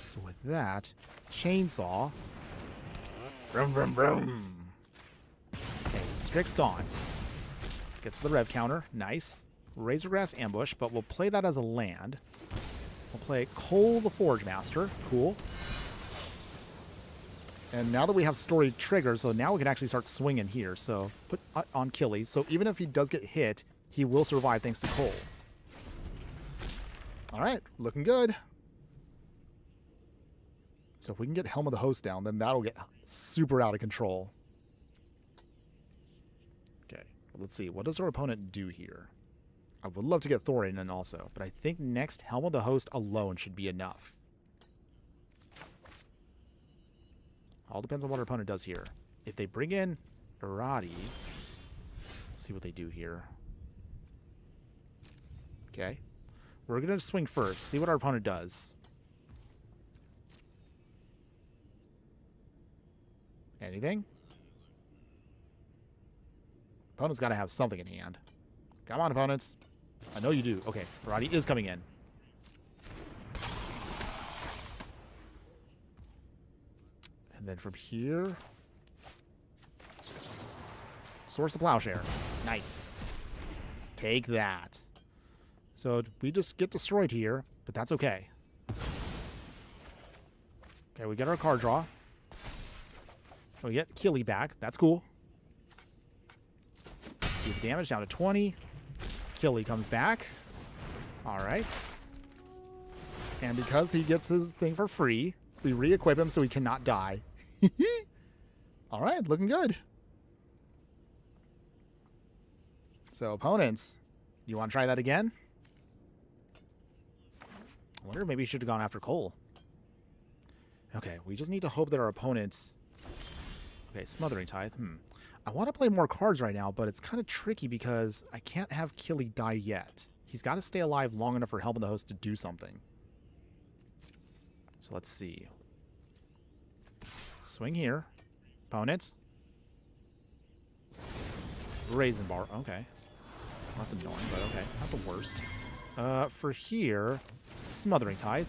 Speaker 1: So with that, Chainsaw. Vroom, vroom, vroom. Okay, Strix gone. Gets the rev counter. Nice. Razorgrass Ambush, but we'll play that as a land. We'll play Cole the Forge Master. Cool. And now that we have storied triggers, so now we can actually start swinging here. So put on Killy. So even if he does get hit, he will survive thanks to Cole. All right, looking good. So if we can get Helm of the Host down, then that'll get super out of control. Okay, well, let's see. What does our opponent do here? I would love to get Thorin in also, but I think next Helm of the Host alone should be enough. All depends on what our opponent does here. If they bring in Irati, let's see what they do here. Okay. We're going to swing first, see what our opponent does. Anything? Opponent's got to have something in hand. Come on, opponents. I know you do. Okay, Irati is coming in. And then from here, Source the Plowshare. Nice. Take that. So we just get destroyed here, but that's okay. Okay, we get our card draw. We get Killy back. That's cool. Keep the damage down to 20. Killy comes back. All right. And because he gets his thing for free, we re-equip him so he cannot die. All right, looking good. So, opponents, you want to try that again? I wonder if maybe you should have gone after Cole. Okay, we just need to hope that our opponents... Okay, Smothering Tithe. I want to play more cards right now, but it's kind of tricky because I can't have Killy die yet. He's got to stay alive long enough for Helm of the Host to do something. So let's see. Swing here. Opponents. Raisin Bar. Okay. That's annoying, but okay. Not the worst. For here, Smothering Tithe.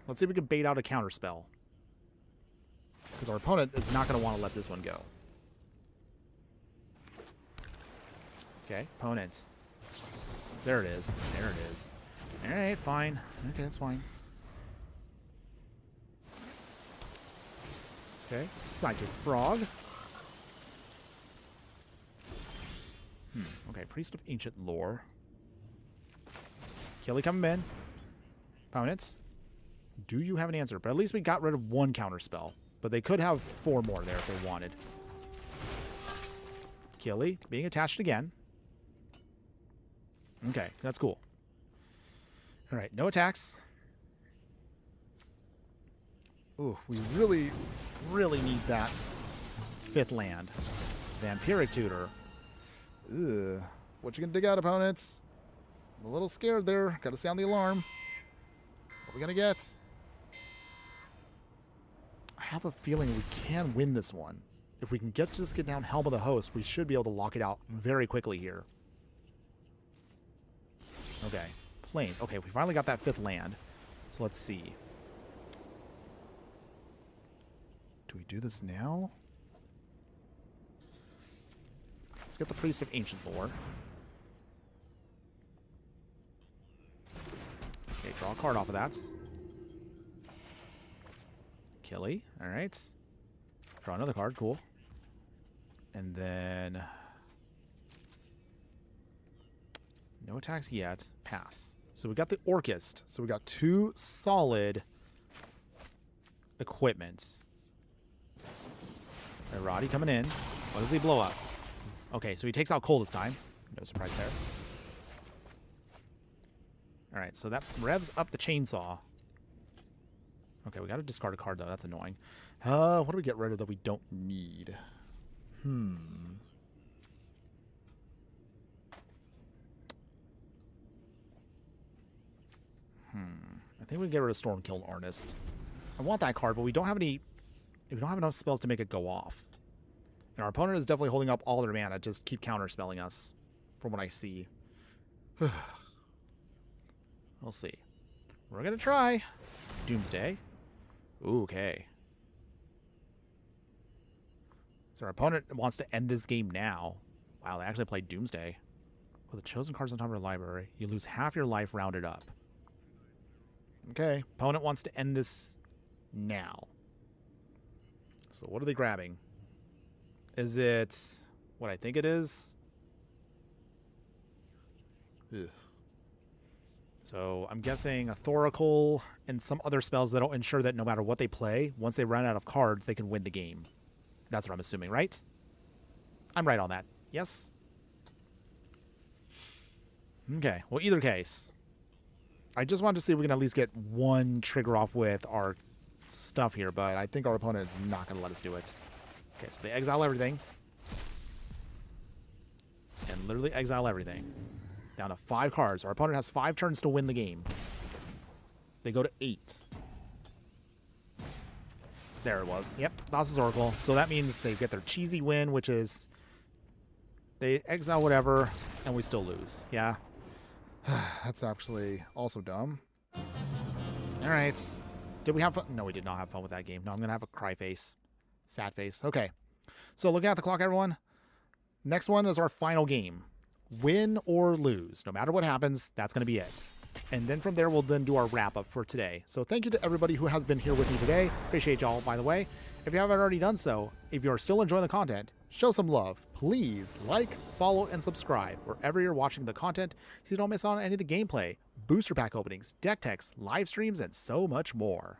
Speaker 1: Let's see if we can bait out a counterspell. Because our opponent is not going to want to let this one go. Okay, opponents. There it is. There it is. Alright, fine. Okay, that's fine. Okay, Psychic Frog. Okay, Priest of Ancient Lore. Killy coming in. Opponents. Do you have an answer? But at least we got rid of one counterspell. But they could have 4 more there if they wanted. Killy being attached again. Okay, that's cool. Alright, no attacks. Ooh, we really, really need that 5th land. Vampiric Tutor. Ugh. What you gonna dig out, opponents? I'm a little scared there. Gotta sound the alarm. What are we gonna get? I have a feeling we can win this one. If we can just get down Helm of the Host, we should be able to lock it out very quickly here. Okay. Plains. Okay, we finally got that 5th land. So let's see. Do we do this now? Let's get the Priest of Ancient Lore. Okay, draw a card off of that. Killy. Alright. Draw another card. Cool. And then... no attacks yet. Pass. So we got the Orchist. So we got 2 solid equipment. Roddy coming in. What does he blow up? Okay, so he takes out Cole this time. No surprise there. Alright, so that revs up the chainsaw. Okay, we got to discard a card, though. That's annoying. What do we get rid of that we don't need? I think we can get rid of Stormkill Artist. I want that card, but we don't have any... we don't have enough spells to make it go off. And our opponent is definitely holding up all their mana. Just keep counterspelling us, from what I see. We'll see. We're going to try. Doomsday. Ooh, okay. So our opponent wants to end this game now. Wow, they actually played Doomsday. With the chosen cards on top of your library, you lose half your life rounded up. Okay, opponent wants to end this now. So what are they grabbing? Is it what I think it is? Ugh. So I'm guessing a Thoracle and some other spells that'll ensure that no matter what they play, once they run out of cards, they can win the game. That's what I'm assuming, right? I'm right on that. Yes? Okay, well, either case, I just wanted to see if we can at least get one trigger off with our stuff here, but I think our opponent is not going to let us do it. Okay, so they exile everything. And literally exile everything. Down to 5 cards. Our opponent has 5 turns to win the game. They go to 8. There it was. Yep, Thassa's Oracle. So that means they get their cheesy win, which is they exile whatever, and we still lose. Yeah. That's actually also dumb. All right. Did we have fun? No, we did not have fun with that game. No, I'm going to have a cry face. Sad face. Okay. So looking at the clock, everyone. Next one is our final game. Win or lose. No matter what happens, that's going to be it. And then from there, we'll then do our wrap-up for today. So thank you to everybody who has been here with me today. Appreciate y'all, by the way. If you haven't already done so, if you're still enjoying the content, show some love. Please like, follow, and subscribe wherever you're watching the content so you don't miss out on any of the gameplay, booster pack openings, deck techs, live streams, and so much more.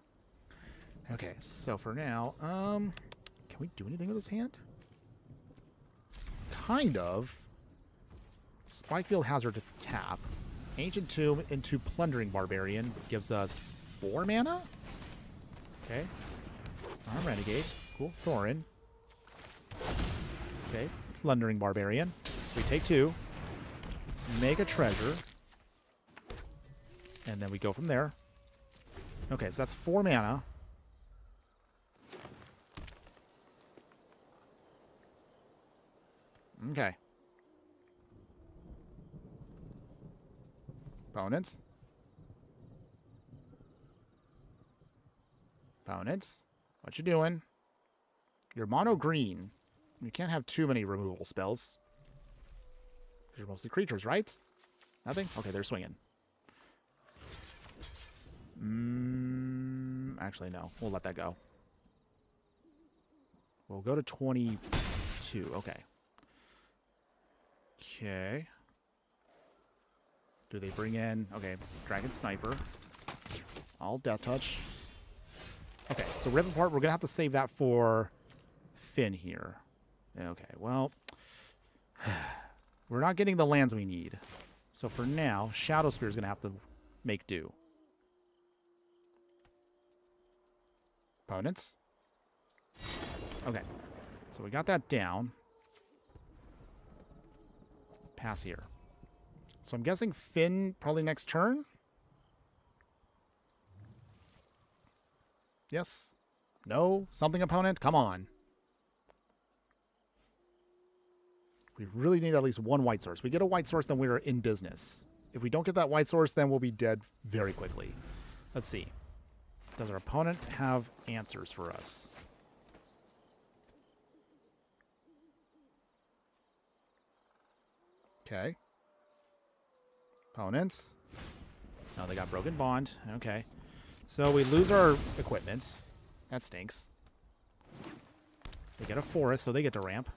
Speaker 1: Okay, so for now, can we do anything with this hand? Kind of. Spikefield Hazard to tap. Ancient Tomb into Plundering Barbarian gives us 4 mana. Okay. Arm Renegade. Cool. Thorin. Okay. Plundering Barbarian. We take 2. Make a treasure. And then we go from there. Okay, so that's 4 mana. Okay. Opponents. Opponents. What you doing? You're mono green. You can't have too many removal spells. You're mostly creatures, right? Nothing? Okay, they're swinging. Actually, no. We'll let that go. We'll go to 22. Okay. Okay. Do they bring in... Okay, Dragon Sniper. All Death Touch. Okay, so Rip Apart, we're going to have to save that for Finn here. Okay, well... We're not getting the lands we need. So for now, Shadow Spear is going to have to make do. Opponents. Okay, so we got that down. Pass here. So I'm guessing Finn probably next turn? Yes? No? Something, opponent? Come on. We really need at least 1 white source. We get a white source, then we're in business. If we don't get that white source, then we'll be dead very quickly. Let's see. Does our opponent have answers for us? Okay. Opponents. No, they got Broken Bond. Okay. So we lose our equipment. That stinks. They get a forest, so they get to ramp.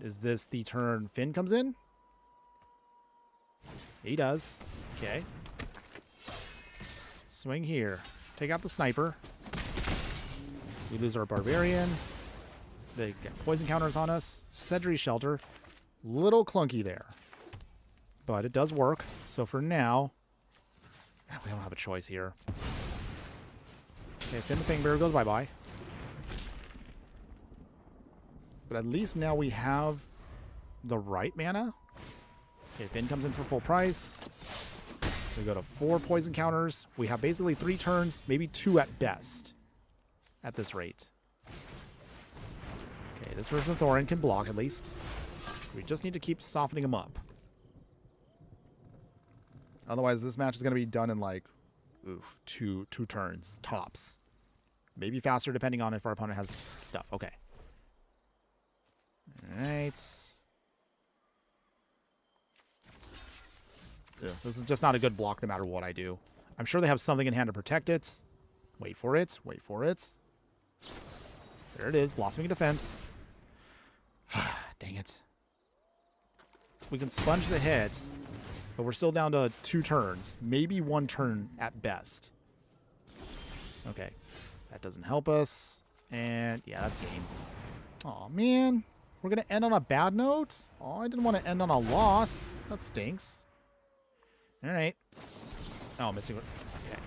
Speaker 1: Is this the turn Finn comes in? He does. Okay. Swing here. Take out the sniper. We lose our barbarian. They get poison counters on us. Sedri Shelter. Little clunky there. But it does work. So for now, we don't have a choice here. Okay, Finn the Fangbearer goes bye-bye. But at least now we have the right mana. Okay, Finn comes in for full price. We go to 4 poison counters. We have basically 3 turns, maybe 2 at best at this rate. Okay, this version of Thorin can block at least. We just need to keep softening him up. Otherwise, this match is going to be done in like, oof, two turns, tops. Maybe faster depending on if our opponent has stuff. Okay. Alright. This is just not a good block no matter what I do. I'm sure they have something in hand to protect it. Wait for it. Wait for it. There it is. Blossoming Defense. Dang it. We can sponge the hits. But we're still down to 2 turns. Maybe 1 turn at best. Okay. That doesn't help us. And yeah, that's game. Aw, man. We're going to end on a bad note? Oh, I didn't want to end on a loss. That stinks. All right. Oh, missing. Okay.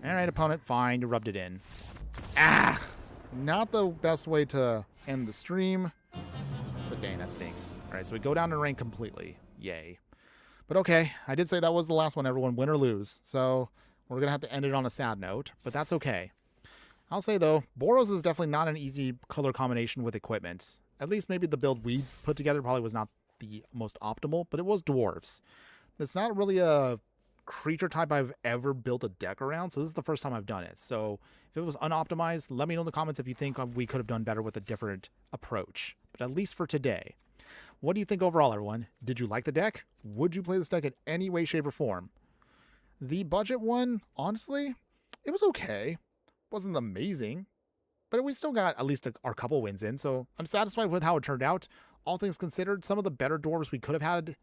Speaker 1: All right, opponent. Fine. You rubbed it in. Ah! Not the best way to end the stream. But dang, that stinks. All right, so we go down in rank completely. Yay. But okay, I did say that was the last one, everyone, win or lose. So we're going to have to end it on a sad note, but that's okay. I'll say, though, Boros is definitely not an easy color combination with equipment. At least maybe the build we put together probably was not the most optimal, but it was Dwarves. It's not really a creature type I've ever built a deck around, so this is the first time I've done it. So if it was unoptimized, let me know in the comments if you think we could have done better with a different approach. But at least for today. What do you think overall, everyone? Did you like the deck? Would you play this deck in any way, shape, or form? The budget one, honestly, it was okay. Wasn't amazing, but we still got at least our couple wins in, so I'm satisfied with how it turned out. All things considered, some of the better dwarves we could have had,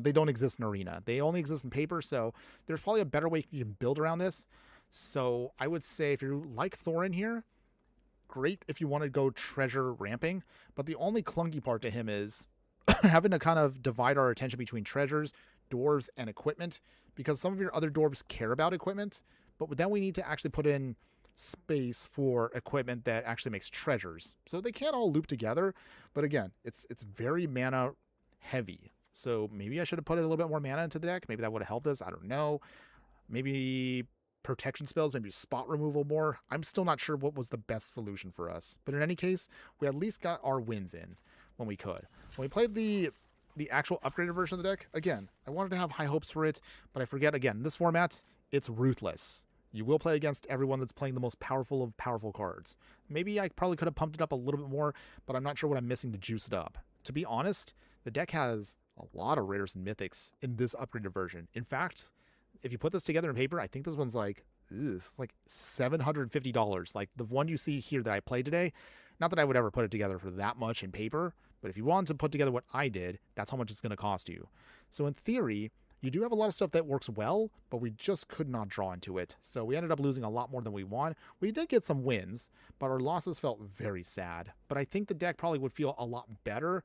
Speaker 1: they don't exist in Arena. They only exist in paper, so there's probably a better way you can build around this. So I would say if you like Thorin here, great if you want to go treasure ramping, but the only clunky part to him is having to kind of divide our attention between treasures, dwarves, and equipment, because some of your other dwarves care about equipment, but then we need to actually put in space for equipment that actually makes treasures. So they can't all loop together, but again, it's very mana heavy. So maybe I should have put a little bit more mana into the deck. Maybe that would have helped us. I don't know. Maybe protection spells, maybe spot removal more. I'm still not sure what was the best solution for us. But in any case, we at least got our wins in when we could. When we played the actual upgraded version of the deck, again, I wanted to have high hopes for it, but I forget, again, this format, it's ruthless. You will play against everyone that's playing the most powerful of powerful cards. Maybe I probably could have pumped it up a little bit more, but I'm not sure what I'm missing to juice it up. To be honest, the deck has a lot of rares and mythics in this upgraded version. In fact, if you put this together in paper, I think this one's like, it's like $750. Like the one you see here that I played today, not that I would ever put it together for that much in paper, but if you wanted to put together what I did, that's how much it's going to cost you. So in theory, you do have a lot of stuff that works well, but we just could not draw into it. So we ended up losing a lot more than we want. We did get some wins, but our losses felt very sad. But I think the deck probably would feel a lot better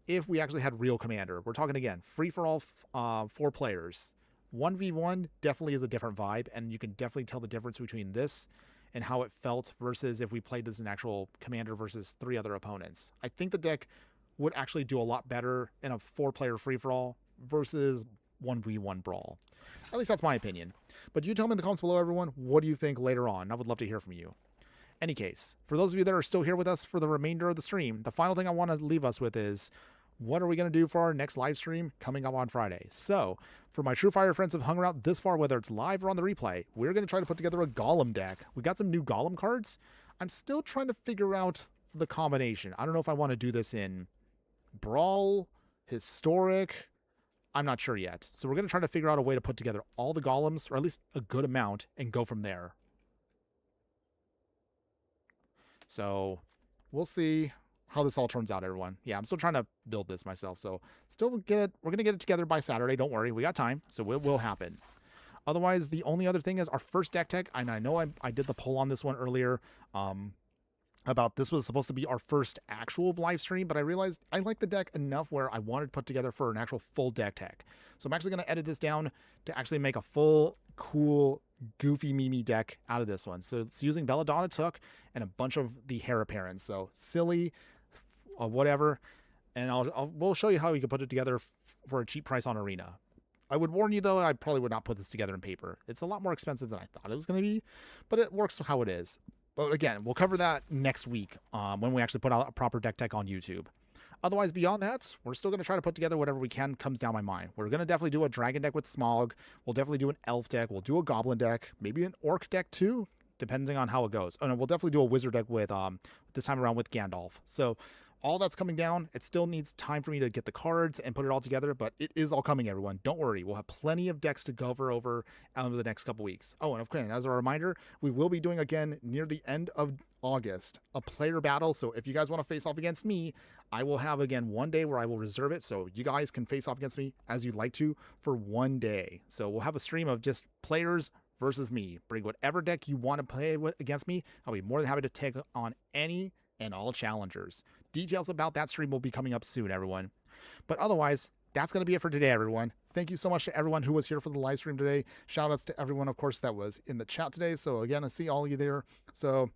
Speaker 1: if we actually had real commander. We're talking, again, free-for-all 4 players. 1v1 definitely is a different vibe, and you can definitely tell the difference between this and how it felt versus if we played this in actual commander versus 3 other opponents. I think the deck would actually do a lot better in a 4-player free-for-all versus 1v1 brawl. At least that's my opinion. But you tell me in the comments below, everyone, what do you think later on? I would love to hear from you. Any case, for those of you that are still here with us for the remainder of the stream, the final thing I want to leave us with is, what are we going to do for our next live stream coming up on Friday? So, for my true fire friends who have hung around this far, whether it's live or on the replay, we're going to try to put together a Golem deck. We got some new Golem cards. I'm still trying to figure out the combination. I don't know if I want to do this in Brawl, Historic. I'm not sure yet. So we're going to try to figure out a way to put together all the Golems, or at least a good amount, and go from there. So we'll see how this all turns out, everyone. Yeah, I'm still trying to build this myself, so still we're going to get it together by Saturday. Don't worry, we got time, so it will happen. Otherwise, the only other thing is our first deck tech, and I know I did the poll on this one earlier, about this was supposed to be our first actual live stream, but I realized I like the deck enough where I wanted to put together for an actual full deck tech. So I'm actually going to edit this down to actually make a full, cool, goofy Mimi deck out of this one. So it's using Belladonna Took and a bunch of the Heir Apparents. So silly, whatever. And we'll show you how you can put it together for a cheap price on Arena. I would warn you, though, I probably would not put this together in paper. It's a lot more expensive than I thought it was going to be, but it works how it is. But again, we'll cover that next week when we actually put out a proper deck tech on YouTube. Otherwise, beyond that, we're still going to try to put together whatever we can comes down my mind. We're going to definitely do a dragon deck with Smog. We'll definitely do an elf deck. We'll do a goblin deck. Maybe an orc deck too, depending on how it goes. Oh no, we'll definitely do a wizard deck with this time around with Gandalf. So all that's coming down. It still needs time for me to get the cards and put it all together, but it is all coming, everyone. Don't worry. We'll have plenty of decks to cover over the next couple weeks. Oh, and of course, as a reminder, we will be doing again near the end of August a player battle. So if you guys want to face off against me, I will have again one day where I will reserve it so you guys can face off against me as you'd like to for one day. So we'll have a stream of just players versus me. Bring whatever deck you want to play with against me. I'll be more than happy to take on any and all challengers. Details about that stream will be coming up soon, everyone. But otherwise, that's going to be it for today, everyone. Thank you so much to everyone who was here for the live stream today. Shout outs to everyone, of course, that was in the chat today. So again, I see all of you there. So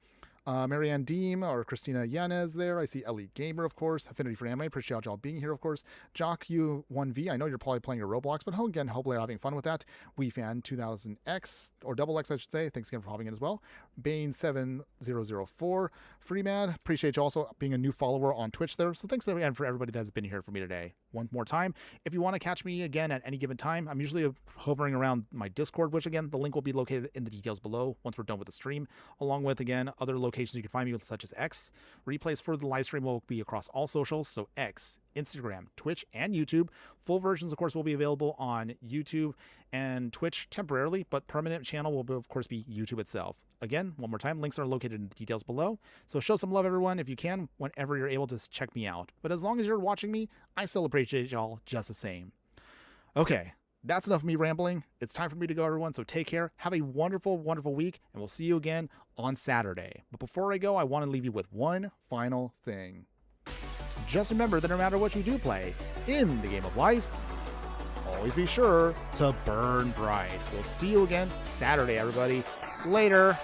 Speaker 1: Marianne Deem or Christina Yanez there. I see Elite Gamer, of course. Affinity for Anime. Appreciate y'all being here, of course. Jock U1V. I know you're probably playing your Roblox, but again, hopefully you're having fun with that. WeFan 2000X, or Double X, I should say. Thanks again for hopping in as well. Bane7004. Freeman. Appreciate you also being a new follower on Twitch there. So thanks again for everybody that's been here for me today. One more time, if you want to catch me again at any given time, I'm usually hovering around my Discord, which again, the link will be located in the details below once we're done with the stream, along with, again, other locations you can find me, such as X. Replays for the live stream will be across all socials, so X, Instagram, Twitch, and YouTube. Full versions, of course, will be available on YouTube and Twitch temporarily, but permanent channel will, of course, be YouTube itself. Again, one more time, links are located in the details below. So show some love, everyone, if you can, whenever you're able to check me out. But as long as you're watching me, I still appreciate y'all just the same. Okay, that's enough of me rambling. It's time for me to go, everyone, so take care. Have a wonderful, wonderful week, and we'll see you again on Saturday. But before I go, I want to leave you with one final thing. Just remember that no matter what you do play in the game of life, always be sure to burn bright. We'll see you again Saturday, everybody. Later.